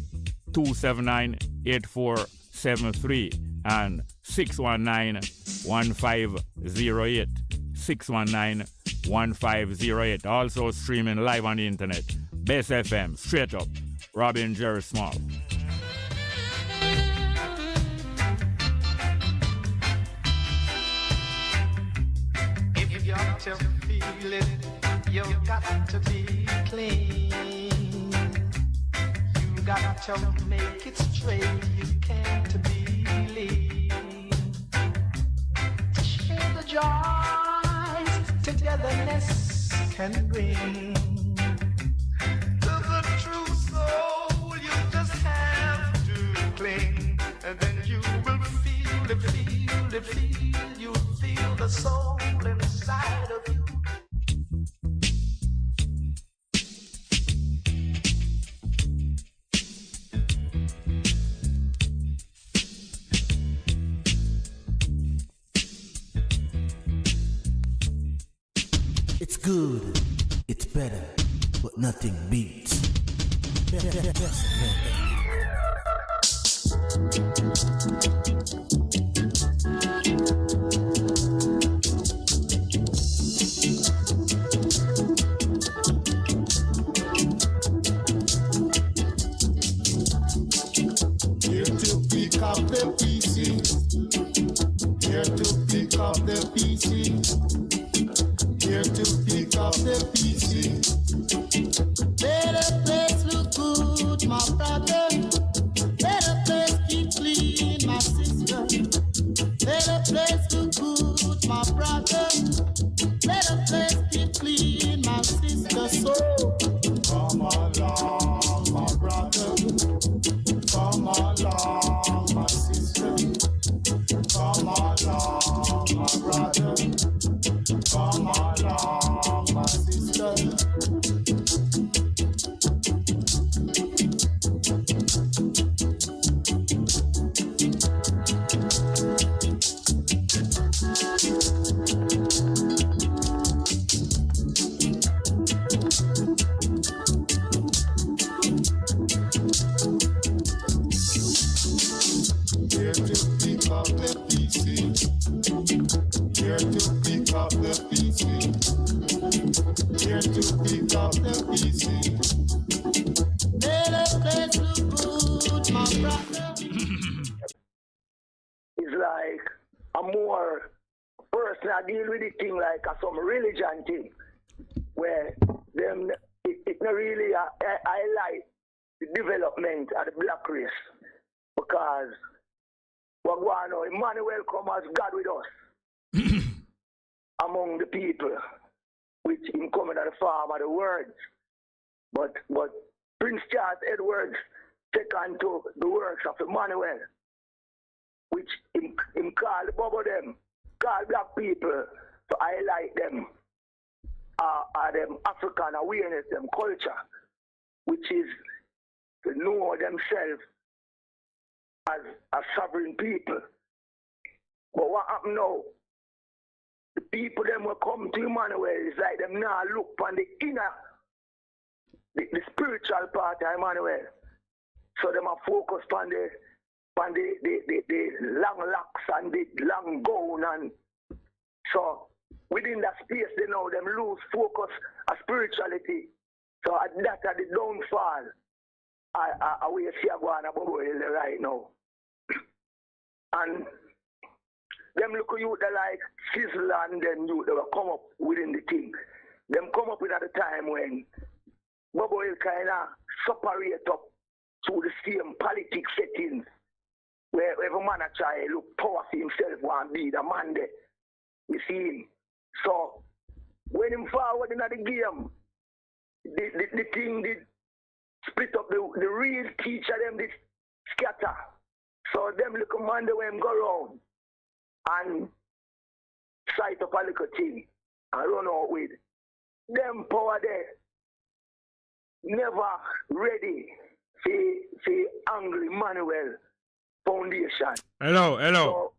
Speaker 17: 279-8473, and 619-1508. 619-1508. Also streaming live on the internet. Bess FM, Straight Up, Robin Jerry Small.
Speaker 2: If you got to feel it, you got to be clean. You got to make it straight, you can't be lean. Share the joys togetherness can bring. To the true soul, you just have to cling, and then you will feel it, feel it, feel. You feel the soul inside of you.
Speaker 3: It's good, it's better, but nothing beats.
Speaker 2: Here to pick up the PC. Here to pick up the PC. Here to pick up the PC. Let the place look good, my brother. Let the place keep clean, my sister. Let the place look good, my brother. Let the place keep clean, my sister. So come along, my brother. Come along, my sister. Come along, my brother. Come along, my sister. Here to pick up the PC. Here to pick up the PC. Here to pick up the PC. Let the place look good, my brother.
Speaker 18: It's like a more personal deal with the thing, like some religion thing, where them it not really highlight the development of the black race, because what we know, Emmanuel come as God with us among the people, which in coming at the form of the words. But Prince Charles Edwards second to the works of Emmanuel, which him call the bubble them, call black people to highlight them, them African awareness, them culture, which is to know themselves as a sovereign people. But what happened now? The people them will come to Emmanuel, it's like them now look on the inner the spiritual part of Emmanuel. So them are focused on the long locks and the long gown, and so within that space they know them lose focus of spirituality. So that at the downfall I we see a go on above right now. And them look at you they like sizzle, and then you they will come up within the thing. Them come up with at the time when Bobo will kinda separate up to the same politics settings where every man a try look power for himself and be the man there. You see him. So when him forward in the game, the thing did split up, the real teacher them did scatter. So them little man they when him go around and sight up a little thing and run out with. Them power there never ready for angry Manuel foundation.
Speaker 17: Hello.
Speaker 18: So,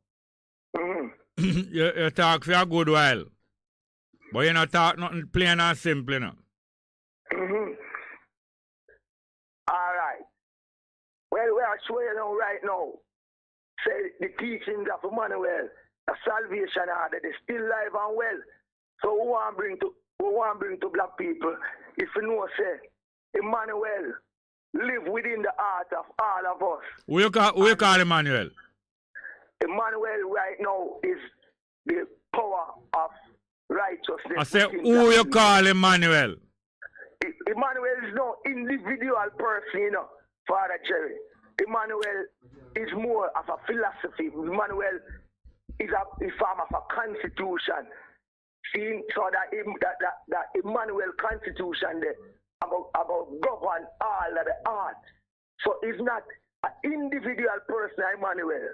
Speaker 17: you talk for a good while. But you not talk nothing plain and simple, you know.
Speaker 18: Alright. Well, we are showing you right now. Say the teachings of Emmanuel, a salvation order, they still live and well. So we want to bring to black people, if you know, say, Emmanuel live within the heart of all of us.
Speaker 17: Who you call Emmanuel?
Speaker 18: Emmanuel right now is the power of righteousness.
Speaker 17: I say, who you call Emmanuel?
Speaker 18: Emmanuel is no individual person, you know, Father Jerry. Emmanuel is more of a philosophy. Emmanuel is a form of a constitution. See, so that Emmanuel constitution there about govern all of the art. So it's not an individual person, Emmanuel.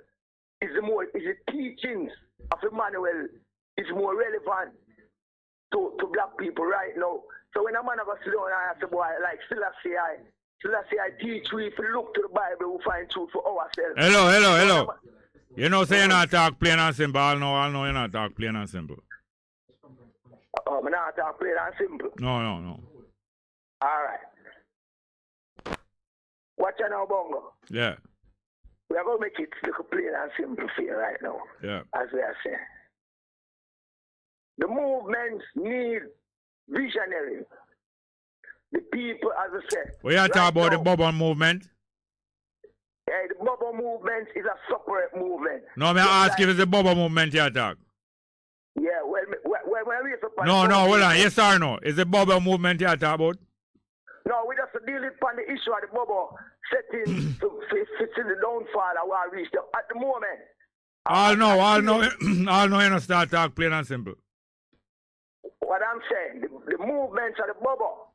Speaker 18: It's the teachings of Emmanuel is more relevant to black people right now. So when a man of us sit down and I say, boy, like Selassie I teach we, if we look to the Bible, we find truth for ourselves.
Speaker 17: Hello. You know, say you not talk plain and simple. I know you not talk plain and simple.
Speaker 18: Oh, I'm not talk plain and simple.
Speaker 17: No.
Speaker 18: Alright. Watch out now, Bongo.
Speaker 17: Yeah.
Speaker 18: We are going to make it look plain and simple for you right now.
Speaker 17: Yeah.
Speaker 18: As we are saying. The movements need visionary. The people, as I said.
Speaker 17: We are talking about the bubble movement.
Speaker 18: Yeah, the bubble movement is a separate movement.
Speaker 17: No, me ask if it's the bubble movement you talk.
Speaker 18: Yeah, well, when we
Speaker 17: No, hold on. Yes or no? Is the bubble movement you talk about?
Speaker 18: No, we just deal upon the issue of the bubble setting to fit in the downfall of what we reached at the moment.
Speaker 17: All know you don't start talk plain and simple.
Speaker 18: What I'm saying, the movements of the bubble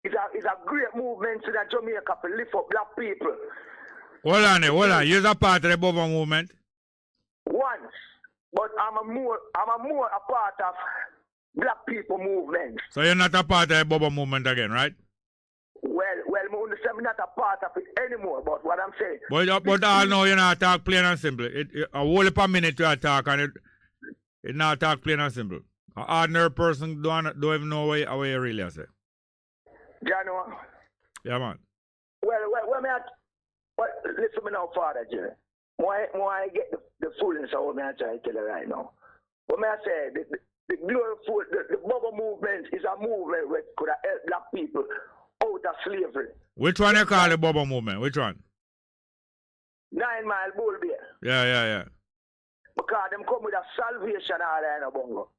Speaker 18: is a great movement in Jamaica to lift up black people.
Speaker 17: Hold on. You're a part of the bubble movement?
Speaker 18: Once. But I'm a more a part of black people movement.
Speaker 17: So you're not a part of the bubble movement again, right?
Speaker 18: Well, I'm not a part of it anymore, but what I'm saying.
Speaker 17: But all know you not talk plain and simple. A whole heap of minute to talk and it not talk plain and simple. An ordinary person don't even know what you really say.
Speaker 18: Jano.
Speaker 17: Yeah, man.
Speaker 18: Well, listen me now, Father Jerry. Why I get the fullness of what I try to tell you right now. What I say, the gloriful, the bubble movement is a movement which could have helped black people out of slavery.
Speaker 17: Which one you call the bubble movement? Which one?
Speaker 18: 9 Mile Bull Bear.
Speaker 17: Yeah.
Speaker 18: Because them come with a salvation order in a Bongo.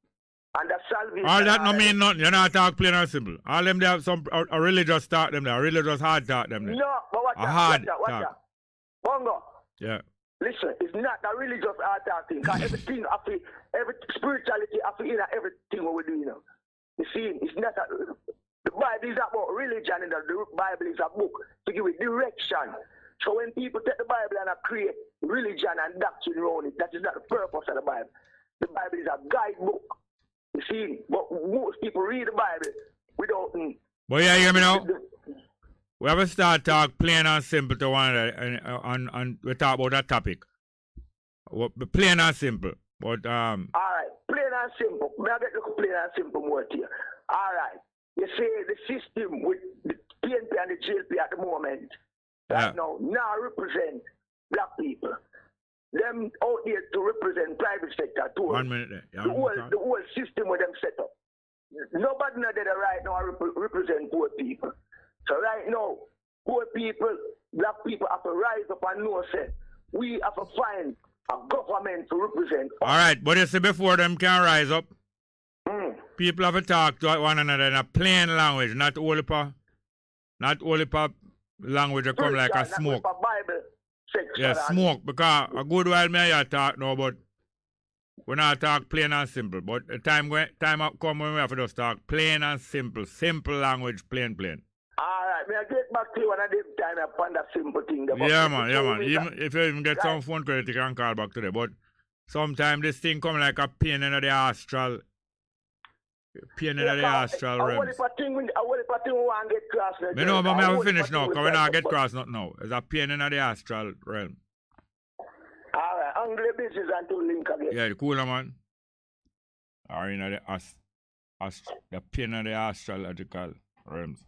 Speaker 18: And the salvation
Speaker 17: all that no mean nothing. You not talk plain and simple. All them they have some a religious talk them there. A religious hard talk them there.
Speaker 18: No, but watch that. Bongo.
Speaker 17: Yeah.
Speaker 18: Listen, it's not a religious hard talk thing. Because every spirituality after everything what we do, you know. You see, it's not the Bible is about religion, and the Bible is a book to give it direction. So when people take the Bible and create religion and doctrine around it, that is not the purpose of the Bible. The Bible is a guidebook. You see, but most people read the Bible without.
Speaker 17: But yeah, you hear me now? We have to start talk plain and simple to one another, and we talk about that topic. Plain and simple. But
Speaker 18: all right, plain and simple. May I get look plain and simple more to you. All right. You see, the system with the PNP and the JLP at the moment, right now represent black people. Them out there to represent private sector too.
Speaker 17: 1 minute there.
Speaker 18: The whole system with them set up. Nobody know that right now represent poor people. So right now, poor people, black people have to rise up and know say we have to find a government to represent.
Speaker 17: All right, but you see, before them can rise up, people have to talk to one another in a plain language, not only for language that come like a smoke.
Speaker 18: Bible section.
Speaker 17: Yeah, smoke, because a good while me I talk now, but we not talk plain and simple. But the time come when we have to just talk plain and simple language, plain.
Speaker 18: Alright, may I get back to you when I did time upon that simple thing.
Speaker 17: Yeah, man. Even if you even get some phone credit, you can call back today. But sometimes this thing come like a pain in the astral. Pain in the astral realm.
Speaker 18: I want to thing we want to get cross.
Speaker 17: I know, but I have to finish now, because we not get cross not now. It's a pain in the astral realm.
Speaker 18: Alright, Angle business and to link again.
Speaker 17: Yeah, cool, man. Or in the pain in the astrological realms.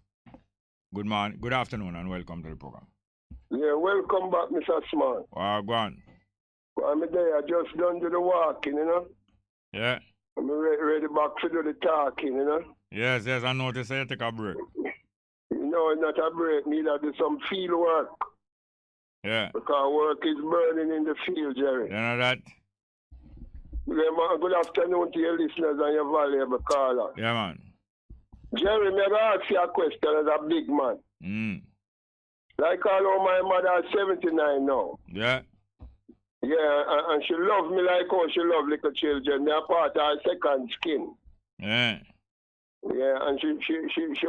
Speaker 17: Good morning, good afternoon, and welcome to the program.
Speaker 19: Yeah, welcome back, Mr. Smart.
Speaker 17: Go on.
Speaker 19: I'm there. I just done to the walking, you know.
Speaker 17: Yeah.
Speaker 19: I'm ready back to do the talking, you know.
Speaker 17: Yes, I noticed you take a break.
Speaker 19: No, it's not a break. Need to do some field work.
Speaker 17: Yeah.
Speaker 19: Because work is burning in the field, Jerry.
Speaker 17: You know that?
Speaker 19: Good afternoon to your listeners and your valuable caller.
Speaker 17: Yeah, man.
Speaker 19: Jerry, may I ask you a question as a big man? Like I know my mother is 79 now.
Speaker 17: Yeah.
Speaker 19: Yeah, and she love me like how she love little children. They're part of her second skin.
Speaker 17: Yeah.
Speaker 19: Yeah, and she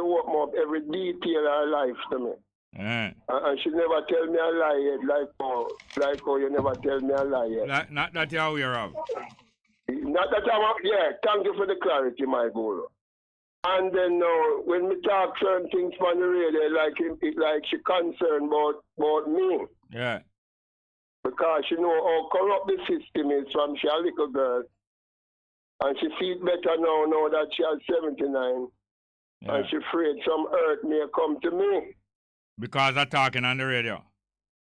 Speaker 19: woke me up every detail of her life to me.
Speaker 17: Yeah.
Speaker 19: And she never tell me a lie yet, like how you never tell me a lie yet.
Speaker 17: Not that you're aware of.
Speaker 19: Not that yeah, thank you for the clarity, my guru. And then when we talk certain things on the radio, like she concerned about me.
Speaker 17: Yeah.
Speaker 19: Because she know how corrupt the system is from she a little girl. And she feels better now that she has 79. Yeah. And she afraid some hurt may come to me.
Speaker 17: Because I'm talking on the radio?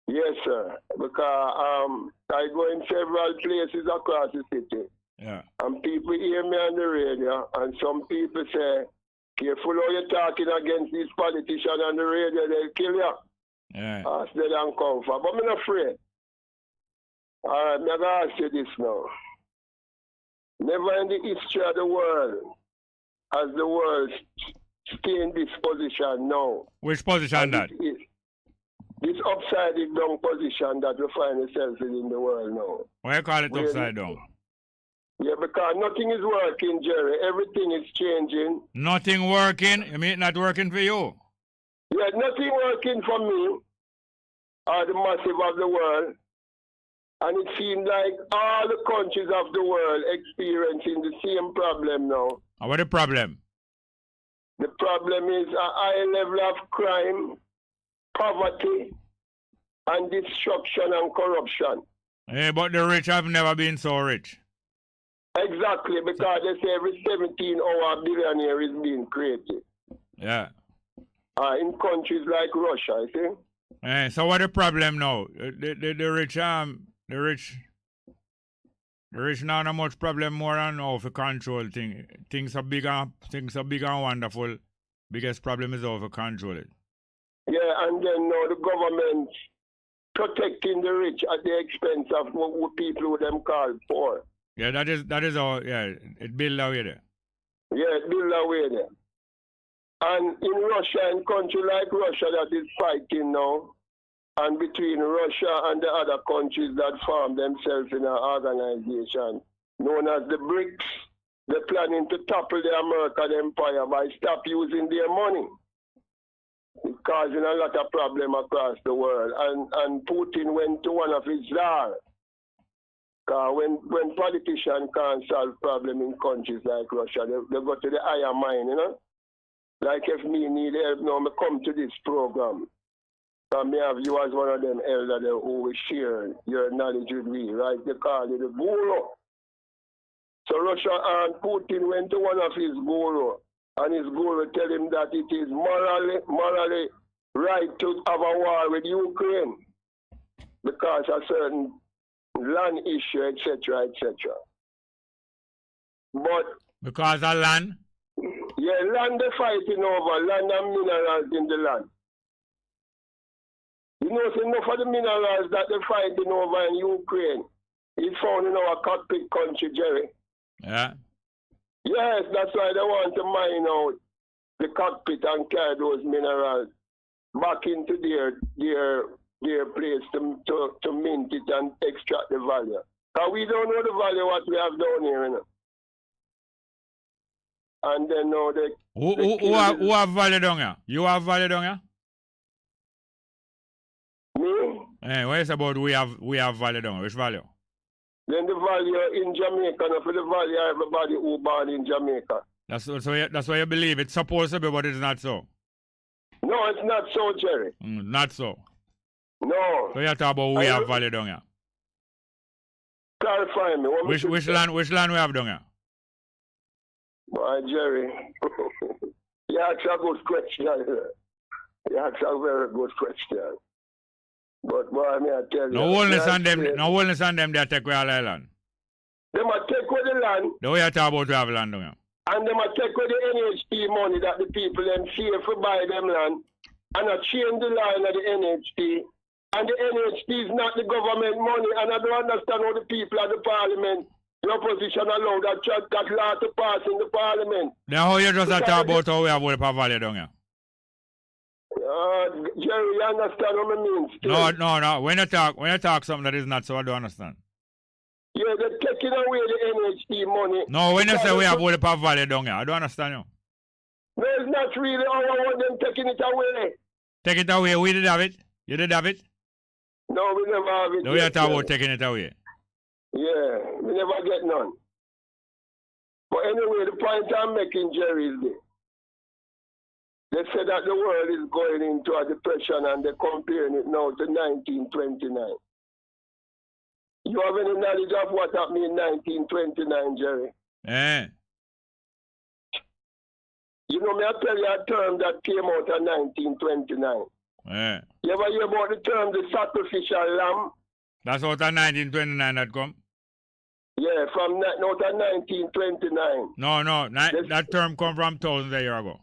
Speaker 19: Yes, sir. Because I go in several places across the city.
Speaker 17: Yeah.
Speaker 19: And people hear me on the radio, and some people say, careful how you're talking against these politicians on the radio, they'll kill you.
Speaker 17: Yeah.
Speaker 19: As they don't comfort. But I'm not afraid. All right, I'm going to ask you this now. Never in the history of the world has the world stay in this position now.
Speaker 17: Which position that?
Speaker 19: This upside down position that we find ourselves in the world now.
Speaker 17: Why you call it upside down?
Speaker 19: Yeah, because nothing is working, Jerry. Everything is changing.
Speaker 17: Nothing working? You mean it not working for you?
Speaker 19: Yeah, nothing working for me or the massive of the world. And it seems like all the countries of the world experiencing the same problem now.
Speaker 17: And what the problem?
Speaker 19: The problem is a high level of crime, poverty, and destruction and corruption.
Speaker 17: Yeah, but the rich have never been so rich.
Speaker 19: Exactly, because they say every 17-hour billionaire is being created.
Speaker 17: Yeah.
Speaker 19: In countries like Russia, I think.
Speaker 17: Yeah, so what the problem now? The rich now not much problem more than how to control things. Things are big and wonderful. Biggest problem is how to control it.
Speaker 19: Yeah, and then now the government protecting the rich at the expense of what people who them call poor.
Speaker 17: Yeah, that is how it build away there.
Speaker 19: Yeah, it build away there. And in Russia, in country like Russia that is fighting now, and between Russia and the other countries that form themselves in an organization known as the BRICS, they're planning to topple the American empire by stop using their money. It's causing a lot of problem across the world. And Putin went to one of his czars. When politicians can't solve problems in countries like Russia, they go to the higher mind, you know? Like if me need help now, I come to this program. And me have you as one of them elders who will share your knowledge with me, right? They call it the guru. So Russia and Putin went to one of his guru and his guru tell him that it is morally right to have a war with Ukraine because of certain land issue, etc., etc. But
Speaker 17: because of land?
Speaker 19: Yeah, land they're fighting over, land and minerals in the land. You know, so enough of the minerals that they're fighting over in Ukraine is found in our cockpit country, Jerry.
Speaker 17: Yeah.
Speaker 19: Yes, that's why they want to mine out the cockpit and carry those minerals back into their place to mint it and extract the value. Because we don't know the value what we have down here, you know. And then now they...
Speaker 17: Who have value down here? You have value down here?
Speaker 19: Me?
Speaker 17: What is about we have value down here? Which value?
Speaker 19: Then the value in Jamaica, and for the value everybody who born in Jamaica.
Speaker 17: That's why you believe it's supposed to be, but it's not so.
Speaker 19: No, it's not so, Jerry.
Speaker 17: Not so.
Speaker 19: No.
Speaker 17: So you talk about we have value down here.
Speaker 19: Clarify me.
Speaker 17: Which land we have down here?
Speaker 19: Boy, Jerry, you ask a good question. You ask a very good question. But boy, me I tell you.
Speaker 17: No wellness on them, they take away all the land.
Speaker 19: They might take away the land.
Speaker 17: The way you talk about we have land down here.
Speaker 19: And they might take away the NHP money that the people them save for buy them land. And I change the line of the NHP. And the NHP is not the government money. And I don't understand how the people at the parliament, the opposition allow that law to pass in the parliament.
Speaker 17: Then how you just talk about how we have all the value down here?
Speaker 19: Jerry, you understand what I mean?
Speaker 17: No. When you talk something that is not so, I don't understand.
Speaker 19: Yeah, they're taking away the NHP money.
Speaker 17: No, when you say we have all the value down here, I don't understand you.
Speaker 19: No, it's not really all I want them taking it away.
Speaker 17: Take it away, we did have it. You did have it?
Speaker 19: No, we never have it.
Speaker 17: No, you talk about taking it away.
Speaker 19: Yeah, we never get none. But anyway, the point I'm making, Jerry, is this. They say that the world is going into a depression and they're comparing it now to 1929. You have any knowledge of what happened in 1929, Jerry?
Speaker 17: Eh.
Speaker 19: You know, may I tell you a term that came out in 1929?
Speaker 17: Eh.
Speaker 19: You ever hear about the term, the sacrificial lamb?
Speaker 17: That's out of 1929 that come?
Speaker 19: Yeah, from out of 1929.
Speaker 17: No, that term come from thousands of years ago.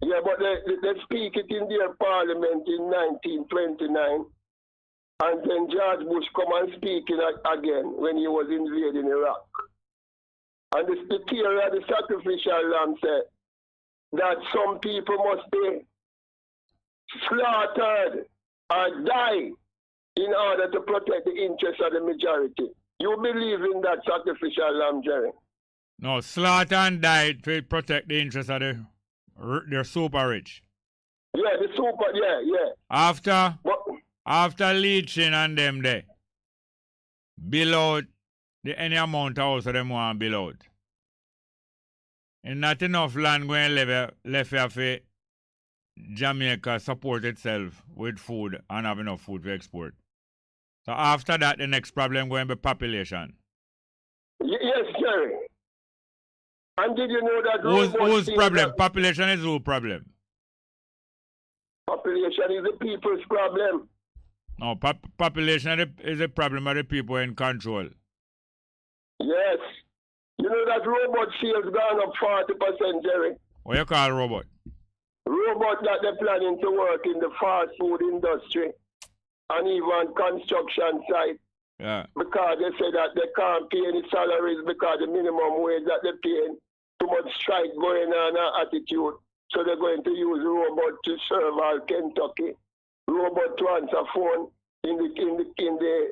Speaker 19: Yeah, but they speak it in their parliament in 1929. And then George Bush come and speak it again when he was invading Iraq. And the theory of the sacrificial lamb said that some people must be slaughtered or die in order to protect the interests of the majority. You believe in that sacrificial lamb, Jerry?
Speaker 17: No, slaughter and die to protect the interests of the super rich.
Speaker 19: Yeah, the super, yeah.
Speaker 17: After leeching on them there, below any amount of house them want below. And not enough land going left here for Jamaica support itself with food and have enough food to export. So after that, the next problem going to be population.
Speaker 19: Yes, Jerry. And did you know that...
Speaker 17: Whose problem? Population is whose problem?
Speaker 19: Population is the people's problem.
Speaker 17: No, population is a problem of the people in control.
Speaker 19: Yes. You know that robot sales gone up 40%, Jerry.
Speaker 17: What you call robot?
Speaker 19: Robot that they're planning to work in the fast food industry and even construction site.
Speaker 17: Yeah.
Speaker 19: Because they say that they can't pay any salaries because the minimum wage that they're paying, too much strike going on and attitude. So they're going to use robot to serve all Kentucky. Robot to answer phone in the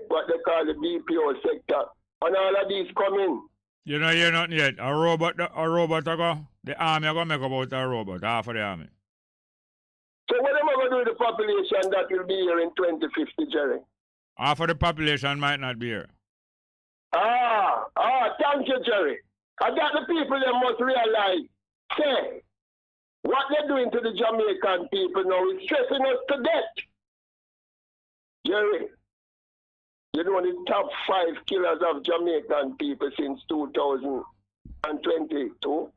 Speaker 19: what they call the BPO sector. And all of these come in.
Speaker 17: You know, you're not yet. A robot the army are going to make about a robot, half of the army.
Speaker 19: So what am I going to do with the population that will be here in 2050, Jerry?
Speaker 17: Half of the population might not be here.
Speaker 19: Thank you, Jerry. I got the people that must realize, say, what they're doing to the Jamaican people now is stressing us to death. Jerry, you know the top 5 killers of Jamaican people since 2022?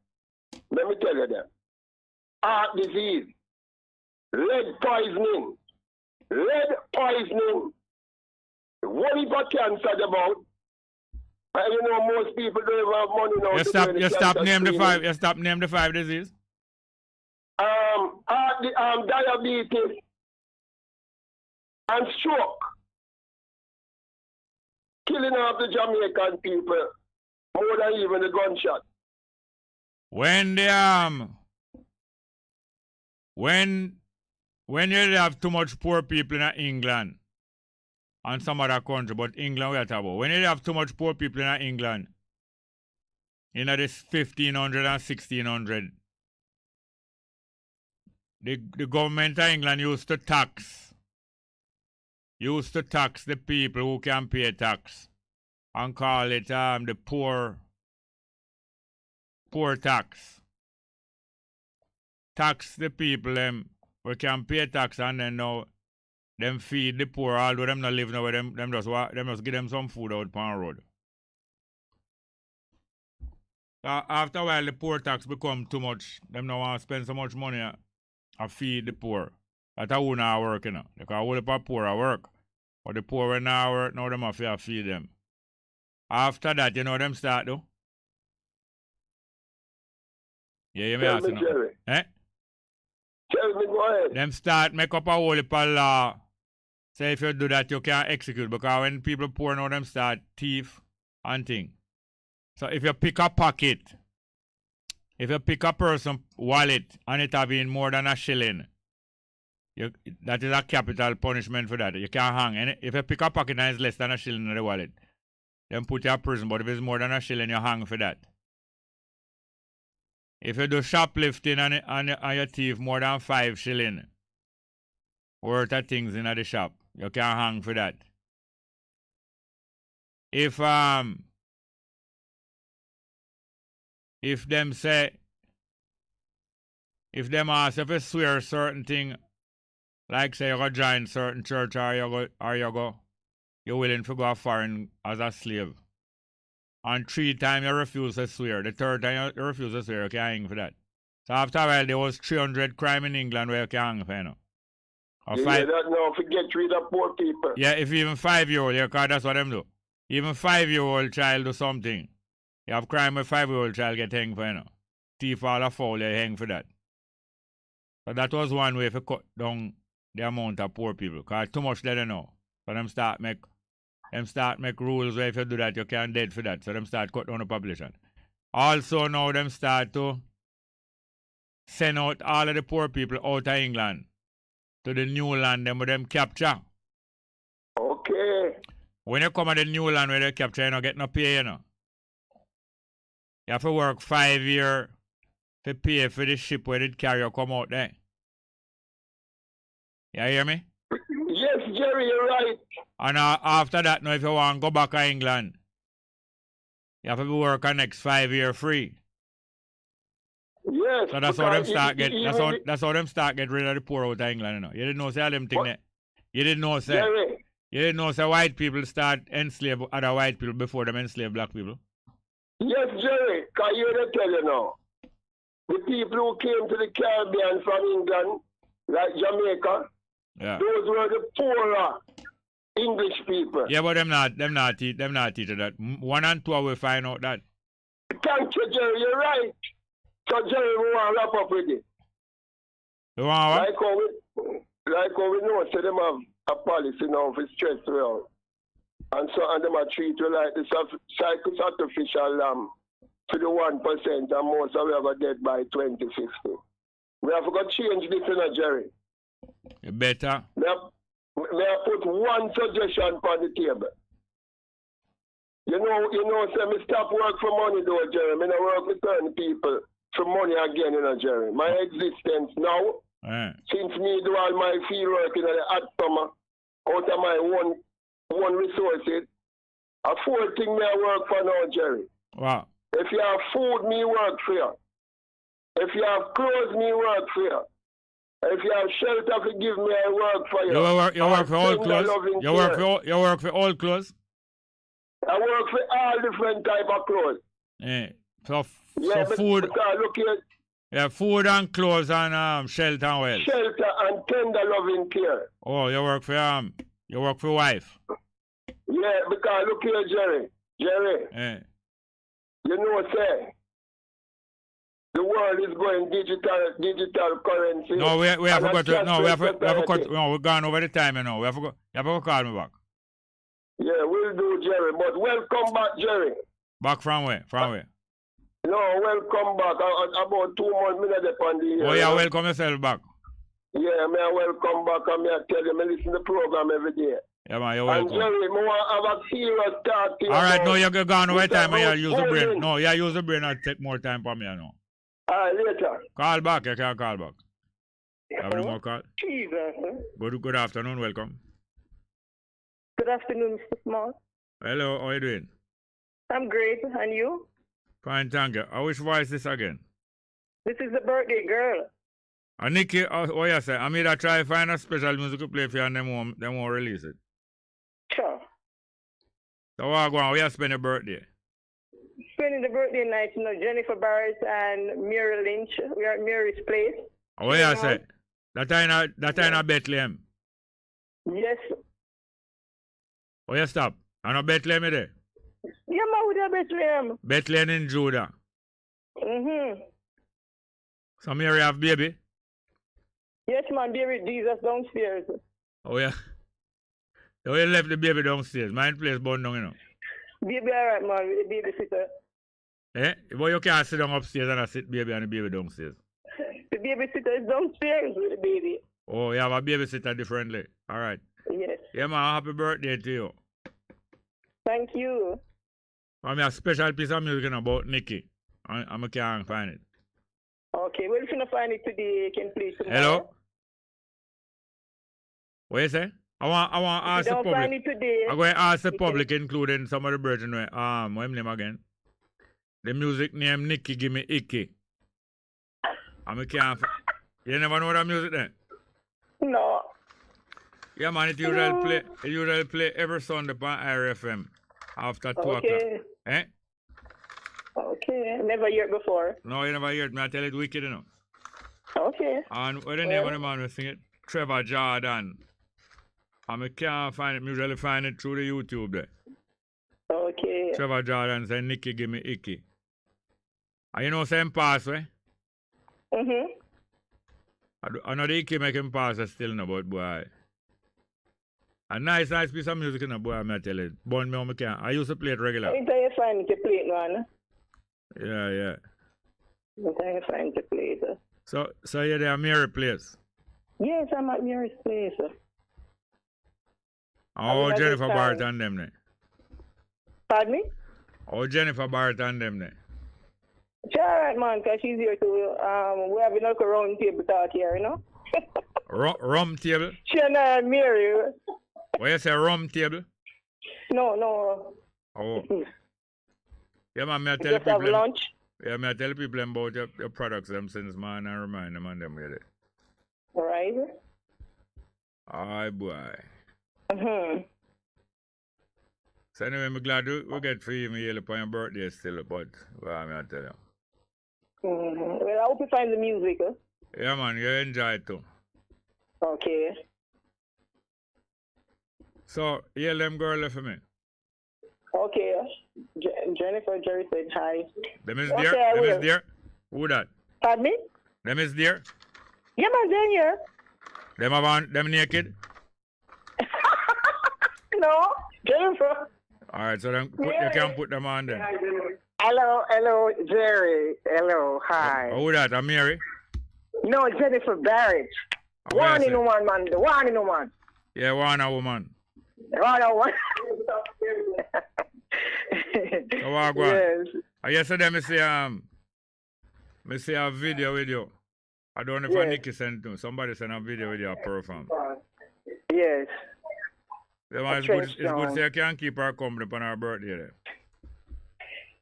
Speaker 19: let me tell you that. Heart disease, lead poisoning. What if a cancer about? And you know, most people don't have money now.
Speaker 17: You stop name the five disease.
Speaker 19: Diabetes and stroke. Killing off the Jamaican people more than even the gunshot.
Speaker 17: When you have too much poor people in England and some other country, but England we are talking about. When you have too much poor people in England, in this 1500 and 1600, the government of England used to tax the people who can pay tax and call it the poor tax. Tax the people we can pay tax, and then now them feed the poor, although them not live now with them just give them some food out on the road. After a while the poor tax become too much. Them now want to spend so much money and feed the poor. That's how not work, you know. Because all the poor are work. But the poor when now work, now them have to feed them. After that, you know them start though? Yeah, you may ask me. Eh?
Speaker 19: Tell me, go ahead.
Speaker 17: Them start make up a whole heap of law. Say if you do that, you can't execute. Because when people poor now, them start thief and thing. So if you pick a pocket, if you pick a person's wallet and it having more than a shilling, that is a capital punishment for that. You can't hang. And if you pick a pocket and it's less than a shilling in the wallet, then put you in prison. But if it's more than a shilling, you hang for that. If you do shoplifting and you thief more than 5 shilling worth of things in the shop, you can hang for that. If them ask if you swear a certain thing, like say you go join certain church or you're willing to go foreign as a slave, and 3 times you refuse to swear, the 3rd time you refuse to swear, you can hang for that. So after a while there was 300 crime in England where you can hang for, you know.
Speaker 19: That now forget rid of poor people.
Speaker 17: Yeah, if even 5-year-old, because that's what them do. Even 5-year-old child do something. You have crime with 5-year-old child get hanged for, you know. Thief all a foul, you hang for that. So that was one way to cut down the amount of poor people. Because too much they don't know. So them start make rules where if you do that, you can't dead for that. So them start cut down the population. Also now them start to send out all of the poor people out of England to the new land them with them capture.
Speaker 19: Okay.
Speaker 17: When you come to the new land where they capture, you don't get no pay, you know. You have to work 5 years to pay for the ship where it carry you come out there. You hear me?
Speaker 19: Yes, Jerry, you're right.
Speaker 17: And after that, now if you want to go back to England, you have to work the next 5 years free.
Speaker 19: Yes.
Speaker 17: So that's how them start get. That's how them start get rid of the poor out of England. You know, you didn't know say all them thing that. You didn't know say.
Speaker 19: Jerry.
Speaker 17: You didn't know say white people start enslave other white people before them enslave black people.
Speaker 19: Yes, Jerry. Can you tell you now? The people who came to the Caribbean from England, like Jamaica, those were the poorer English people.
Speaker 17: Yeah, but them not teaching that. 1 and 2 will find out that.
Speaker 19: Thank you, Jerry. You're right. So Jerry, we want to wrap up with it.
Speaker 17: You want what?
Speaker 19: Like how we know, so them have a policy now for stress well. And so and them are treat you like the sacrificial lamb to the 1%, and most of we have a dead by 2050. We have got to change this in Jerry.
Speaker 17: You better.
Speaker 19: May I put one suggestion on the table. You know, say me stop work for money though, Jerry. Me no work with certain people for money again, you know, Jerry. My existence now, since me do all my field work in the hot summer, out of my one resources, a 4 thing me I work for now, Jerry.
Speaker 17: Wow.
Speaker 19: If you have food, me work for you. If you have clothes, me work for you. If you have shelter to give me, I work for you.
Speaker 17: You work for all clothes? You work for all clothes?
Speaker 19: I work for all different type of clothes.
Speaker 17: So food.
Speaker 19: Because look here,
Speaker 17: Yeah, food and clothes and shelter and wealth.
Speaker 19: Shelter and tender loving care.
Speaker 17: Oh, you work for wife.
Speaker 19: Yeah, because look here, Jerry.
Speaker 17: Yeah.
Speaker 19: You know, say, the world is going digital currency.
Speaker 17: No, we have forgot to. No, we have forgot. No, we're gone over the time. You know, we have forgot. You have to call me back.
Speaker 19: Yeah, we'll do, Jerry. But welcome back, Jerry.
Speaker 17: Back from where? From where?
Speaker 19: No, welcome back. About 2 months, upon the
Speaker 17: Oh, yeah, welcome yourself back.
Speaker 19: Yeah, may I welcome back and may I tell you, I listen to the program every day.
Speaker 17: Yeah, man, you're welcome.
Speaker 19: And Jerry, I want to have a serious talk to you.
Speaker 17: All right, no, you're gone over time. Yeah, use the brain. No, yeah, use the brain and take more time for me, you know.
Speaker 19: All right, later.
Speaker 17: Call back, you can call back. Have any more call?
Speaker 4: Jesus.
Speaker 17: Good afternoon, welcome.
Speaker 4: Good afternoon, Mr. Small.
Speaker 17: Hello, how are you doing?
Speaker 4: I'm great, and you?
Speaker 17: Fine, thank you. Which voice this again?
Speaker 4: This is the birthday girl.
Speaker 17: Nikki, what you say? I mean, I try to find a special music to play for you and them won't release it.
Speaker 4: Sure.
Speaker 17: So what go on? Where you spend your birthday?
Speaker 4: Spending the birthday night, you know, Jennifer Barrett and Mary Lynch. We are at Mary's place.
Speaker 17: What you say? That ain't a Bethlehem.
Speaker 4: Yes.
Speaker 17: Oh, you stop. I know Bethlehem is there.
Speaker 4: Yeah, man, with the Bethlehem.
Speaker 17: Bethlehem in Judah.
Speaker 4: Mm-hmm.
Speaker 17: So Mary have baby?
Speaker 4: Yes, man, baby Jesus downstairs.
Speaker 17: Oh, yeah. So you left the baby downstairs. Mine place born down, you know.
Speaker 4: Baby, all right, man, with the babysitter.
Speaker 17: Eh? But you can't sit down upstairs and I sit baby and the baby downstairs.
Speaker 4: The babysitter is downstairs with the baby.
Speaker 17: Oh, you have a babysitter differently. All right.
Speaker 4: Yes.
Speaker 17: Yeah, man, happy birthday to you.
Speaker 4: Thank you.
Speaker 17: I mean, a special piece of music about Nikki. I can't find it.
Speaker 4: Okay, well, if you don't find it today, you can play it tomorrow.
Speaker 17: Hello? What you say? I want to ask the public.
Speaker 4: Find it today,
Speaker 17: I'm going to ask the public, including some of the brethren. What's his name again? The music name Nikki give me icky. I can't. You never know that music then?
Speaker 4: No.
Speaker 17: Yeah, man, it usually play every Sunday on IRFM after 2 o'clock. Eh?
Speaker 4: Okay, never heard it before.
Speaker 17: No, you never heard me. I tell it wicked, you know.
Speaker 4: Okay.
Speaker 17: And what the name of the man was singing? Trevor Jordan. I can't find it. Usually find it through the YouTube there.
Speaker 4: Okay.
Speaker 17: Trevor Jordan said, Nikki, give me icky. And you know, same pass, right?
Speaker 4: Mm-hmm.
Speaker 17: I know the icky make him pass still, no, but boy. A nice piece of music, no, boy, I tell it. Born me, I can't. I used to play it regular.
Speaker 4: Anytime you find it, you play it, man.
Speaker 17: Yeah.
Speaker 4: Anytime you find it, you play it.
Speaker 17: So you're there at Mary place?
Speaker 4: Yes, I'm at Mary's place.
Speaker 17: Oh, Jennifer Barrett and them there.
Speaker 4: Pardon me?
Speaker 17: Oh, Jennifer Barrett and them there.
Speaker 4: It's all right, man, because she's here too. We're having a round table talk here, you know?
Speaker 17: Rum table?
Speaker 4: She and Mary.
Speaker 17: What you say, rum table?
Speaker 4: No.
Speaker 17: Oh. Yeah, man, may I tell
Speaker 4: Just have
Speaker 17: people.
Speaker 4: lunch?
Speaker 17: Yeah, may I tell people about your products them since man and remind them and them with it.
Speaker 4: All right.
Speaker 17: Aye, boy.
Speaker 4: Mm-hmm.
Speaker 17: So anyway, I'm glad we get for you upon your birthday still, but well, I mean, I tell you.
Speaker 4: Mm-hmm. Well, I hope you find the music. Huh?
Speaker 17: Yeah, man, you enjoy it too.
Speaker 4: Okay.
Speaker 17: So, yeah, them girl for me.
Speaker 4: Okay. Jennifer Jerry said hi.
Speaker 17: Them is
Speaker 4: okay,
Speaker 17: there? Them is there? Who that?
Speaker 4: Pardon me?
Speaker 17: Them is there?
Speaker 4: Yeah, man, they're here.
Speaker 17: Them have them naked?
Speaker 4: No, Jennifer.
Speaker 17: All right, so then you can put them on then.
Speaker 4: Hello, Jerry. Hello, hi.
Speaker 17: Who that? I'm Mary?
Speaker 4: No, Jennifer Barrett. One in one, man. One in one.
Speaker 17: Yeah, one a woman.
Speaker 4: One.
Speaker 17: So what go on?
Speaker 4: Yes.
Speaker 17: Yesterday, I see a video with you. I don't know if Nikki sent to somebody sent a video with your perform.
Speaker 4: Yes.
Speaker 17: It's good to say you can keep our company on our birthday there.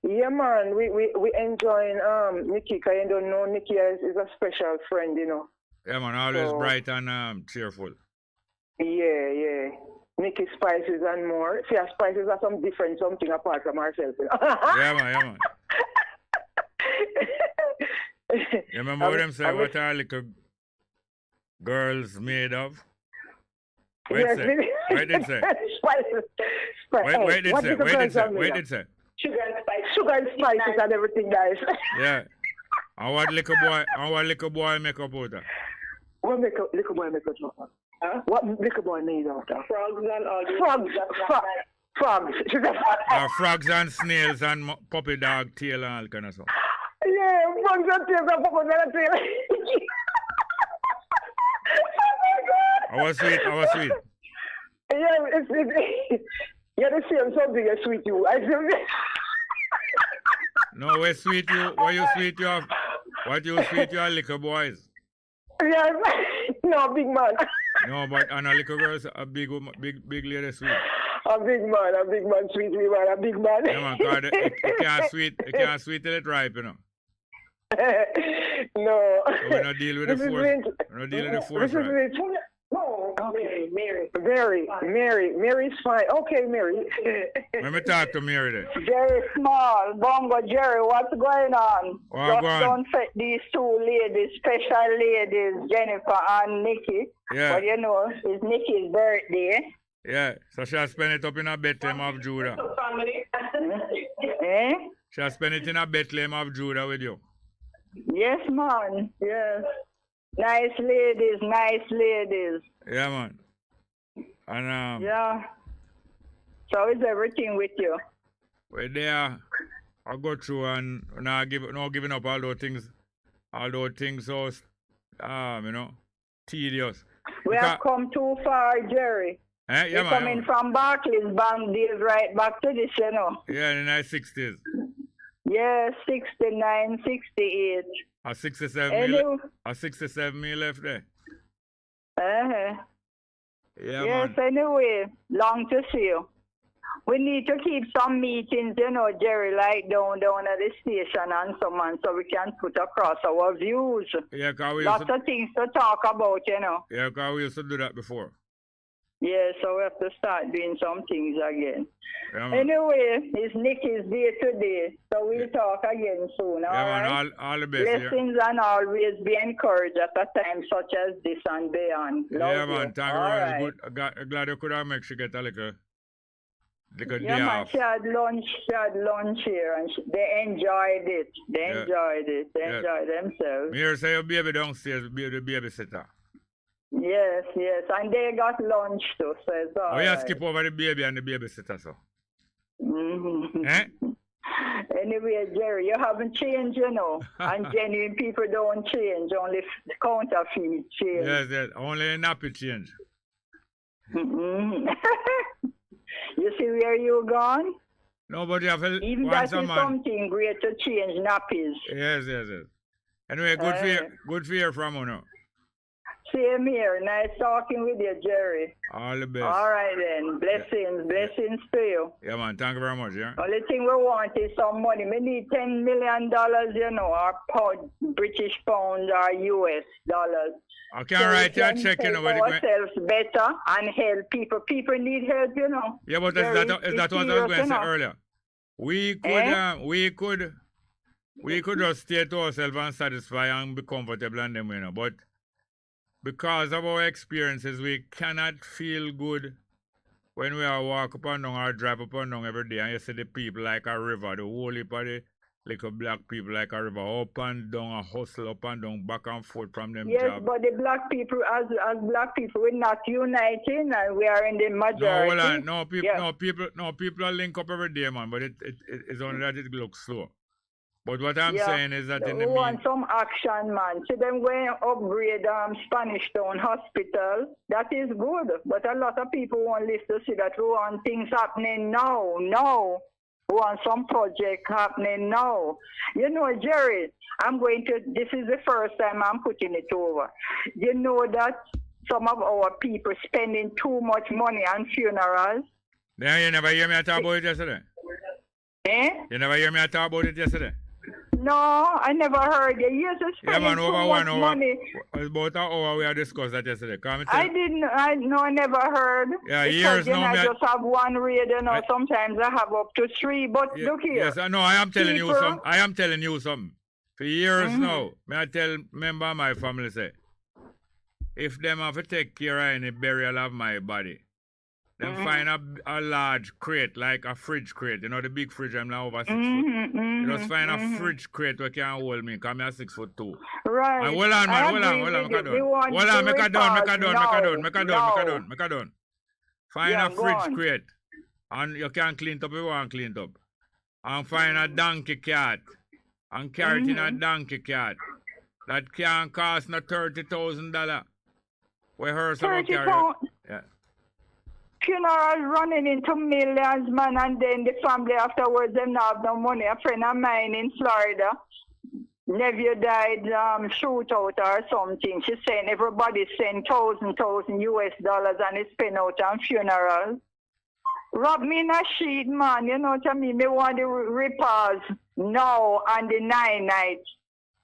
Speaker 4: Yeah, man, we enjoying Nikki, because you don't know Nikki is a special friend, you know.
Speaker 17: Yeah, man, always bright and cheerful.
Speaker 4: Yeah. Nikki Spices and more. See, Spices are some different something apart from ourselves. You know?
Speaker 17: Yeah, man. You remember what them say? What are little girls made of? Wait
Speaker 4: Yes,
Speaker 17: say. Wait did say. Wait did say. Wait did say. Wait did say.
Speaker 4: Sugar and spices and everything, guys.
Speaker 17: Yeah. And what little boy make up out of?
Speaker 4: What little boy make up out of? Huh? What little boy made out of? Frogs and all frogs.
Speaker 17: Frogs and snails and puppy dog tail and all kind of stuff.
Speaker 4: Yeah, frogs and tails and puppy dog tail.
Speaker 17: I was sweet.
Speaker 4: Yeah, it's you're the same something as sweet you.
Speaker 17: No, we're sweet you. What you sweet you of? What you sweet you are little boys?
Speaker 4: Yeah, no, big man.
Speaker 17: No, but and a little girls a big lady sweet.
Speaker 4: A big man, sweet man, a big man.
Speaker 17: Yeah, man, God, it can't sweet till it ripe, you know.
Speaker 4: No.
Speaker 17: So we don't deal with the force. We don't deal with the force, right?
Speaker 4: No, okay. Mary's fine. Okay, Mary.
Speaker 17: Let me talk to Mary then.
Speaker 9: Jerry Small, Bongo Jerry, what's going on?
Speaker 17: What going on?
Speaker 9: Don't fit these two ladies, special ladies, Jennifer and Nikki.
Speaker 17: Yeah.
Speaker 9: But you know, it's Nikki's birthday.
Speaker 17: Yeah, so she'll spend it up in a Bethlehem of Judah.
Speaker 9: Eh?
Speaker 17: She'll spend it in a Bethlehem of Judah with you.
Speaker 9: Yes, man. Yes. Nice ladies.
Speaker 17: Yeah, man. And
Speaker 9: yeah. So is everything with you?
Speaker 17: Well, there, I go through and now giving up all those things so tedious.
Speaker 9: We have come too far, Jerry.
Speaker 17: Yeah,
Speaker 9: We're coming from Barclays Bank days right back to this, you know.
Speaker 17: Yeah, in the 60s.
Speaker 9: Yeah, 69, 68.
Speaker 17: A 67 me left there.
Speaker 9: Uh-huh.
Speaker 17: Yeah,
Speaker 9: yes,
Speaker 17: man.
Speaker 9: Anyway, long to see you. We need to keep some meetings, you know, Jerry, like down at the station and so on, so we can put across our views.
Speaker 17: Yeah,
Speaker 9: lots of things to talk about, you know.
Speaker 17: Yeah, because we used to do that before.
Speaker 9: Yeah, so we have to start doing some things again.
Speaker 17: Yeah,
Speaker 9: anyway, it's Nikki's day today, so we'll talk again soon, all right?
Speaker 17: All the best.
Speaker 9: Blessings and always be encouraged at a time such as this and beyond. Love
Speaker 17: man,
Speaker 9: you.
Speaker 17: thank you very much. Good. I'm glad you could have made she get a little day
Speaker 9: man,
Speaker 17: off.
Speaker 9: she had lunch here, and they enjoyed it. They enjoyed themselves.
Speaker 17: Me say your baby downstairs, be the babysitter.
Speaker 9: Yes, and they got lunch too, so it's all
Speaker 17: right.
Speaker 9: right.
Speaker 17: Skip over the baby and the babysitter, so.
Speaker 9: Mm-hmm.
Speaker 17: Eh?
Speaker 9: Anyway, Jerry, you haven't changed, you know, and genuine people don't change, only counterfeit change.
Speaker 17: Yes, only nappy change.
Speaker 9: Mm-hmm. You see where you gone?
Speaker 17: No, but you have to
Speaker 9: even that is something great to change nappies.
Speaker 17: Yes. Anyway, good for you from you now.
Speaker 9: Same here. Nice talking with you, Jerry.
Speaker 17: All the best.
Speaker 9: All right then. Blessings to you.
Speaker 17: Yeah, man. Thank you very much, yeah.
Speaker 9: Only thing we want is some money. We need $10 million, you know, or British pounds or US dollars.
Speaker 17: I can't write you a check, you know.
Speaker 9: Ourselves better and help people. People need help, you know.
Speaker 17: Yeah, but is that what I was going to say earlier? We could just stay to ourselves and satisfy and be comfortable and them, you know, but because of our experiences, we cannot feel good when we are walk up and down or drive up and down every day and you see the people like a river, the whole heap of the little black people like a river, up and down and hustle up and down, back and forth from them
Speaker 9: yes,
Speaker 17: jobs.
Speaker 9: But the black people, as black people, we're not uniting and we are in the majority.
Speaker 17: No, people are link up every day, man, but it's only that it looks slow. But what I'm saying is that
Speaker 9: we want some action, man. See them going upgrade Spanish Town Hospital. That is good. But a lot of people won't live to see that we want things happening now. No. We want some project happening now. You know, Jerry, this is the first time I'm putting it over. You know that some of our people spending too much money on funerals.
Speaker 17: Yeah, you never hear me talk about it yesterday?
Speaker 9: Eh?
Speaker 17: You never hear me talk about it yesterday?
Speaker 9: No, I never heard you. Yes, it's spending too much money.
Speaker 17: About an hour we had discussed that yesterday.
Speaker 9: I never heard.
Speaker 17: Yeah, years now.
Speaker 9: I just have one radio now. Sometimes I have up to 3. But look here.
Speaker 17: Yes, no, I am telling you something. For years now, may I tell member of my family say, if them have to take care of any burial of my body, them find a large crate, like a fridge crate. You know the big fridge, I'm now over 6 foot. You just find a fridge crate where can hold me, because I'm 6'2".
Speaker 9: Right.
Speaker 17: And hold on, man, hold on, make a done. Hold on, make a done. Find a fridge crate, and you can clean it up if you want clean it up. And find a donkey cart, and carry it in a donkey cart. That can cost no $30,000. We heard some carry. Yeah.
Speaker 9: Funerals running into millions, man, and then the family afterwards, them not have no money. A friend of mine in Florida, nephew died shootout or something. She's saying everybody send $1,000 US and they spend out on funerals. Rob me in a sheet, man, you know what I mean? Me want the repairs now and the 9 nights.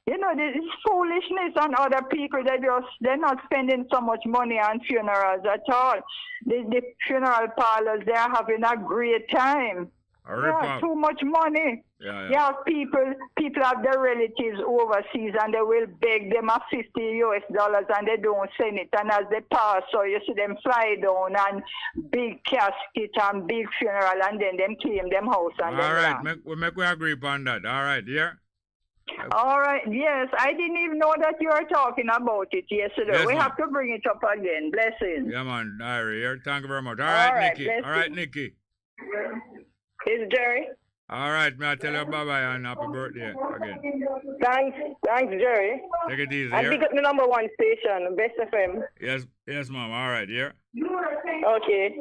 Speaker 9: You know, this foolishness, and other people, they're not spending so much money on funerals at all. The funeral parlors, they're having a great time. Too much money. Yeah, people have their relatives overseas, and they will beg them a $50 US, and they don't send it. And as they pass, so you see them fly down and big casket and big funeral, and then them claim them house and
Speaker 17: all right, we agree upon that. All right, yeah.
Speaker 9: All right, yes. I didn't even know that you were talking about it yesterday.
Speaker 17: Yes,
Speaker 9: we
Speaker 17: man.
Speaker 9: have to bring it up again. Blessings.
Speaker 17: Yeah, man. Diary here. Thank you very much. All right, Nikki.
Speaker 9: blessings.
Speaker 17: All right, Nikki.
Speaker 9: It's Jerry.
Speaker 17: All right, may I tell you bye-bye and happy birthday again.
Speaker 4: Thanks, Jerry.
Speaker 17: Take it easy.
Speaker 4: And pick up the number 1 station, Best FM.
Speaker 17: Yes, ma'am. All right, yeah.
Speaker 4: Okay.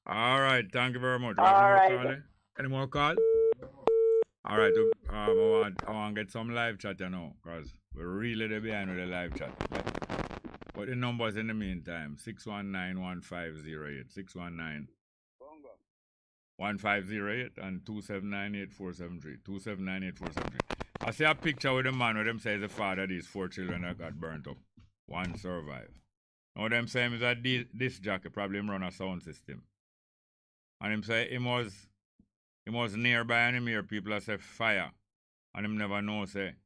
Speaker 17: All right, thank you very much.
Speaker 4: All right.
Speaker 17: Any more calls? All right, I want to get some live chat, you know, because we're really behind with the live chat. But the numbers in the meantime, 619-1508, 619-1508 and 279-8473, 279-8473. I see a picture with a man with them says the father of these 4 children that got burnt up. 1 survived. Now them say him is a disc jockey, probably him run a sound system. And him say him was nearby and him hear people say fire. And him never know say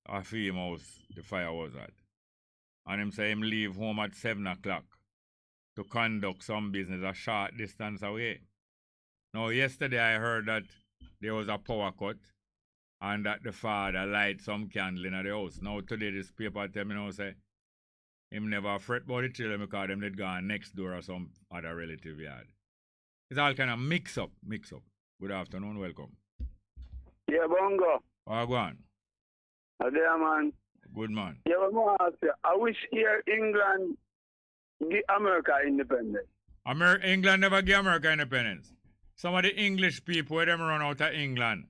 Speaker 17: a him house the fire was at. And him say him leave home at 7 o'clock to conduct some business a short distance away. Now yesterday I heard that there was a power cut and that the father light some candle in the house. Now today this paper tell me now say him never fret about the children because them did gone next door or some other relative yard. It's all kind of mix up. Good afternoon, welcome.
Speaker 19: Yeah, Bongo.
Speaker 17: Oh, go on.
Speaker 19: There, man.
Speaker 17: Good man.
Speaker 19: Yeah, I wish here England give America independence.
Speaker 17: England never give America independence. Some of the English people, where them run out of England,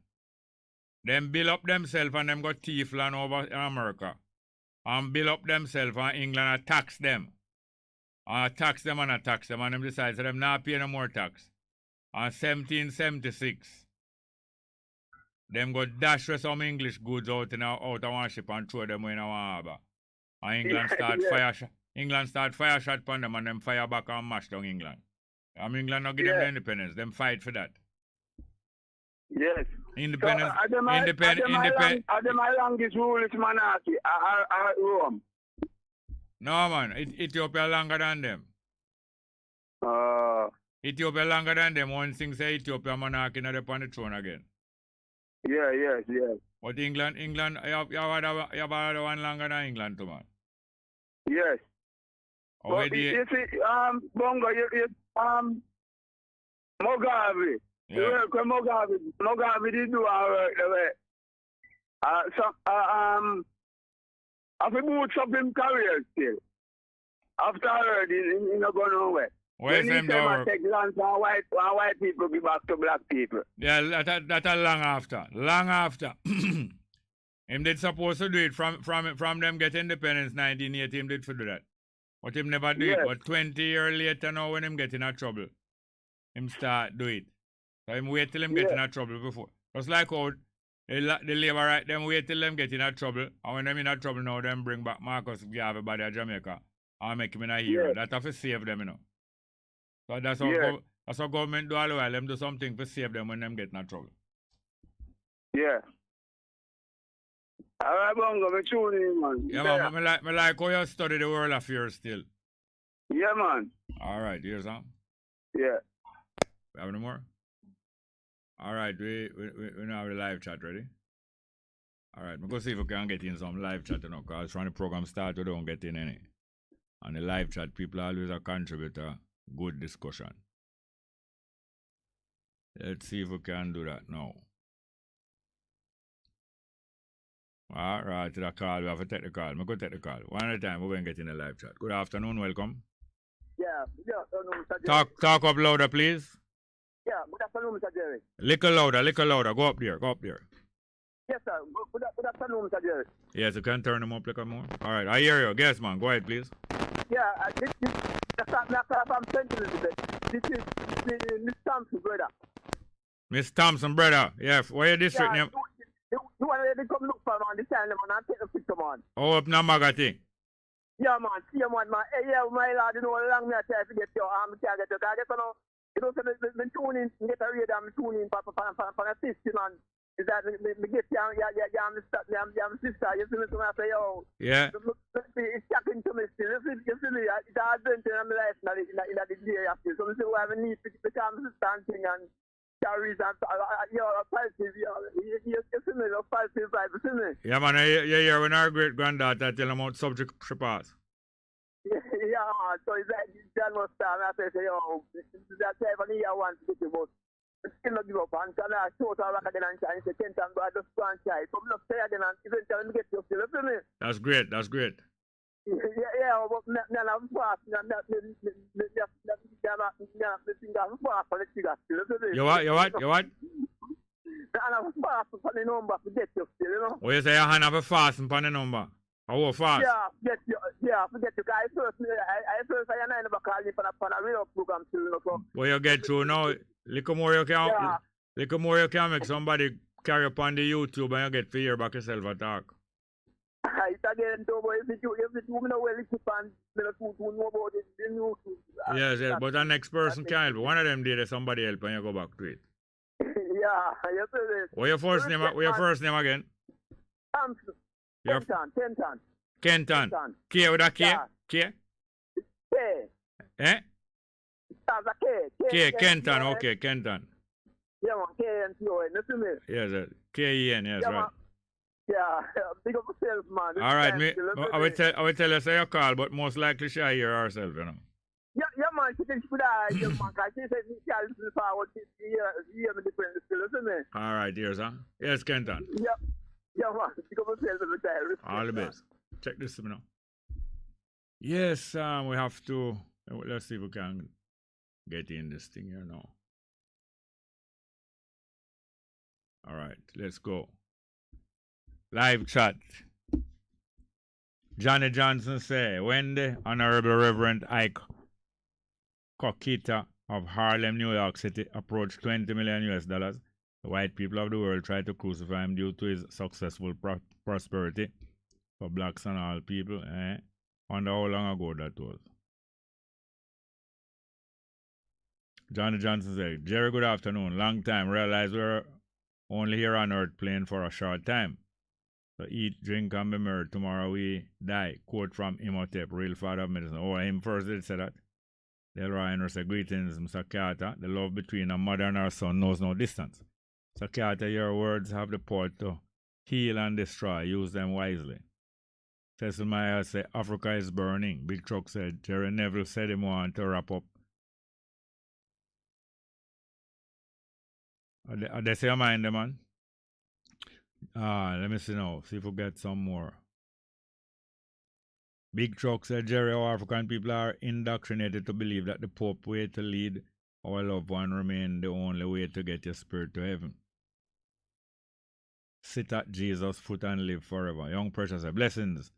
Speaker 17: them build up themselves and them got thief land over in America. And build up themselves and England tax them. And tax them and them decide so them not pay no more tax. And 1776, them got dash with some English goods out of one ship and throw them in a harbor. And England start fire shot upon them and them fire back and mash down England. And England not give them the independence. Them fight for that.
Speaker 19: Yes.
Speaker 17: Independence.
Speaker 19: So, are they my longest rule is monarchy? Rome.
Speaker 17: No, man. Ethiopia longer than them. Ethiopia longer than them. One thing say Ethiopia monarchy not upon the throne again.
Speaker 19: Yeah, yes.
Speaker 17: But England, you have other one longer than England too, man.
Speaker 19: Yes.
Speaker 17: But
Speaker 19: you see, Bongo, Mugabe.
Speaker 17: Yeah.
Speaker 19: Mugabe did do our work the way. I think boots up him career still. After I heard he's not going nowhere.
Speaker 17: Where's him now?
Speaker 19: Take land from white people give back to black people.
Speaker 17: Yeah, that's a long after. Long after. Him did supposed to do it from them get independence 1980, him did to do that. But him never do it. But 20 years later now when him get in a trouble, him start do it. So him wait till him get in a trouble before. Just like how the labor right, them wait till them get in a trouble. And when them in a trouble now, them bring back Marcus Garvey body of Jamaica and make him in a hero. That have to save them, you know. So that's how government do all the while. Them do something to save them when them get in a trouble.
Speaker 19: Yeah. All right, Bongo, me tune in, man.
Speaker 17: Yeah, man, me like how you study the world affairs still.
Speaker 19: Yeah, man.
Speaker 17: All right, here's some.
Speaker 19: Yeah.
Speaker 17: We have any more? All right, we now have the live chat ready. All right, we're going to see if we can get in some live chat, you know, because when the program starts, we don't get in any. On the live chat, people always contribute a good discussion. Let's see if we can do that now. All right, to the call. We have to take the call. I'm going to take the call. One at a time, we're going to get in the live chat. Good afternoon, welcome.
Speaker 18: Yeah, good afternoon, Mr. Jerry.
Speaker 17: Talk up louder, please.
Speaker 18: Yeah, good afternoon, Mr. Jerry.
Speaker 17: Little louder. Go up there.
Speaker 18: Yes, sir. Good afternoon, Mr. Jerry.
Speaker 17: Yes, you can turn them up like more. All right, I hear you. Guess, man. Go ahead, please.
Speaker 18: Yeah, this I'm thinking a little bit. This is Miss Thompson, brother.
Speaker 17: Miss Thompson, brother. Yeah, where your district name?
Speaker 18: You want to come look for man, this time, man, and take the picture, man.
Speaker 17: Oh, up Namaga thing.
Speaker 18: Yeah, man. See you, man. Hey, yeah, my lad, you know how long me I try to get you. I can't get you. I get you know. You know, so me tune in, get a radio, me tune in for assisting, man. Is that me get you, my sister, you see me, so I say, yo.
Speaker 17: Yeah.
Speaker 18: It's shocking to me still. You see me, it's an adventure in my life in the day after. So I say, well, I need to become my sister and thing and carries and, falsive, you see me, falsive vibe, you see me?
Speaker 17: Yeah, man, you hear when our great-granddaughter tell them about subject she pass.
Speaker 18: Yeah, man, so it's like, John must start, and I say, yo, that's every year I want to get you, but still not give up, and I short her back again and try, and say, 10 times, but I just go and try. So I'm not stay again, and eventually I get you still, you see me?
Speaker 17: That's great.
Speaker 18: Yeah, but I'm fast,
Speaker 17: You what?
Speaker 18: And I'm fast for the number to get you still, you know?
Speaker 17: Oh, you say your hand have a fast upon the number? How fast?
Speaker 18: Forget you guys. I first I never call you for a real program still, you know, so.
Speaker 17: Well, you get through now. Little more you can make somebody carry up on the YouTube and you get to hear back yourself attack.
Speaker 18: It's again, though, but if you know where it's and you know about it, then you.
Speaker 17: Yes, but the next person can help. One of them did somebody help and you go back to it.
Speaker 18: Yeah, yes, it is.
Speaker 17: What's your first name again? Kenton. K with a K?
Speaker 18: Yeah.
Speaker 17: K?
Speaker 18: K.
Speaker 17: Eh?
Speaker 18: That's a K.
Speaker 17: Kenton, okay, Kenton.
Speaker 18: Yeah, man, K-N-T-O-N, you see me?
Speaker 17: Yes, K-E-N, yes, right.
Speaker 18: Yeah, big up yourself, man.
Speaker 17: All right, I will tell you say you call, but most likely she hear herself, you know.
Speaker 18: Yeah, man, she thinks she man, because she said she can't listen forward, she hear me different still, you see me?
Speaker 17: All right, here's huh? Yes, Kenton.
Speaker 18: Yeah, man, big up yourself every time.
Speaker 17: All the best. Check this now. Yes, we have to, let's see if we can get in this thing here now. All right, let's go. Live chat. Johnny Johnson say, when the Honorable Reverend Ike Kokita of Harlem, New York City approached $20 million, the white people of the world tried to crucify him due to his successful prosperity for blacks and all people. Wonder how long ago that was. Johnny Johnson said, Jerry, good afternoon. Long time. Realize we're only here on earth playing for a short time. So eat, drink, and be merry. Tomorrow we die. Quote from Imhotep, real father of medicine. Oh, him first did say that. Delroy Henry said, greetings, Mr. Carter. The love between a mother and her son knows no distance. Mr. Carter, your words have the power to heal and destroy. Use them wisely. Cecil Myers said, Africa is burning. Big Truck said, Jerry Neville said he wanted to wrap up. They say your mind, man. Let me see now. See if we get some more. Big Truck said, Jerry, our African people are indoctrinated to believe that the Pope way to lead our loved one remain the only way to get your spirit to heaven. Sit at Jesus' foot and live forever. Young Precious said, blessings.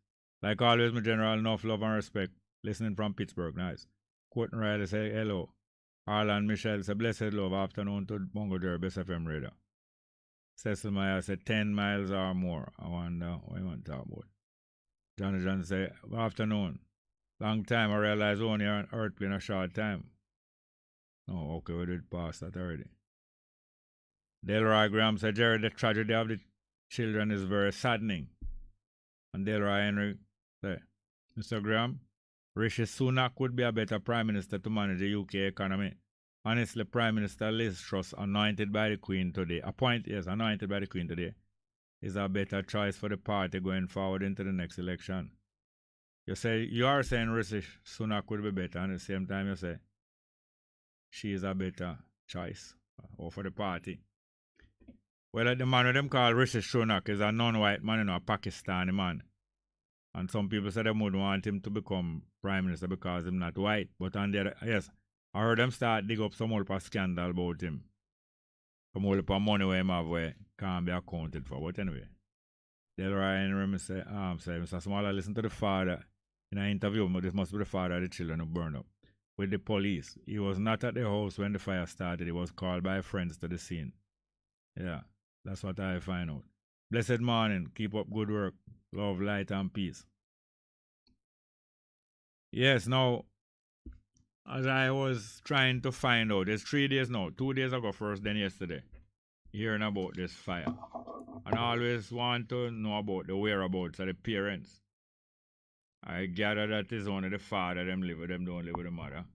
Speaker 17: Like always, my general, enough love and respect. Listening from Pittsburgh, nice. Quoting Riley say, hello. Arlan Michelle said, blessed love, afternoon to Bongo Jerry, Bess FM Radio. Cecil Meyer said, 10 miles or more. I wonder what you want to talk about. Johnny John said, afternoon. Long time, I realized only on earth playing a short time. Oh, okay, we did pass that already. Delroy Graham said, Jerry, the tragedy of the children is very saddening. And Delroy Henry say, Mr. Graham, Rishi Sunak would be a better Prime Minister to manage the UK economy. Honestly, Prime Minister Liz Truss, anointed by the Queen today, anointed by the Queen today, is a better choice for the party going forward into the next election. You are saying Rishi Sunak would be better, and at the same time you say she is a better choice for the party. Well, the man them call Rishi Sunak is a non-white man, a Pakistani man. And some people say they would want him to become Prime Minister because he's not white. But on the other, yes, I heard them start dig up some more scandal about him. Some more money where him have where can't be accounted for. But anyway, Delroy Henry say, Mr. Smaller, listen to the father in an interview. This must be the father of the children who burned up with the police. He was not at the house when the fire started. He was called by friends to the scene. Yeah, that's what I find out. Blessed morning. Keep up good work. Love, light, and peace. Yes, now, as I was trying to find out, it's 3 days now, 2 days ago first, then yesterday, hearing about this fire. And I always want to know about the whereabouts of the parents. I gather that it's only the father them live with them, don't live with the mother.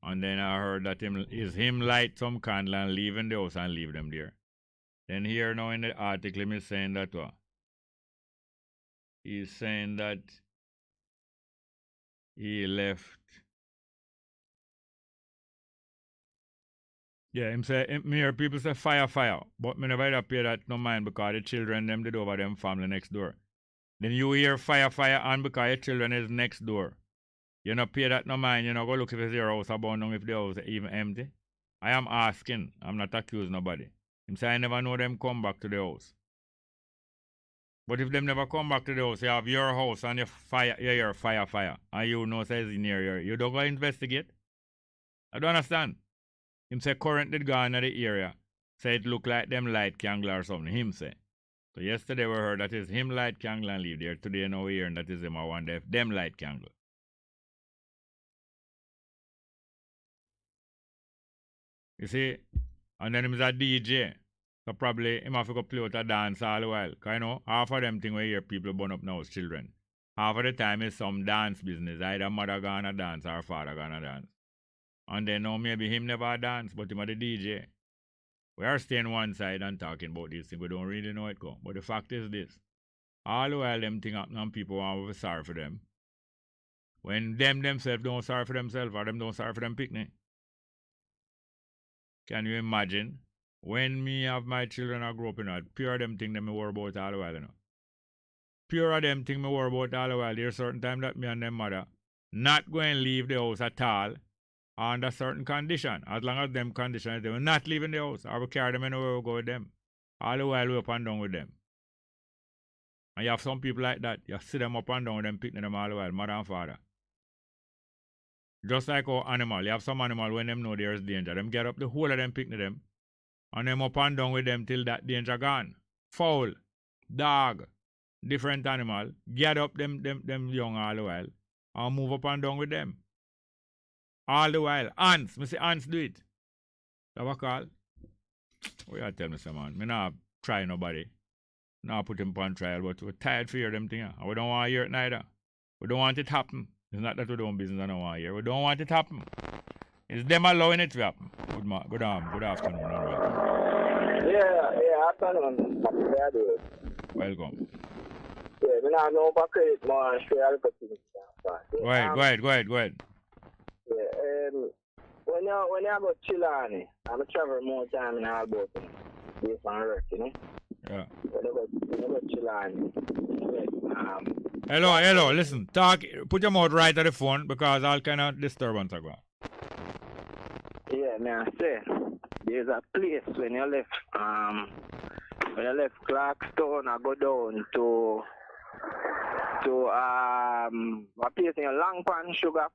Speaker 17: And then I heard that him light some candle and leave in the house and leave them there. Then here now in the article, he's saying that he's saying that he left. Yeah, him say, me hear people say fire, but me never pay that no mind because the children them did over them family next door. Then you hear fire, and because your children is next door. You not pay that no mind, you know, go look if it's your house abandoned, if the house is even empty. I am asking, I'm not accusing nobody. Him say I never know them come back to the house. But if them never come back to the house, you have your house and you hear fire, and you know says in here, you don't go investigate. I don't understand. Him say current did go in the area. Say it look like them light candle or something. Him say. So yesterday we heard that is him light candle and leave there. Today now we hearing that is him. I wonder if them light candle. You see? And then him is a DJ. So probably him have to go play with a dance all the while. Because you know, half of them thing we hear people burn up now is children. Half of the time is some dance business. Either mother gonna dance or father gonna dance. And then now maybe him never dance, but him a the DJ. We are staying one side and talking about this thing. We don't really know it go. But the fact is this. All the while them thing happen and people want to be sorry for them. When them themselves don't sorry for themselves or them don't sorry for them picnic. Can you imagine? When me have my children I grow up in that, pure them thing them me worry about all the while, you know. Pure of them thing me worry about all the while. There's certain time that me and them mother not going to leave the house at all under certain condition. As long as them conditions, they will not leave in the house. I will carry them anywhere we go with them. All the while we up and down with them. And you have some people like that. You sit them up and down with them, picking them all the while, mother and father. Just like our animal. You have some animal when them know there is danger. Them get up the whole of them picking them. And them up and down with them till that danger gone. Fowl, dog, different animal. Get up them young all the while. And move up and down with them. All the while. Ants. Me say ants do it. That what call? What you tell me, sir, man? Me not try nobody. Not put him on trial, but we're tired for hear them thing. And we don't want to hear it neither. We don't want it happen. It's not that we don't business I don't want to hear. We don't want it happen. It's them allowing it to happen. Good afternoon.
Speaker 18: Yeah, afternoon.
Speaker 17: Welcome.
Speaker 18: Yeah, we now know about credit more and share a
Speaker 17: Go ahead.
Speaker 18: Yeah, when you go Chilani, I'm a travel more time in our boat. Based on work, you know?
Speaker 17: Yeah.
Speaker 18: When you go Chilani.
Speaker 17: Hello, listen, talk, put your mouth right at the phone because all kind of disturbance are going.
Speaker 18: Yeah, man, I say, there's a place when you left Clarkstone, I go down to a place in Langpan sugar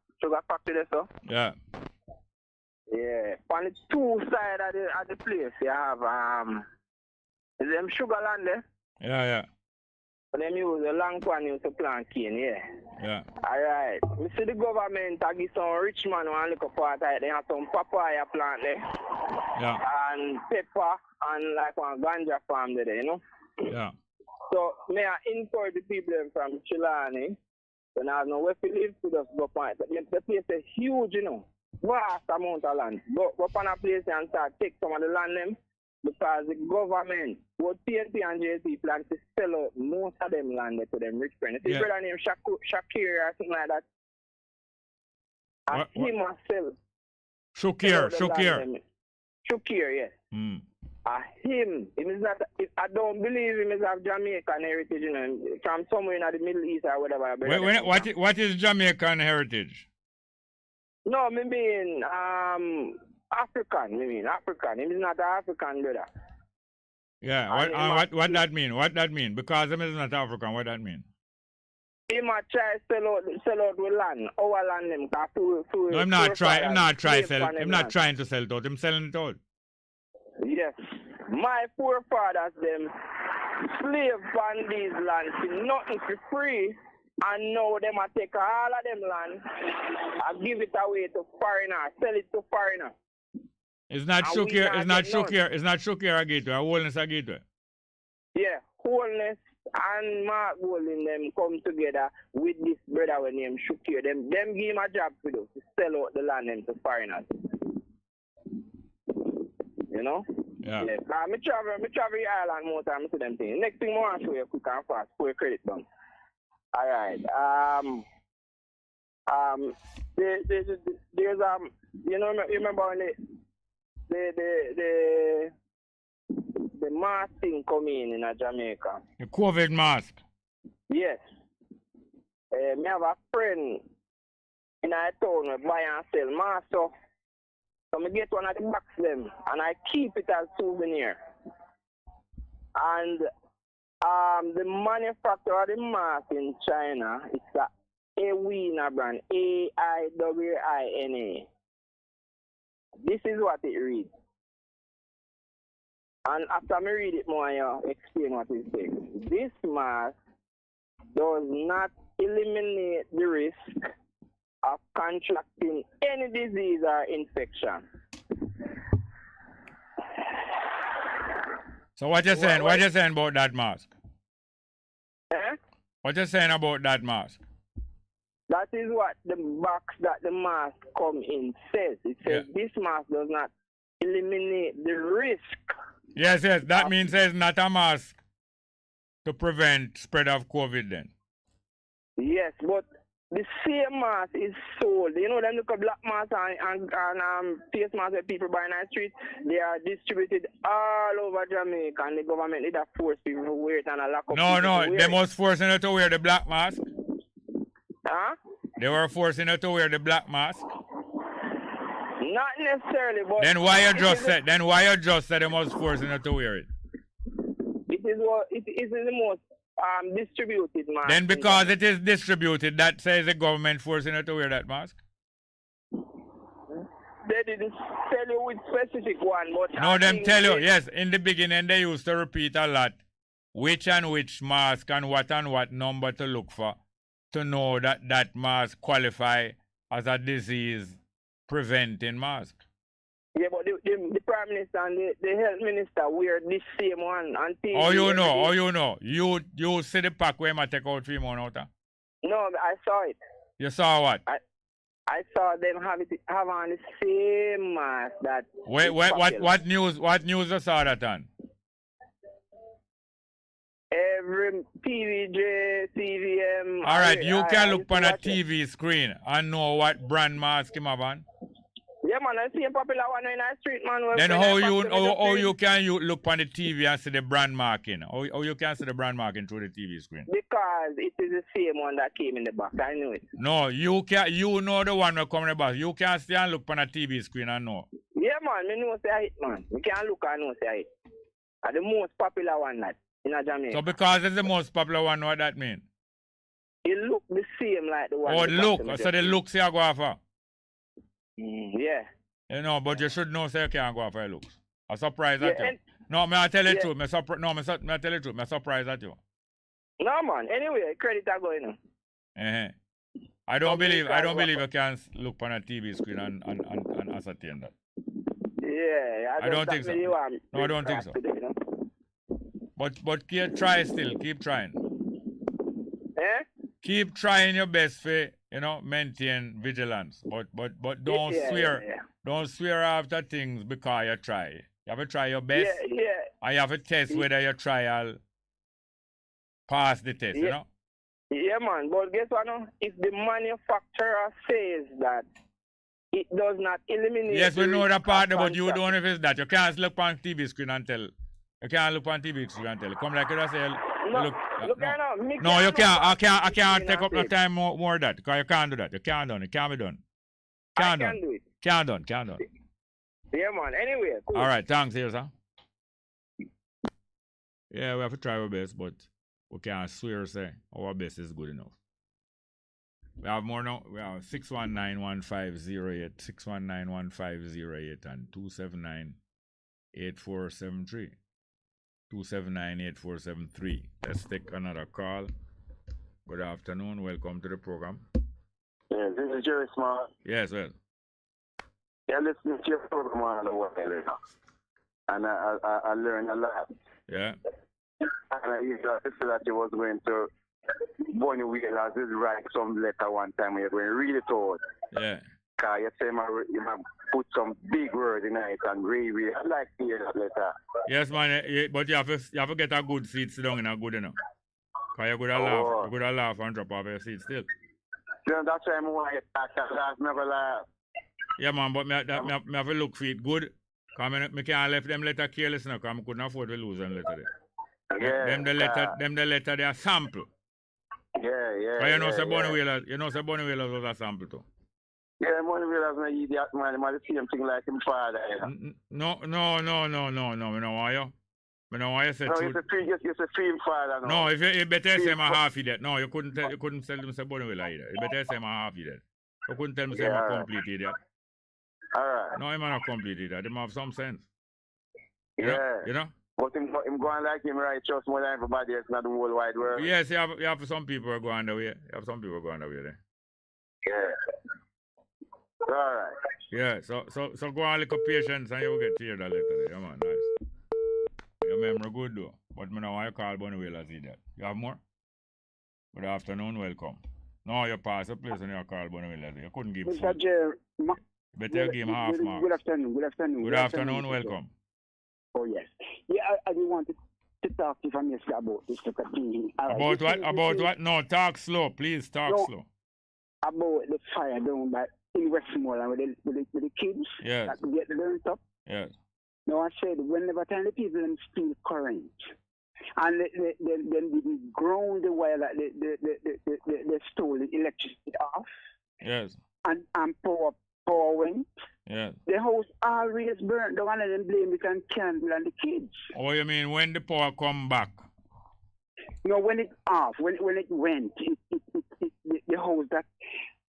Speaker 18: factory there, so.
Speaker 17: Yeah.
Speaker 18: Yeah. On the two sides of the place you have is them sugar land there?
Speaker 17: Yeah.
Speaker 18: But them use the Langpan use to plant cane, yeah.
Speaker 17: Yeah.
Speaker 18: Alright. We see the government I give some rich man one little part of it. They have some papaya plant there.
Speaker 17: Yeah.
Speaker 18: And pepper and like one ganja farm there, you know?
Speaker 17: Yeah.
Speaker 10: So, may I encourage the people from Chilani, when I have no way to live, to just go on it. The place is huge, you know, vast amount of land. Go on a place and start take some of the land them, because the government, both PNP and JSP plan to sell out most of them land to them rich friends. It's brother named Shakir or something like that. And him myself. Shakir, yes. Him is not, I don't believe him is of Jamaican heritage, you know, from somewhere in the Middle East or whatever.
Speaker 17: What is Jamaican heritage?
Speaker 10: No, I mean African. African. He is not an African brother.
Speaker 17: Yeah, what that mean? What that mean? Because him is not African, what that mean?
Speaker 10: He might try to sell out with land, our land them.
Speaker 17: No, I'm not trying to sell it out. I'm selling it out.
Speaker 10: Yes. My forefathers them slave on these lands, nothing for free, and now them a take all of them land and give it away to foreigners, sell it to foreigners.
Speaker 17: It's not Shukir a gateway, Wholeness a gateway.
Speaker 10: Yeah, Wholeness and Mark Golden them come together with this brother named Shukir. Them give him a job to do, to sell out the land them to foreigners. You know?
Speaker 17: Yeah.
Speaker 10: Me travel Ireland more time to them things. Next thing I want to show you quick and fast for your credit down. Alright. There's you know, you remember when the mask thing come in Jamaica.
Speaker 17: The COVID mask.
Speaker 10: Yes. Me have a friend in our town who buy and sell masks. So I get one of the box them and I keep it as souvenir. And the manufacturer of the mask in China, it's a Awina brand, Aiwina. This is what it reads. And after me read it more, I'll explain what it says. This mask does not eliminate the risk of contracting any disease or infection.
Speaker 17: So what you saying? What you saying about that mask? What you saying about that mask?
Speaker 10: That is what the box that the mask come in says. It says this mask does not eliminate the risk.
Speaker 17: Yes. That means it's not a mask to prevent spread of COVID then.
Speaker 10: Yes, but the same mask is sold. You know, them look at black masks and face masks that people buy in the street. They are distributed all over Jamaica, and the government need to force people to wear it and a lock up.
Speaker 17: No, they must force you to wear the black mask.
Speaker 10: Huh?
Speaker 17: They were forcing you to wear the black mask.
Speaker 10: Not necessarily, but
Speaker 17: then why you just said they must force you to wear it?
Speaker 10: It is the most distributed mask.
Speaker 17: Then because it is distributed, that says the government forcing you to wear that mask?
Speaker 10: They didn't tell you which specific one, but
Speaker 17: no, them tell you, yes, in the beginning they used to repeat a lot which mask and what number to look for to know that mask qualify as a disease preventing mask.
Speaker 10: Yeah, but the Prime Minister and the Health Minister wear this same one. And
Speaker 17: you know. You see the pack where I take out 3 months out?
Speaker 10: No, I saw it.
Speaker 17: You saw what?
Speaker 10: I saw them have on the same mask that.
Speaker 17: What news you saw that on?
Speaker 10: Every TVJ, TVM.
Speaker 17: All right, you can look on a TV screen and know what brand mask him have on.
Speaker 10: Yeah, man, I see a popular one in the street, man.
Speaker 17: Then how you can look on the TV and see the brand marking? How you can see the brand marking through the TV screen?
Speaker 10: Because it is the same one that came in the box. I knew it.
Speaker 17: No, you know the one that come in the box. You can't stay and look on a TV screen and know.
Speaker 10: Yeah, man, me know say it, man. You can look and know say it. And the most popular one that in Jamaica.
Speaker 17: So because it's the most popular one, what that mean?
Speaker 10: It look the same like the one.
Speaker 17: Oh, look. So the looks you go for.
Speaker 10: Yeah.
Speaker 17: You know, but you should know say you can't go for your looks. I'm surprised at you. No, I tell you the truth. I tell you the truth. I'm surprised at you.
Speaker 10: No, man. Anyway, credit are going on.
Speaker 17: I don't believe you can look on a TV screen and ascertain that.
Speaker 10: Yeah,
Speaker 17: I don't think so. No, I don't think so.
Speaker 10: Today, you know?
Speaker 17: But try still. Keep trying.
Speaker 10: Eh?
Speaker 17: Keep trying your best for, maintain vigilance. But don't swear.
Speaker 10: Yeah.
Speaker 17: Don't swear after things because you try. You have to try your best.
Speaker 10: Yeah.
Speaker 17: And you have to test whether your trial pass the test,
Speaker 10: Yeah, man. But guess what? No? If the manufacturer says that it does not eliminate.
Speaker 17: Yes, we know that part, but you don't know if it's that. You can't look on TV screen and tell. You can't look on TV screen and tell. Come like you say,
Speaker 10: No,
Speaker 17: look no, you can't. I can't take up no time more of that because you can't do that. You can't do it. It can't be done. Can't
Speaker 10: do it.
Speaker 17: Can't done.
Speaker 10: Yeah, man. Anyway, cool.
Speaker 17: All right, thanks, here, sir. Yeah, we have to try our best, but we can't swear say our best is good enough. We have more now. We have 619-1508, 619-1508, and 279-8473. 279-8473. Let's take another call. Good afternoon. Welcome to the program.
Speaker 19: Yeah, this is Jerry Smart.
Speaker 17: Yes, well.
Speaker 19: Yeah, listen to your program on the way, and I learned a lot.
Speaker 17: Yeah.
Speaker 19: And I used to say that you was going to Bonnie Wheelers is write some letter one time when you're going to read it out.
Speaker 17: Yeah.
Speaker 19: Because you say you might put some big words in it and really, I like to hear that letter.
Speaker 17: Yes, man, but you have to get a good seat sit down in a good enough. Because you're going to laugh and drop off your seat still.
Speaker 19: Yeah, that's why I'm going to laugh, never laugh.
Speaker 17: Yeah, man, but me have to look for it good. Because I can't left them letter careless now because I couldn't afford to lose them letter there.
Speaker 19: Yeah,
Speaker 17: them the letter they are sample.
Speaker 19: Yeah.
Speaker 17: But Bonnie Wheelers was a sample too.
Speaker 19: Yeah, Bonnie Wheelers is an idiot, man. He the same thing like his father.
Speaker 17: No. I know why you. I know why you said.
Speaker 19: No, it's a free father.
Speaker 17: No, if you better say I'm a half idiot. No, you couldn't tell them say Bonnie Wheelers either. You better say I'm a half idiot. You couldn't tell me say I'm a complete idiot.
Speaker 19: All right.
Speaker 17: No, I'm not a complete idiot. They have some sense.
Speaker 19: Yeah.
Speaker 17: You know?
Speaker 19: But him going like him righteous more than everybody else in the whole wide world.
Speaker 17: Yes, you have some people who are going the way. there.
Speaker 19: Yeah. All right.
Speaker 17: Yeah, so go on like a patience and you will get to hear that later. Yeah, man, nice. Your memory good though. But I know why you call Bonnie Wheelers idiot. You have more? Good afternoon, welcome. No, you pass the place and you call Bonnie Wheelers. You couldn't give
Speaker 20: Mr. J.
Speaker 17: Better give him half marks.
Speaker 20: Good afternoon.
Speaker 17: Good afternoon, welcome.
Speaker 20: Oh, yes. Yeah, I do want to talk to you from yesterday about this thing.
Speaker 17: About what? About what? No, talk slow. Please talk slow.
Speaker 20: About the fire down in Westmoreland with the kids
Speaker 17: yes.
Speaker 20: that get burnt up.
Speaker 17: Yes.
Speaker 20: No, I said, whenever time the people them steal current and they ground the wire that they stole the electricity off.
Speaker 17: Yes.
Speaker 20: And power went.
Speaker 17: Yes.
Speaker 20: The house always burnt down and then blame it on candle and the kids.
Speaker 17: Oh, you mean when the power come back?
Speaker 20: No, when it's off, when it went, the house that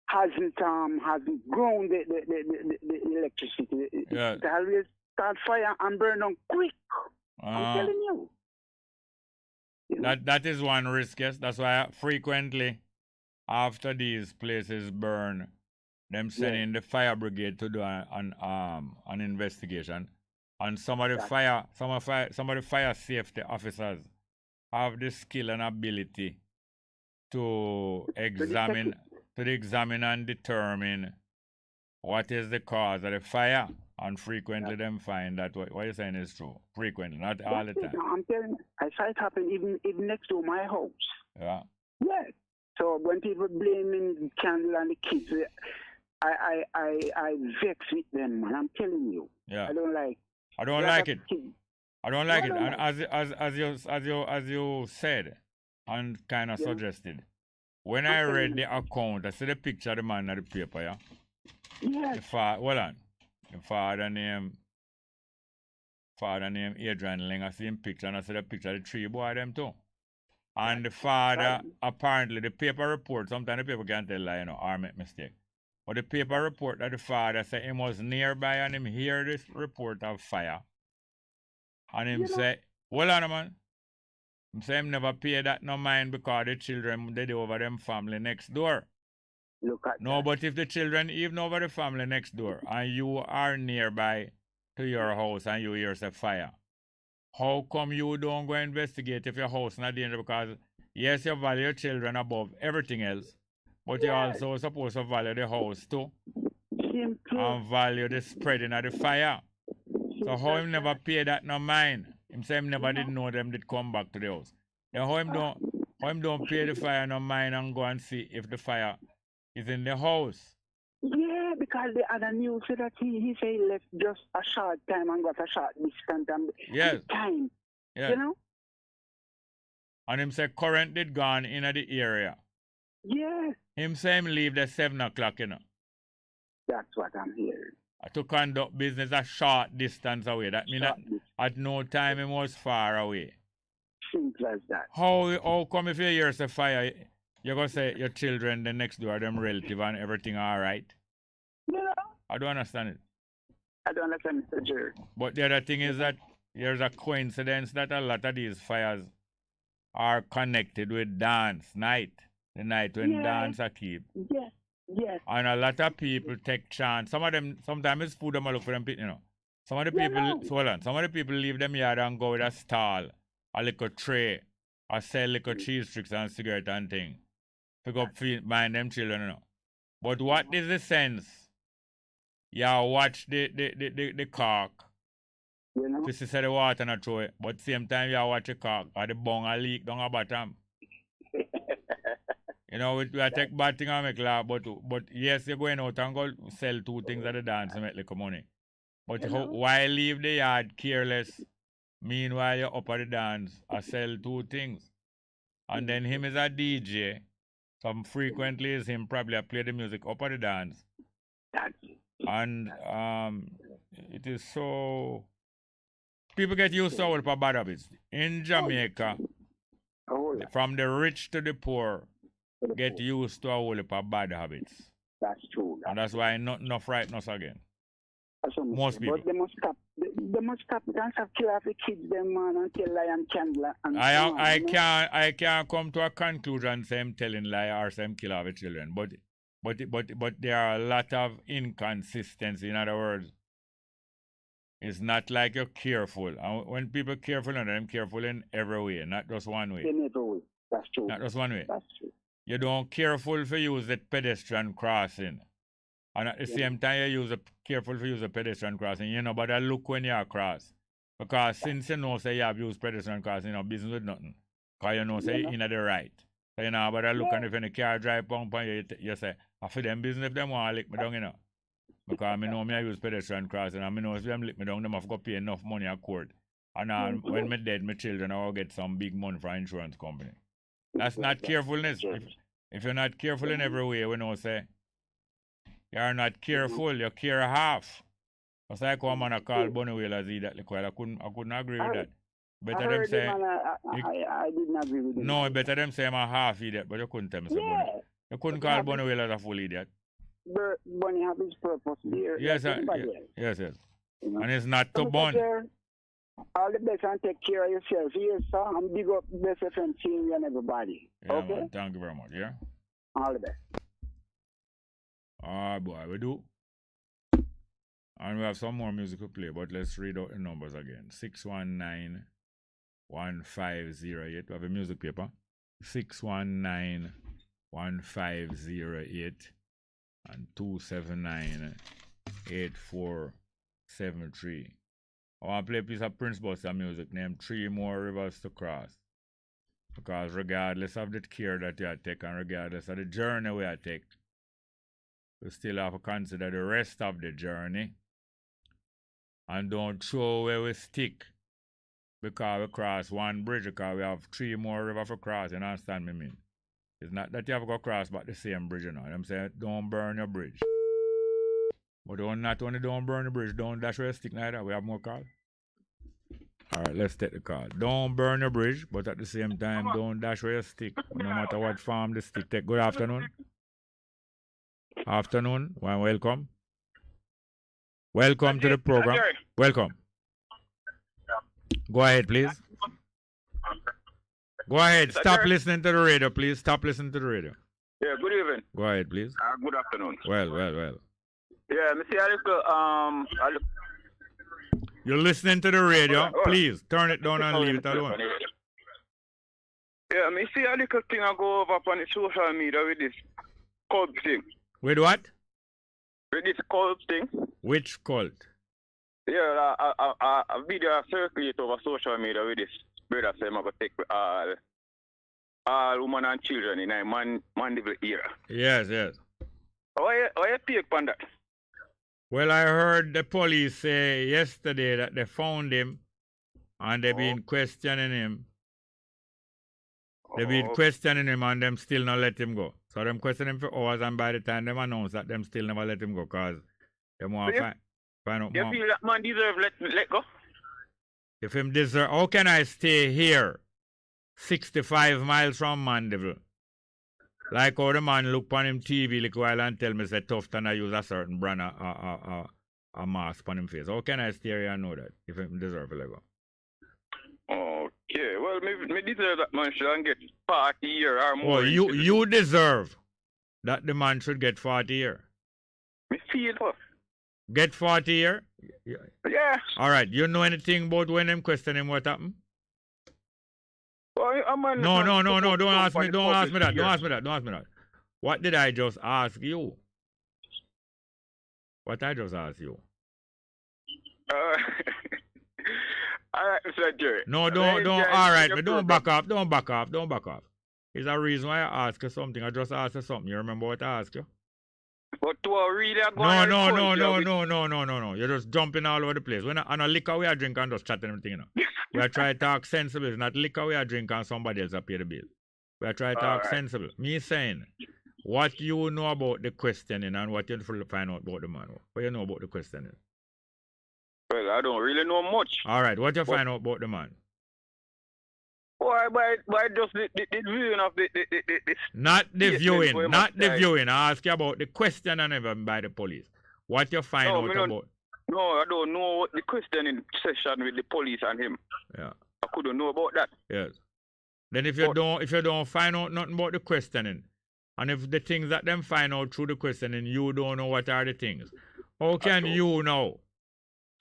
Speaker 20: hasn't grown the electricity.
Speaker 17: Yes.
Speaker 20: It always start fire and burn down quick. I'm telling you.
Speaker 17: That is one risk, yes. That's why frequently after these places burn, them sending the fire brigade to do an investigation, and some of the fire safety officers have the skill and ability to examine and determine what is the cause of the fire, and frequently them find that what you're saying is true. Frequently, not all the time.
Speaker 20: I'm telling you, I saw it happen even next to my house.
Speaker 17: Yeah.
Speaker 20: Yeah. So when people blaming Candle and the kids, I vex with them, man. I'm telling you.
Speaker 17: Yeah.
Speaker 20: I don't like
Speaker 17: it. I don't like it. And as you said and kind of suggested, when I read the account, I see the picture of the man at the paper, yeah?
Speaker 20: Yes.
Speaker 17: The father name Adrian Ling, I see him picture and I see the picture of the three boy them too. And the father, apparently the paper report, sometimes the paper can tell lie, or make mistake. But the paper report that the father said he was nearby and him hear this report of fire. And him say, hold on, man. Him say him never pay that no mind because the children they do over them family next door.
Speaker 20: Look at
Speaker 17: that. But if the children even over the family next door and you are nearby to your house and you hear say fire, how come you don't go investigate if your house not danger? Because yes, you value your children above everything else, but you also supposed to value the house too. And value the spreading of the fire. So how him never pay that no mind? Him say him never did know them did come back to the house. Then how him don't pay the fire no mind and go and see if the fire is in the house?
Speaker 20: Yeah, because the other news said that he said he left just a short time and got a short distance and time.
Speaker 17: Yes.
Speaker 20: You know?
Speaker 17: And him say current did gone in the area.
Speaker 20: Yeah.
Speaker 17: Him say him leave at 7 o'clock, you know.
Speaker 20: That's what I'm hearing.
Speaker 17: To conduct business a short distance away. That means that at no time he was far away.
Speaker 20: Simple as that.
Speaker 17: How come if you hear a fire, you're going to say your children, the next door, them relative and everything all right?
Speaker 20: You know?
Speaker 17: I don't understand it.
Speaker 20: I don't understand, Mr. Jerry.
Speaker 17: But the other thing is that there's a coincidence that a lot of these fires are connected with dance night. The night when dance are keep.
Speaker 20: Yes. Yes.
Speaker 17: And a lot of people take chance. Some of them, sometimes it's food them look for them, you know. Some of the people, some of the people leave them yard and go with a stall, a little tray, or sell little cheese tricks and cigarette and thing. Pick up mind them children, you know. But what is the sense? You watch the cork.
Speaker 20: You know?
Speaker 17: To see the water not throw it. But same time you watch the cork or the bung a leak down the bottom. You know, we take bad thing and make laugh, but yes, you're going out and go sell 2 things at the dance and make little money. But why leave the yard careless? Meanwhile, you're up at the dance, I sell 2 things. And then him is a DJ. Some frequently is him probably play the music up at the dance. And it is so... People get used to all the bad habits. In Jamaica, from the rich to the poor, get used to a whole heap of bad habits.
Speaker 20: That's true.
Speaker 17: And that's why not frighten us again. Most people.
Speaker 20: But they must stop it and stop kill off the kids, them man, and tell lie and candle.
Speaker 17: I can't come to a conclusion say I'm telling lie or say I'm kill off the children. But there are a lot of inconsistency. In other words, it's not like you're careful. And when people careful, they're careful in every way, not just one way.
Speaker 20: In every way. That's true.
Speaker 17: Not just one way.
Speaker 20: That's true.
Speaker 17: You don't careful for use the pedestrian crossing. And at the same time you use careful for use the pedestrian crossing. You know, but I look when you cross. Because since you know say you have used pedestrian crossing, you know, business with nothing. Because you know say you're in the right. So you know, but I look and if any car drive pump and you say, I for them business if them want to lick me down, you know. Because I know me I use pedestrian crossing and I know if them lick me down, them have to pay enough money at court. And when me dead, my children I will get some big money for insurance company. That's not carefulness. If you're not careful in every way, we know say you're not careful, you care half. It's like one man I call Bonnie Wheeler Z that I couldn't agree with that. Better them say
Speaker 20: I didn't agree with it.
Speaker 17: No, better them say I'm a half idiot, but you couldn't tell me so Bonnie. You couldn't call Bonnie Wheeler a full idiot.
Speaker 20: Bonnie have his purpose here.
Speaker 17: Yes, yes. And it's not to Bonnie.
Speaker 20: All the best and take care of yourself. Yes, sir. And big up Bess FM team and everybody.
Speaker 17: Yeah,
Speaker 20: okay?
Speaker 17: Man, thank you very much, yeah?
Speaker 20: All the best.
Speaker 17: Boy, we do. And we have some more music to play, but let's read out the numbers again. 619-1508. We have a music paper. 619-1508 and 279-8473. I want to play a piece of Prince Buster music named 3 More Rivers to Cross. Because regardless of the care that you take and regardless of the journey we take, we still have to consider the rest of the journey. And don't throw where we stick because we cross one bridge because we have 3 more rivers to cross. You understand me mean? It's not that you have to go cross but the same bridge, you know. I'm saying don't burn your bridge. But not only don't burn the bridge, don't dash where you stick neither. We have more calls. Alright, let's take the call. Don't burn your bridge, but at the same time, don't dash where you stick. No matter what farm the stick take. Good afternoon. Afternoon. Welcome. Welcome to the program. Welcome. Go ahead, please. Go ahead. Stop listening to the radio, please. Stop listening to the radio.
Speaker 21: Yeah, good evening.
Speaker 17: Go ahead, please.
Speaker 21: Good afternoon.
Speaker 17: Well.
Speaker 21: Yeah, Mr. Alico,
Speaker 17: You're listening to the radio. Please turn it down and leave it alone.
Speaker 21: Yeah, me see a little thing I go over on the social media with this cult thing.
Speaker 17: With what?
Speaker 21: With this cult thing.
Speaker 17: Which cult?
Speaker 21: Yeah, a video circulate over social media with this brother say I'm going to take all women and children in a mandible era.
Speaker 17: Yes, yes.
Speaker 21: Why you take on that?
Speaker 17: Well, I heard the police say yesterday that they found him and they've been questioning him. They've been questioning him and them still not let him go. So them questioning him for hours and by the time them announce that them still never let him go because they want to find out
Speaker 21: you
Speaker 17: more.
Speaker 21: Feel that man deserve let go?
Speaker 17: If him deserve, how can I stay here 65 miles from Mandeville? Like how the man look on him TV like while and tell me say Tufton I use a certain brand a mask on him face. How can I stay here and know that if him deserve to let go?
Speaker 21: Okay, well me deserve that man should get 40 years or more.
Speaker 17: Oh, you deserve that the man should get 40 years.
Speaker 21: Me feel what?
Speaker 17: Get 40 years?
Speaker 21: Yeah.
Speaker 17: Alright, you know anything about when them question him what happened?
Speaker 21: Well,
Speaker 17: no, don't ask me that. What did I just ask you? What I just asked you?
Speaker 21: Alright, Mr. Jerry.
Speaker 17: No, don't back up. There's a reason why I asked you something. I just asked you something. You remember what I asked you?
Speaker 21: But to a really
Speaker 17: No. You're just jumping all over the place. When on a liquor we are drinking and just chatting everything, you know. We are trying to talk sensible. It's not liquor we are drinking and somebody else pay the bill. We are trying to talk sensible. Me saying, what you know about the questioning and what you find out about the man. What you know about the questioning?
Speaker 21: Well, I don't really know much.
Speaker 17: Alright, what you find out about the man?
Speaker 21: Why just the viewing of the
Speaker 17: Not the viewing. I ask you about the question and even by the police. What you find out about?
Speaker 21: No, I don't know what the questioning session with the police and him.
Speaker 17: Yeah.
Speaker 21: I couldn't know about that.
Speaker 17: Yes. Then if you don't find out nothing about the questioning, and if the things that them find out through the questioning, you don't know what are the things, how can you know?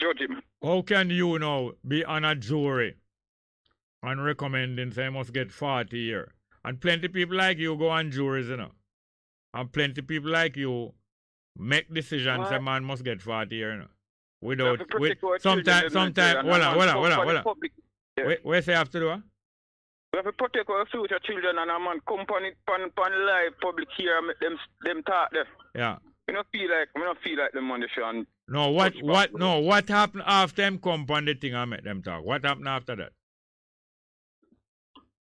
Speaker 21: Judge him.
Speaker 17: How can you know be on a jury and recommending say must get 40 years? And plenty people like you go on juries, you know. And plenty people like you make decisions say man must get 40 years, you know. Sometimes, hold on. Where say after do?
Speaker 21: We have to protect our future children and a man come on live public here and make them talk there.
Speaker 17: Yeah.
Speaker 21: We don't feel like them on the show. And
Speaker 17: what happened after them come on the thing and make them talk? What happened after that?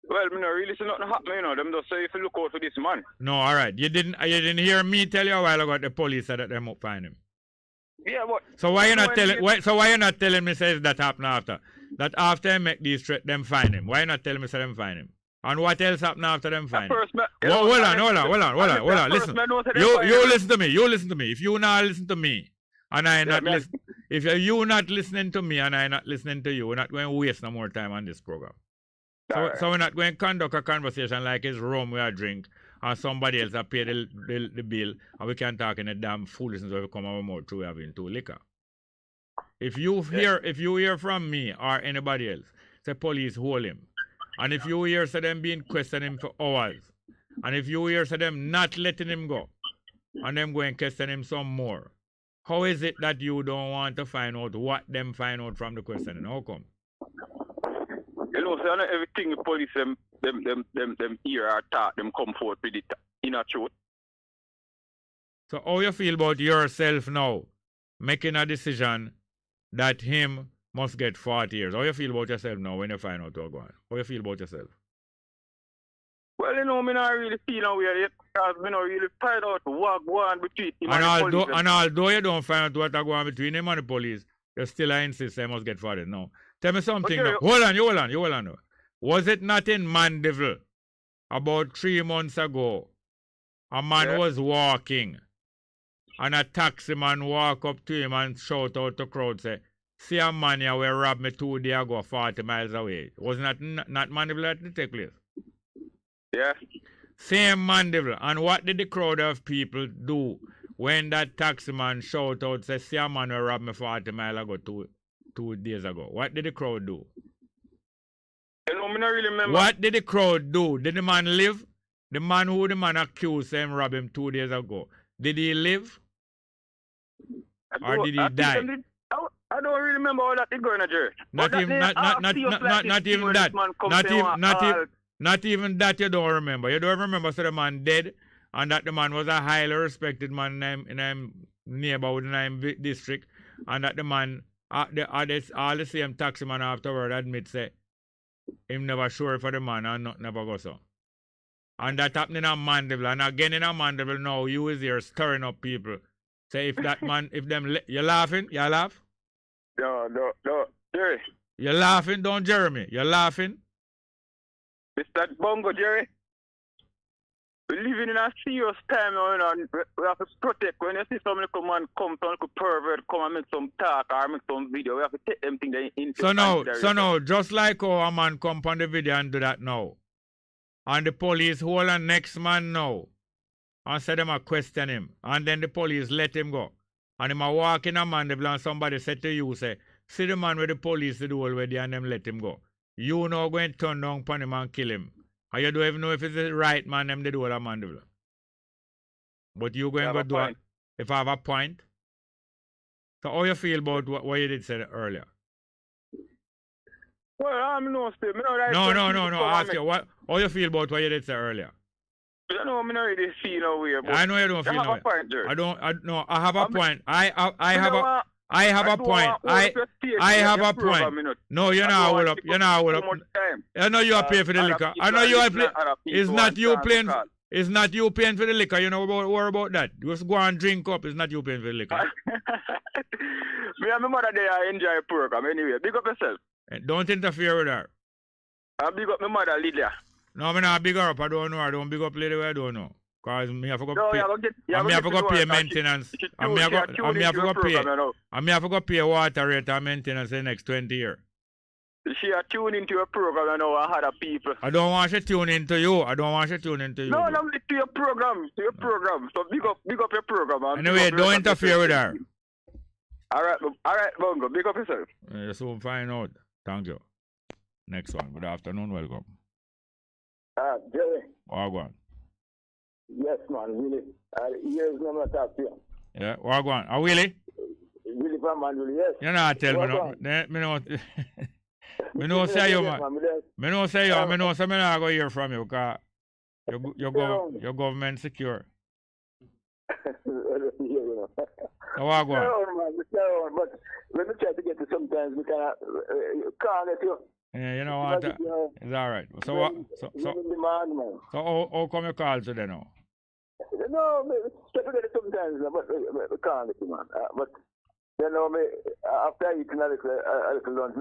Speaker 21: Well, me not really see nothing happen, you know. Them just say if you look out for this man.
Speaker 17: No, alright. You didn't hear me tell you a while ago the police said that them up find him.
Speaker 21: Yeah, but
Speaker 17: so why you not telling me says that happened after? That after I make these threats, them find him. Why you not telling me say them find him? And what else happened after them find him? Hold on. Listen. You listen to me. If you not listen to me, and I not listen, if you not listening to me and I not listening to you, we're not going to waste no more time on this program. So we're not going to conduct a conversation like it's rum we are drink and somebody else pay the bill and we can talk in a damn foolishness where we come out more through having two liquor. If you hear from me or anybody else, say police hold him. And if you hear say them being questioned him for hours, and if you hear say them not letting him go, and them going question him some more, how is it that you don't want to find out what them find out from the questioning? How come?
Speaker 21: You know, so not everything the police them hear or talk, them come forth with it in a truth.
Speaker 17: So how you feel about yourself now, making a decision that him must get 40 years? How you feel about yourself now when you find out what's going on? How you feel about yourself?
Speaker 21: Well, you know, me not really feel no way yet because me not really find out what go on between him
Speaker 17: and
Speaker 21: the police.
Speaker 17: And although you don't find out what go on between him and the police, you still insist they must get 40. No. Tell me something now. Hold on. Was it not in Mandeville about 3 months ago? A man was walking and a taxi man walk up to him and shout out to the crowd, say, see a man here will rob me 2 days ago 40 miles away. Wasn't that not Mandeville that did take place?
Speaker 21: Yeah.
Speaker 17: Same Mandeville. And what did the crowd of people do when that taxi man shout out, say, see a man will rob me 40 miles ago 2 2 days ago? What did the crowd do?
Speaker 21: You know, me not really remember.
Speaker 17: What did the crowd do? Did the man live? The man who the man accused him robbed him 2 days ago. Did he live? Or did he die?
Speaker 21: I don't really remember how that did go in a church.
Speaker 17: Not even that. Not even that you don't remember. You don't remember so the man dead and that the man was a highly respected man in a neighborhood in a district and that the man all the same taxi man afterward admit say him never sure for the man and not never go so. And that happened in a Mandeville and again in a Mandeville now you is here stirring up people. Say if that man you laughing? You laugh?
Speaker 21: No, Jerry.
Speaker 17: You're laughing, don't Jeremy? You're laughing?
Speaker 21: It's that Bongo, Jerry. We're living in a serious time now, you know, we have to protect. When you see some little man come, some little pervert come and make some talk or make some video, we have to take them things into
Speaker 17: So now, just like how a man come on the video and do that now, and the police hold a next man now, and say them a question him, and then the police let him go. And him a walk in a Mandeville and somebody said to you, say, see the man with the police did already and them let him go. You now going to turn down upon him and kill him. And you don't even know if it's the right man them did all a Mandeville. But you going to go do it if I have a point. So how you feel about what you did say earlier?
Speaker 21: Well, I'm no still.
Speaker 17: No. Ask you, how you feel about what you did say earlier?
Speaker 21: You know, I'm not really feel no way.
Speaker 17: I know you don't feel no way. I have a point. I have a point. I have a point. No, you're not hold up. You're not hold up. I know you are paying for the liquor. I know you are paying. It's not you paying. It's not you paying for the liquor. You know worry about that. You just go and drink up. It's not you paying for the liquor.
Speaker 21: Me and my mother there I enjoy the program anyway. Big up yourself.
Speaker 17: Don't interfere with her.
Speaker 21: I big up my mother Lydia.
Speaker 17: No, I'm not big her up. I don't know her. I don't big up lady where I don't know. Because me have to go pay maintenance. And me have to go pay water rate and maintenance the next 20 years.
Speaker 21: She a tune into your program and know other people.
Speaker 17: I don't want to tune into you.
Speaker 21: No, to your program. So big up your program.
Speaker 17: Anyway, don't interfere with her.
Speaker 21: Alright, Bongo. Big up yourself.
Speaker 17: You soon find out. Thank you. Next one. Good afternoon. Welcome.
Speaker 18: Jerry.
Speaker 17: Wagwan.
Speaker 18: Yes, man, Willie. Years no talk to you.
Speaker 17: Yeah, Wagwan. Willie?
Speaker 18: Willie from Mandeville, yes.
Speaker 17: You know, tell me no. Me no say you, man. Me no say you. Me no say me not go hear from you because your government secure. So Wagwan.
Speaker 18: No, but let me try to get you sometimes. We can't get you.
Speaker 17: Yeah, you know what? It's all right. So what? So how come you call today now?
Speaker 18: No, I forget it sometimes, but we can't get you, man. But you know, after eating a little lunch,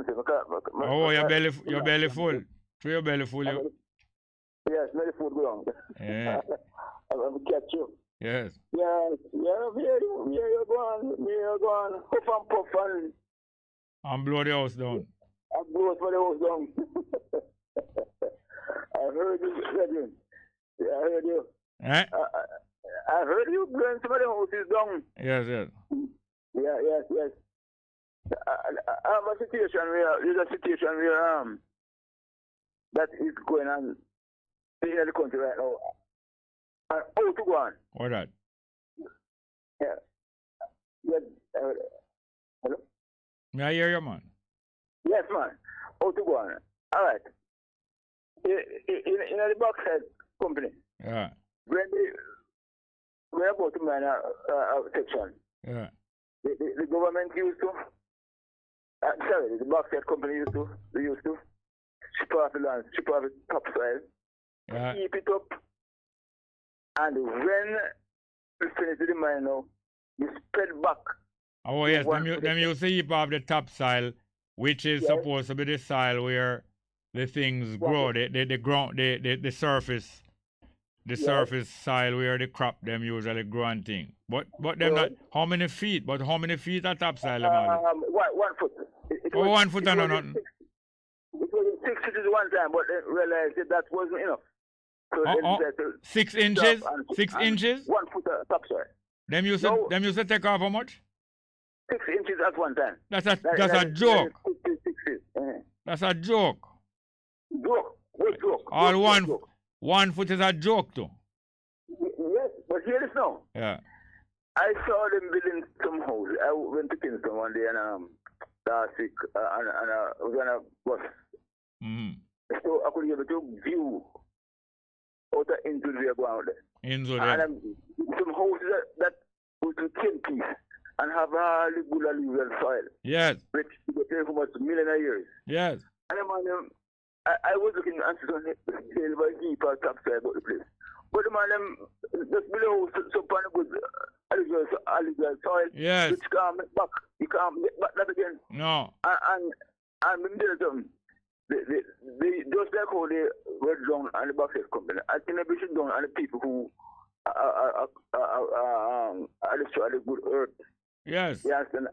Speaker 17: your belly full. So your belly full.
Speaker 18: Yes, very food go on.
Speaker 17: Yeah.
Speaker 18: I'll catch you.
Speaker 17: Yes.
Speaker 18: Yeah, you're going. Puff and puff
Speaker 17: and blow the house down.
Speaker 18: I blew it for the house down. I heard you, Edwin. Yeah, I heard you.
Speaker 17: Eh?
Speaker 18: I heard you blowing some of the houses down.
Speaker 17: Yes.
Speaker 18: Yes. I have a situation where that is going on in the country right now. And how to go on?
Speaker 17: What that?
Speaker 18: Yeah. Hello?
Speaker 17: May I hear you, man?
Speaker 18: Yes, man. How to go on? All right. In the bauxite company.
Speaker 17: Yeah.
Speaker 18: We're about to man a section.
Speaker 17: Yeah.
Speaker 18: The government used to. The bauxite company used to. Ship off the land, ship off the topsoil.
Speaker 17: Yeah.
Speaker 18: Keep it up. And when we finish the mine now, you spread back.
Speaker 17: Oh, yes. Them used to heap off the topsoil, which is supposed to be the soil where the things grow. The surface. The surface soil where the crop them usually grow and thing. But them not how many feet? But how many feet are topsoil?
Speaker 18: 1 foot.
Speaker 17: 1 foot and nothing.
Speaker 18: It was 6 inches one time, but they realized that wasn't enough. So
Speaker 17: 6 inches? 6 inches?
Speaker 18: 1 foot topsoil.
Speaker 17: Them used to take off how much?
Speaker 21: 6 inches at one time.
Speaker 17: That's a joke.
Speaker 21: 6 inches.
Speaker 17: That's a joke.
Speaker 21: Joke. What joke?
Speaker 17: All
Speaker 21: What joke?
Speaker 17: 1 foot is a joke too.
Speaker 21: Yes, but hear this now.
Speaker 17: Yeah.
Speaker 21: I saw them building some house. I went to Kingston one day and last week and I was on a bus.
Speaker 17: Mm-hmm.
Speaker 21: So I could be able to view out into the ground.
Speaker 17: Into there.
Speaker 21: And some houses that go to 10 piece and have all the good alluvial soil.
Speaker 17: Yes.
Speaker 21: Which they there for much million of years.
Speaker 17: Yes.
Speaker 21: And I was looking at some silver heap or topsoil about the place. But the man just below so upon a good alluvial soil.
Speaker 17: Yes.
Speaker 21: Which can't make back. You can't get back that again.
Speaker 17: No.
Speaker 21: And let me tell you something. They just like how they were down on the Bucket Company. I think they should down on the people who are destroying the good earth.
Speaker 17: Yes.
Speaker 21: Yes, and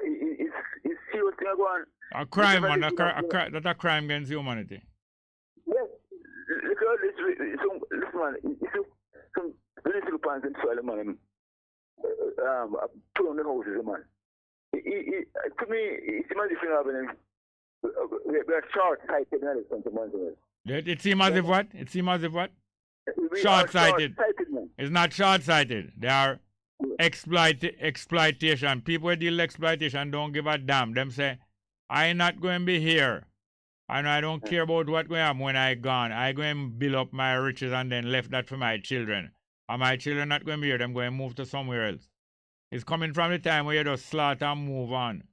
Speaker 21: it's serious thing going on.
Speaker 17: A crime, man. That's a crime against humanity.
Speaker 21: Yes. Look at this. Listen, man. Some very little pants in soil, man. Put on the houses, man. To me, it's a different happening. We're short-sighted in this country, man.
Speaker 17: It seems as if what? It seems as if what? Short-sighted. It's not short-sighted. They are exploitation. People who deal with exploitation don't give a damn. Them say, I'm not going to be here. And I don't care about what going to happen when I gone. I go and build up my riches and then left that for my children. And my children not going to be here. Them going to move to somewhere else. It's coming from the time where you just slaughter and move on.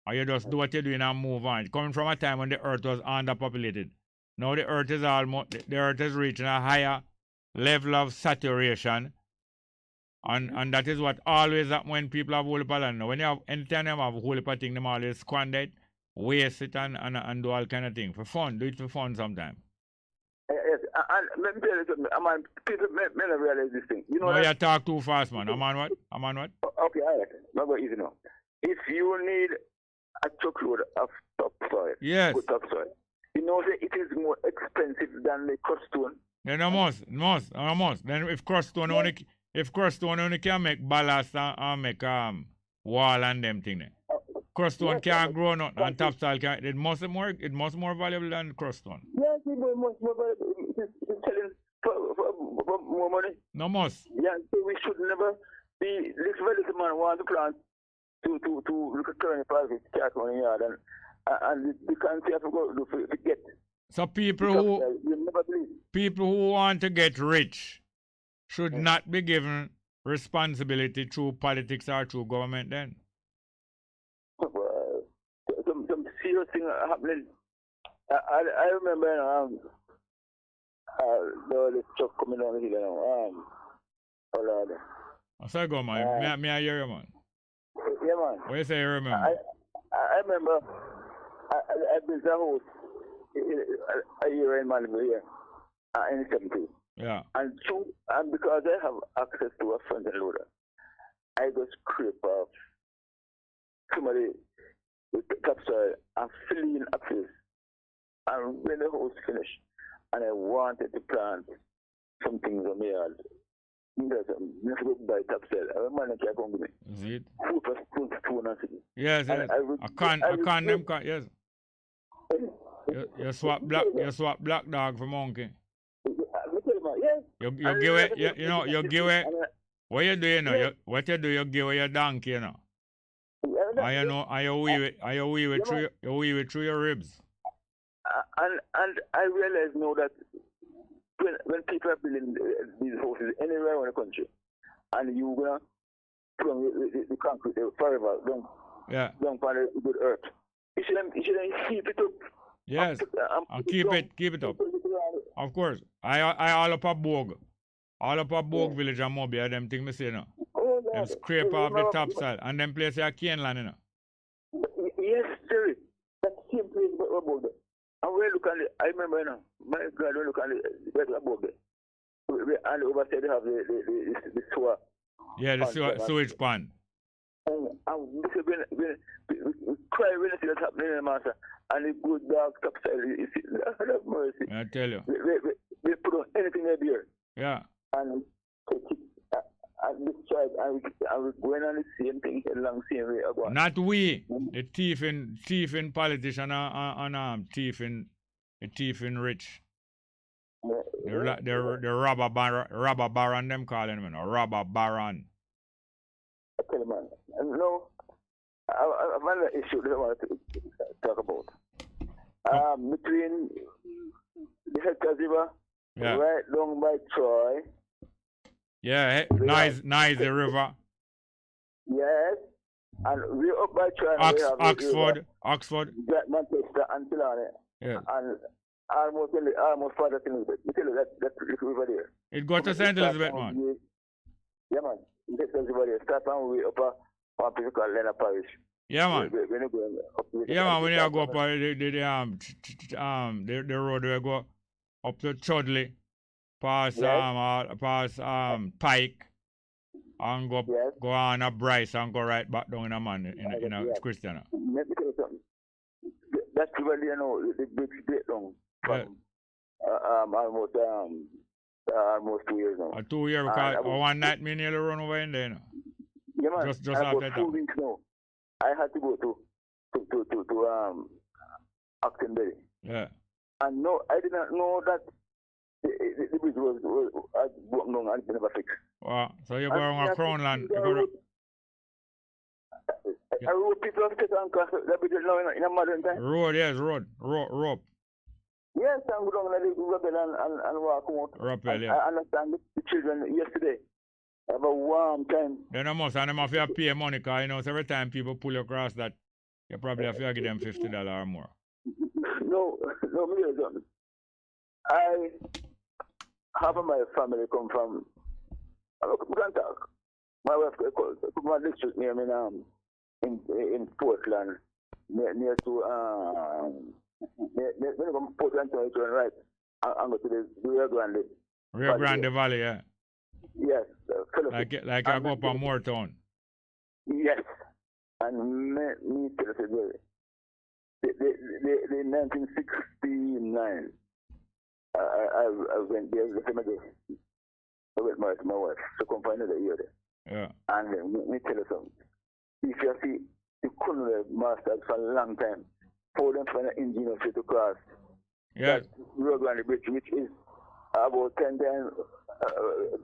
Speaker 17: Or you just do what you're doing and move on. It's coming from a time when the earth was underpopulated. Now the earth is reaching a higher level of saturation. And that is what always happens when people have whole heap of land. Now, when you have anytime you have a whole heap of thing, them always squander it, waste it and do all kind of things. For fun. Do it for fun sometime.
Speaker 21: Yes, and let me tell you something. People may not realize this thing. You know
Speaker 17: you talk too fast, man. I'm on what?
Speaker 21: Okay, all right. Not very easy now. If you need a truckload of topsoil,
Speaker 17: yes,
Speaker 21: good topsoil, you know that it is more expensive than the crushed stone.
Speaker 17: Then almost. Then if crushed stone only can make ballast and make wall and them thing then. Crushed stone can't grow nothing and topsoil can't. It must more valuable than crushed stone.
Speaker 21: Yes, it must more valuable. It's selling for more money.
Speaker 17: No must.
Speaker 21: Yeah, so we should never be this very man want to plant to look at current private cat on the yard and the country have to go to get.
Speaker 17: So people who want to get rich should not be given responsibility through politics or through government then.
Speaker 21: Some serious thing happening. I remember the truck coming on here now.
Speaker 17: What's that go, man? May I hear you, man?
Speaker 21: Yeah, man.
Speaker 17: What you say you remember?
Speaker 21: I remember I built a house a year in Malibu here in 72.
Speaker 17: Yeah.
Speaker 21: And because I have access to a front end loader, I just scrape off somebody with the topsoil and fill in a place. And when the house finished, and I wanted to plant some things on my yard, let's go buy topsoil. I remember I come with me.
Speaker 17: Is it?
Speaker 21: Stone and city.
Speaker 17: Yes, yes. Yes. You swap black dog for monkey. You give it, you give it. What you do, you give it your donkey, you know. You weave it through your ribs.
Speaker 21: And I realize now that when people are building these houses anywhere in the country, and you gonna put on the concrete forever, don't find a good earth. You shouldn't heap it up.
Speaker 17: Yes, and keep it up. Of course, I all up a Bog village and Mobile, them thing me say now. Them scrape off the topsoil and them place a cane land, you know.
Speaker 21: Yes, Jerry, that same place above there. And we look at it, I remember, you know, my God, we look at it above there. And over there they have the sewer.
Speaker 17: Yeah, the sewage pond.
Speaker 21: And we cry when we see that happening, master. And the good dog topsoil, have mercy.
Speaker 17: I tell you.
Speaker 21: They put on anything they do.
Speaker 17: Yeah.
Speaker 21: And take it
Speaker 18: And this tribe, I was going on the same thing along the same way.
Speaker 17: Not we, the thieving politician and thieving rich. The robber baron, them calling him, a robber baron.
Speaker 18: I tell you, man. And no, I have another issue that I want to talk about. Between the Hector River, right down by Troy.
Speaker 17: Yeah, nice the river.
Speaker 18: Yes, and we're up by Troy.
Speaker 17: Oxford.
Speaker 18: Manchester and Tilane.
Speaker 17: Yeah.
Speaker 18: And almost further to Elizabeth. You tell you that river there.
Speaker 17: It got to St. Elizabeth, man.
Speaker 18: Yeah, man. The Hector River there. Start on way up a place called Lena Parish.
Speaker 17: Yeah, man.
Speaker 18: Yeah,
Speaker 17: man, when you go up the road where you go up to Chudley, past Pike, and go on a Bryce and go right back down in a man in a Christian.
Speaker 18: Let me tell you something. That's really, you know, the big straight down from almost 2 years now.
Speaker 17: 2 years, because one night me nearly run over in there, you know.
Speaker 18: Yeah, man.
Speaker 17: Just after that.
Speaker 18: 2 weeks now. I had to go to Actonbury.
Speaker 17: Yeah.
Speaker 18: And no, I did not know that the bridge was broken down and it never fixed.
Speaker 17: Wow. So you're going on Crownland.
Speaker 18: I road people have to get on cross the bridge now in a modern time.
Speaker 17: Road, yes, rope.
Speaker 18: Yes, I'm going to the Rappel and walk out.
Speaker 17: Rappel, yeah.
Speaker 18: I understand the children yesterday have a warm time.
Speaker 17: Then I must, and them have to pay money, because you know, so every time people pull you across that, you probably have to give them $50 or more.
Speaker 18: No, I half of my family come from, we can talk. My wife took my district near me now, in Portland, near to, near Portland, right, and go to the Rio Grande.
Speaker 17: Rio Grande Valley, yeah.
Speaker 18: Yes.
Speaker 17: Like I go up on Moortown.
Speaker 18: Yes. And me tell you, the 1969, I went there the same day. I went married to my wife. So come find another year there.
Speaker 17: Yeah.
Speaker 18: And me tell you something. If you see the colonel masters for a long time, for them find an engineer to cross.
Speaker 17: Yeah.
Speaker 18: Rio Grande Bridge, which is about 10 times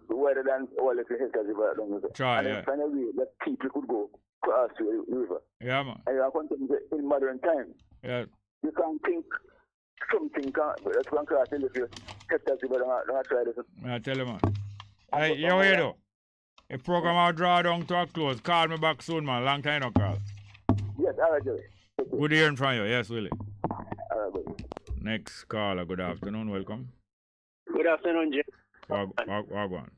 Speaker 18: wider than all the Hector River.
Speaker 17: And
Speaker 18: then find a way that people could go cross the river.
Speaker 17: Yeah, man.
Speaker 18: And you are going to in modern time.
Speaker 17: Yeah.
Speaker 18: You can't think something that's going to cross in the Hector River. Don't try this.
Speaker 17: I tell you, man. Hey, you hear though? The program I'll draw down to a close. Call me back soon, man. Long time no call.
Speaker 18: Yes, all right, Jerry.
Speaker 17: Good hearing from you. Yes, Willie.
Speaker 18: All right, buddy.
Speaker 17: Next caller. Good afternoon. Welcome.
Speaker 8: Good afternoon, Jay.
Speaker 17: Wagwan.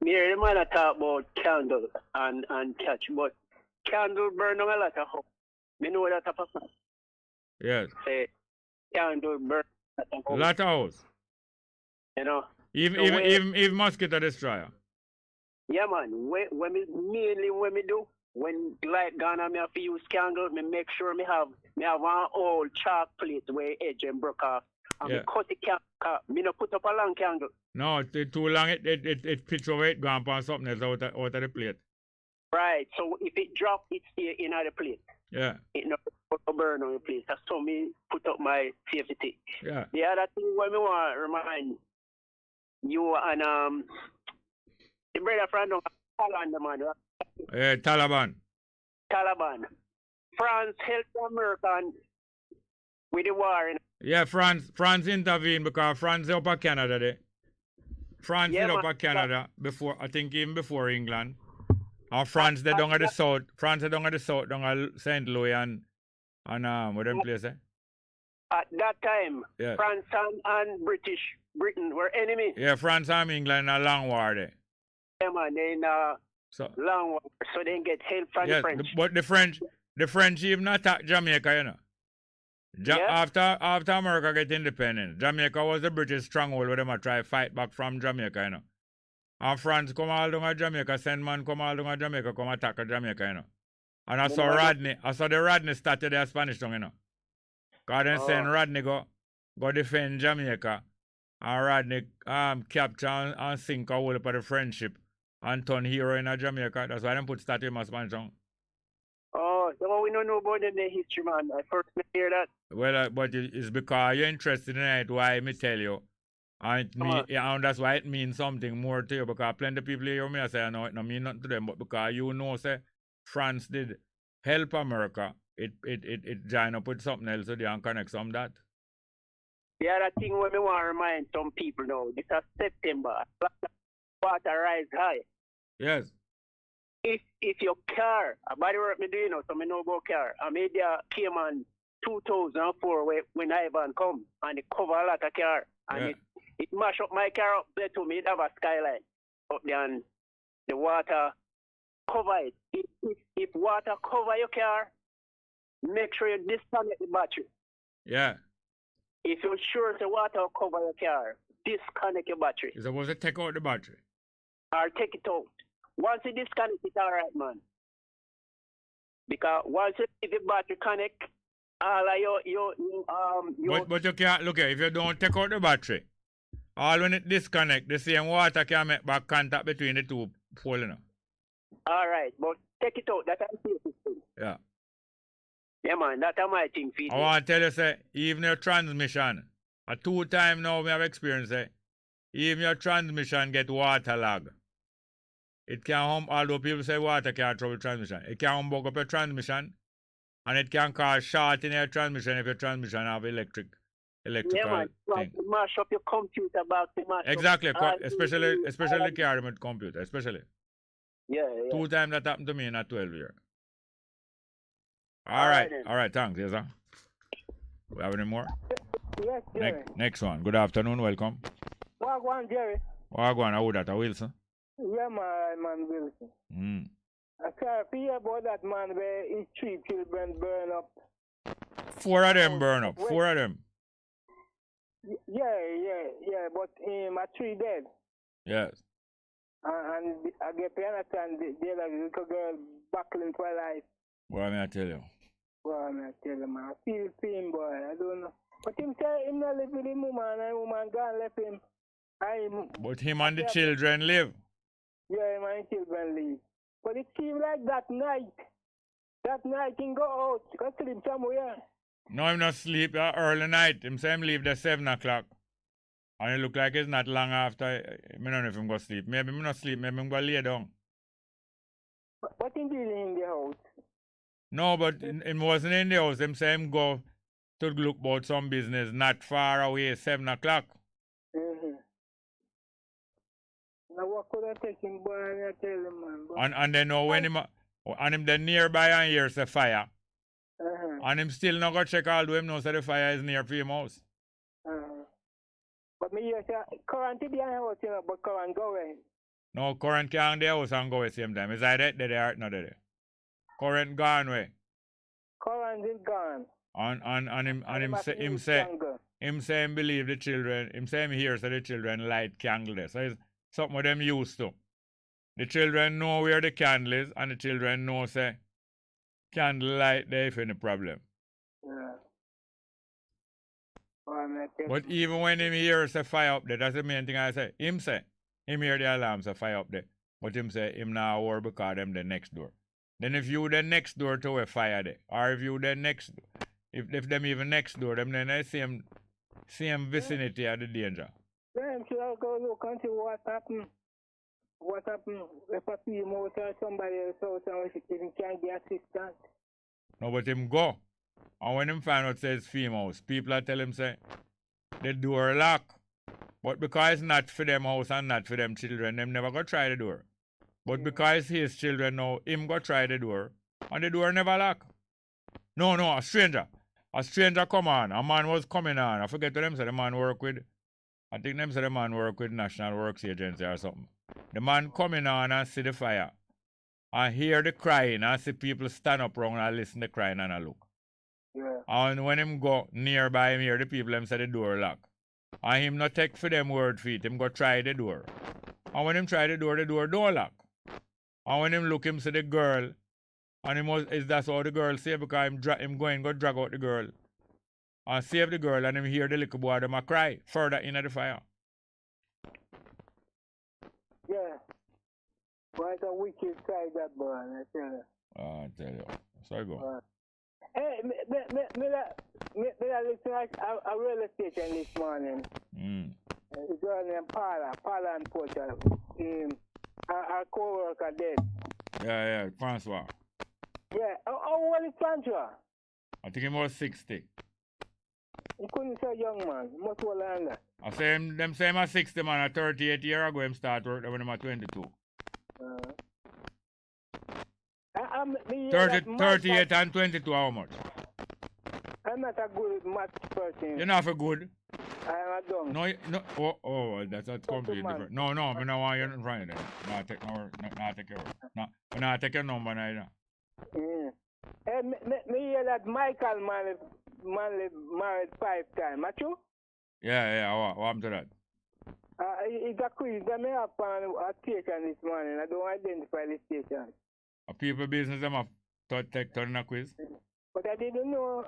Speaker 8: Me hear the man talk about candle and catch, but candle burn on a lot of house. Me know that a person.
Speaker 17: Yes.
Speaker 8: Say candle burn
Speaker 17: a lot of house.
Speaker 8: You know.
Speaker 17: Even mosquito destroyer.
Speaker 8: Yeah, man. When me do, when light gone and me have to use candle, me make sure me have one old chalk plate where edge and broke off. And me cut the candle. Me no put up a long candle. No,
Speaker 17: it's too long. It pitch over it, gone on something else out of the plate.
Speaker 8: Right. So if it drop, it stay in the plate.
Speaker 17: Yeah.
Speaker 8: It no burn on the plate. That's how me put up my safety.
Speaker 17: Yeah.
Speaker 8: The other thing what me want to remind you and the brother friend of Taliban, man.
Speaker 17: Taliban.
Speaker 8: France helped America with the war.
Speaker 17: Yeah, France intervened because France is up at Canada there. France is up at Canada before, I think even before England. And France they down at the south. France they down at the south, down at St. Louis and what them place eh?
Speaker 8: At that time,
Speaker 17: yeah.
Speaker 8: France and Britain were enemies.
Speaker 17: Yeah, France and England in a long war there.
Speaker 8: Yeah, man, they in a long war, so they get help from the French.
Speaker 17: But the French even attacked Jamaica, you know. After America get independent, Jamaica was the British stronghold where them try to fight back from Jamaica, you know. And France come all down at Jamaica, send man come all down at Jamaica, come attack Jamaica, you know. And I saw the Rodney started their Spanish tongue, you know. Because then send Rodney go defend Jamaica. And Rodney capture and sink a whole of the friendship and turn hero in Jamaica. That's why they put statue in my Spanish town.
Speaker 8: Oh, so we don't know about the history, man. I first hear that.
Speaker 17: Well, but it's because you're interested in it, why me tell you. And, and that's why it means something more to you, because plenty of people hear me say, I know it don't mean nothing to them, but because you know, say, France did help America, it join up with something else so they can connect some of that.
Speaker 8: The other thing what me want to remind some people now, this is September, water rise high.
Speaker 17: Yes.
Speaker 8: If your car, a body work me do, you know, so me know about car. I made the came on 2004 when Ivan come and it cover a lot of car. And it mash up my car up there to me, it have a skyline up there and the water cover it. If water cover your car, make sure you disconnect the battery.
Speaker 17: Yeah.
Speaker 8: If you're sure the water will cover your car, disconnect your battery.
Speaker 17: You're supposed to take out the battery.
Speaker 8: Or take it out. Once you disconnect it, all right, man. Because once you leave the battery connect, all of your
Speaker 17: But you can't, look here, if you don't take out the battery, all when it disconnect, the same water can make back contact between the two poles, you know.
Speaker 8: All right, but take it out. That's a safety thing.
Speaker 17: Yeah.
Speaker 8: Yeah, man, that's my thing for you.
Speaker 17: I want to tell you, say, even your transmission, a 2 times now we have experienced, say, even your transmission get waterlogged. It can although people say water can't trouble transmission, it can bug up your transmission, and it can cause short in your transmission if your transmission have electrical
Speaker 8: yeah, man.
Speaker 17: thing.
Speaker 8: Mash up your computer back to mash
Speaker 17: Exactly,
Speaker 8: up.
Speaker 17: especially the car with computer, especially.
Speaker 8: Yeah.
Speaker 17: 2 times that happened to me in a 12 year. All right, thanks, yes, sir. We have any more?
Speaker 10: Yes, Jerry.
Speaker 17: Next one. Good afternoon, welcome.
Speaker 10: Wagwan, Jerry.
Speaker 17: Wagwan, how that, Wilson?
Speaker 10: Yeah, man, Wilson. I can't hear about that man where his 3 children burn up.
Speaker 17: 4 of them burn up, 4 of them.
Speaker 10: Yeah, but my 3 dead.
Speaker 17: Yes.
Speaker 10: And I get to understand the other little girl battling for life.
Speaker 17: What may I tell you?
Speaker 10: Well, I tell him, I feel pain, boy. I don't know. But him say him not live with the woman, and the woman gone left him.
Speaker 17: But him and the children live.
Speaker 10: Yeah, him and the children live. But it seems like that night he go out, go sleep somewhere.
Speaker 17: No, him not sleep early night. Him say him leave the 7 o'clock. And it look like it's not long after. I don't know if him go sleep. Maybe him not sleep, maybe him go lay down.
Speaker 10: But he did in the house.
Speaker 17: No, but him wasn't in the house. Him say him go to look about some business not far away, 7 o'clock.
Speaker 10: Now what could I take him, boy, and I tell him, man.
Speaker 17: And then know when him then nearby and hears the fire. And him still not go check although him knows that the fire is near for him house.
Speaker 10: But me hear say current in the house, you know, but current go away.
Speaker 17: No, current can't the house and go at the same time. Is that it? They are not there. Current gone way.
Speaker 10: Current is gone.
Speaker 17: And him say him believe the children, him say him hears that the children light candle there. So it's something what them used to. The children know where the candle is, and the children know say candle light there if any problem.
Speaker 10: Yeah.
Speaker 17: But even when him hears a fire up there, that's the main thing I say. Him hear the alarms a fire up there. But him say him now worry because them the next door. Then if you the next door to a fire there, or if you the next, if them even next door, them then I same vicinity of the danger.
Speaker 10: Yeah, I'm sure I'll go look and see what happened. What happened if I see him out or somebody else out and he can't get assistance.
Speaker 17: No, but him go. And when him find out says females, people are tell him say the door lock. But because it's not for them house and not for them children, them never go try the door. But because his children know him go try the door, and the door never lock. No, a stranger. A stranger come on. A man was coming on. I forget what them say the man work with. I think them say the man work with National Works Agency or something. The man coming on and see the fire. And hear the crying and see people stand up around and listen to the crying and I look.
Speaker 10: Yeah.
Speaker 17: And when him go nearby him hear the people them say the door lock. And him not take for them word feet. Him go try the door. And when him try the door don't lock. And when him look, him see the girl, and that's all the girl say because him going go drag out the girl, and save the girl, and him hear the little boy them a cry further into the fire.
Speaker 12: What a wicked side that boy, I tell you.
Speaker 17: I tell you. So go.
Speaker 12: Hey, me listen a radio station this morning. It's girl named Paula and Porter. Our co-worker dead.
Speaker 17: Yeah, Francois.
Speaker 12: Yeah, how old is Francois?
Speaker 17: I think he was 60.
Speaker 12: He couldn't say young man, much older than that.
Speaker 17: I say him, them say him at 60 man, at 38 years ago him start work when him at 22. 38 and 22 how much?
Speaker 12: I'm not a good math person.
Speaker 17: You're not for good?
Speaker 12: I am a dumb.
Speaker 17: No, that's a completely different. No, I don't want you in front of them. Not take your word. Not take your number neither.
Speaker 12: Yeah. Hey, me hear that Michael man married 5 times, not true?
Speaker 17: Yeah, what happened to that?
Speaker 12: It's a quiz that me up on a station this morning. I don't identify the station.
Speaker 17: A people business them have take turn a quiz?
Speaker 12: But I didn't know.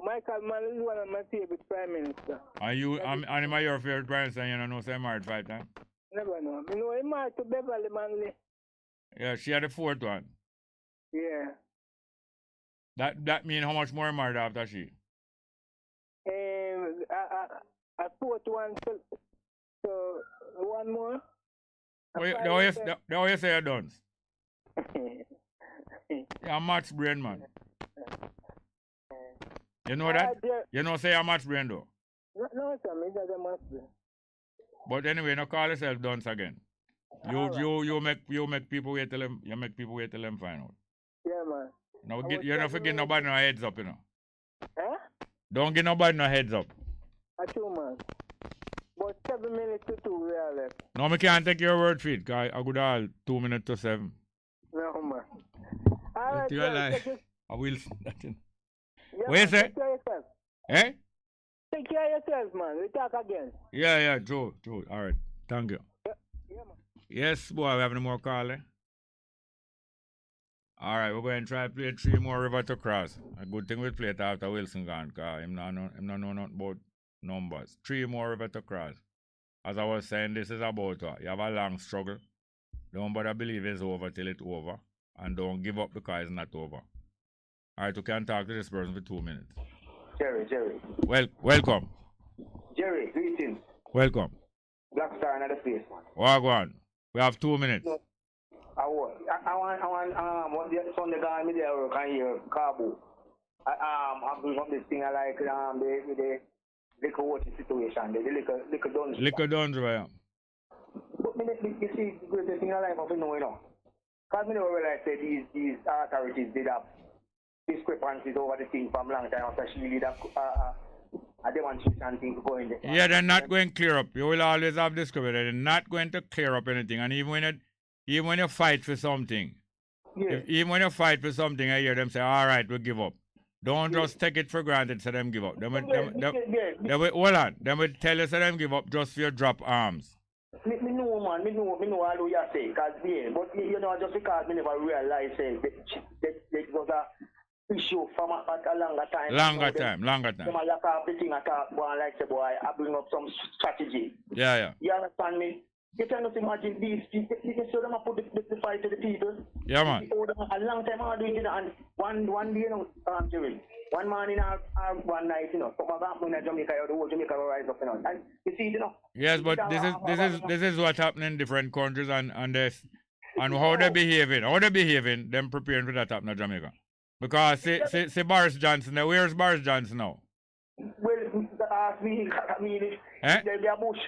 Speaker 12: Michael Mann is one of my favorite prime minister.
Speaker 17: And am I your favorite prime minister? You don't know, say married 5 times?
Speaker 12: Never know. You know, he married to Beverly Manley.
Speaker 17: Yeah, she had the 4th one.
Speaker 12: Yeah.
Speaker 17: That mean how much more married after she?
Speaker 12: A 4th one, so one more.
Speaker 17: The way you say you're done. You're much brain, man. You know that? You know say you're much brain, though?
Speaker 12: No, sir, me doesn't much brain.
Speaker 17: But anyway, no call yourself dunce again. You make people wait till them. You make people wait till them find out.
Speaker 12: Yeah, man.
Speaker 17: No, you don't forget nobody no heads up, you know.
Speaker 12: Huh?
Speaker 17: Don't give nobody no heads up.
Speaker 12: That's true, man. But 7 minutes to 2 we are left.
Speaker 17: No, I can't take your word for it, because I could all 2 minutes to 7.
Speaker 12: No, man. All right,
Speaker 17: I will say that.
Speaker 12: Yeah,
Speaker 17: What you say?
Speaker 12: Take care of yourself.
Speaker 17: Eh?
Speaker 12: Take care of yourself, man. We talk again.
Speaker 17: Yeah, true. All right. Thank you.
Speaker 12: Yeah, man.
Speaker 17: Yes, boy, we have any more call, eh? All right, we're going to try to play 3 more River to Cross. A good thing we play it after Wilson gone, because him not know nothing about numbers. 3 more River to Cross. As I was saying, this is about you have a long struggle. Don't bother believe it's over till it's over. And don't give up because it's not over. All right, we can talk to this person for 2 minutes.
Speaker 18: Jerry.
Speaker 17: Welcome.
Speaker 18: Jerry, greetings.
Speaker 17: Welcome.
Speaker 18: Black Star another place, man.
Speaker 17: Wagwan. We have 2 minutes.
Speaker 18: I want the Sunday guy Midday work and hear Kabu. I'm doing this thing I like the liquor water situation, the liquor dungeon.
Speaker 17: Liquor dungeon, yeah.
Speaker 18: But you see, the greatest thing I like of you know. Because I don't realize that these authorities did have discrepancies over the thing from long time after she did a demonstration thing going there.
Speaker 17: Yeah, they're not going to clear up. You will always have discovered that they're not going to clear up anything. And even when you fight for something, even when you fight for something, I hear them say, all right, we'll give up. Don't just take it for granted, so them give up. They will, hold on. They will tell you, so them give up just for your drop arms.
Speaker 18: Me know, man. Me know all you say. Cause, but, you know, just because me never realized that was a issue from a longer time.
Speaker 17: Longer time.
Speaker 18: Them a lock off the thing I talk, boy, like say, boy, I bring up some strategy.
Speaker 17: Yeah.
Speaker 18: You understand me? You cannot imagine these people. You can show them put the fight to the people.
Speaker 17: Yeah, man.
Speaker 18: A long time I doing it, and one day, you know, Jerry. One morning or one night, you know, come back in Jamaica, the whole Jamaica will rise up, you know. And you see, you know.
Speaker 17: Yes, but this is what's happening in different countries and how they're behaving, them preparing for that happen in Jamaica. Because say Boris Johnson, where's Boris Johnson now?
Speaker 18: Well, ask me, I mean, they're bush.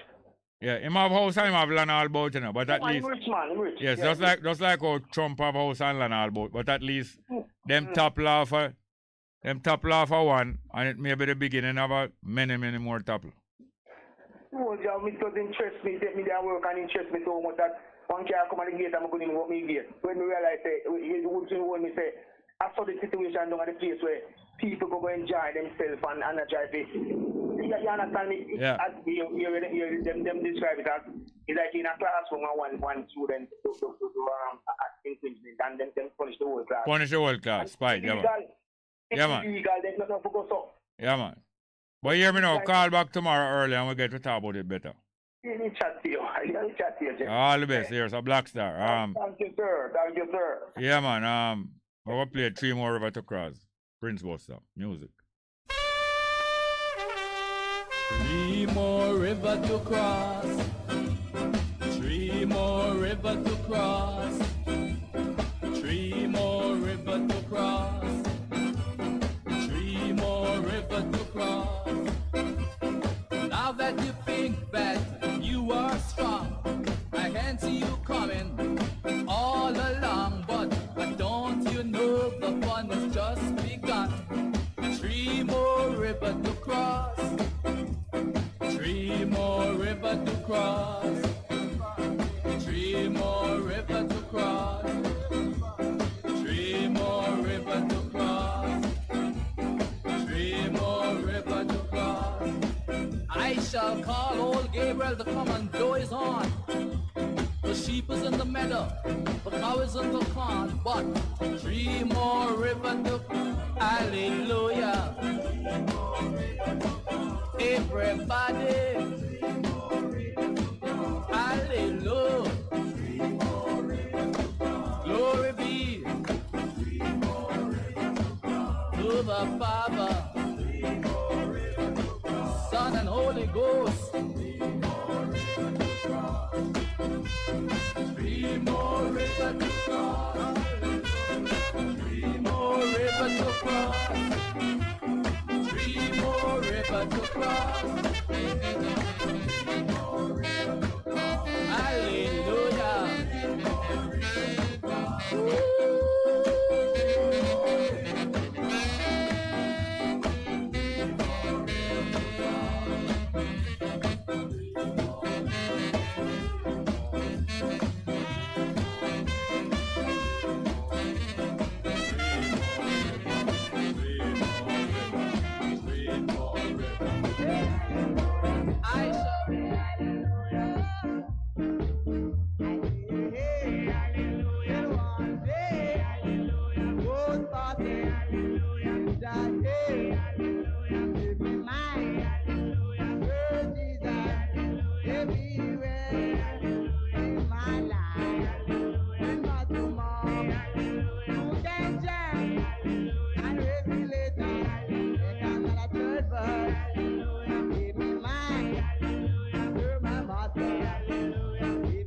Speaker 17: Yeah, him have house and him have land all about, you know, but at least...
Speaker 18: Rich man, rich.
Speaker 17: Yes, yeah, just like how Trump have house and land all about, but at least them top law for one, and it may be the beginning of a many more top law.
Speaker 18: Oh, yeah, it does interest me, take me there work and interest me so much that one car come at the gate and I'm going to go me gate. When we realize when me say, I saw the situation down at the place where people go enjoy themselves and drive it. You understand me?
Speaker 17: Yeah.
Speaker 18: As them describe it as it's like in a classroom and one student do infringement and then punish the whole class.
Speaker 17: Punish the whole class, spite, yeah, man. Yeah, man.
Speaker 18: Illegal, there's nothing to go so.
Speaker 17: Yeah, man. But hear me now, call back tomorrow early and we'll get to talk about it better.
Speaker 18: chat to you.
Speaker 17: All the best. Here's a Black Star.
Speaker 18: Thank you, sir. Thank you, sir.
Speaker 17: Yeah, man. We're going to play 3 more River to Cross. Prince Buster. Music.
Speaker 13: 3 more river to cross. 3 more river to cross. 3 more river to cross. 3 more river to cross. Now that you think that you are strong, I can see you coming all along, but don't you know the fun has just begun? 3 more river to cross. 3 more river to cross. 3 more river to cross. 3 more river to cross. 3 more river to cross. I shall call old Gabriel to come and blow his horn. The sheep is in the meadow, the cow is in the corn, but 3 more river to cross. Hallelujah. Everybody, hallelujah, glory be to the Father, Son and Holy Ghost. 3 more rivers to cross. 3 more rivers to cross. 3 more rivers to cross.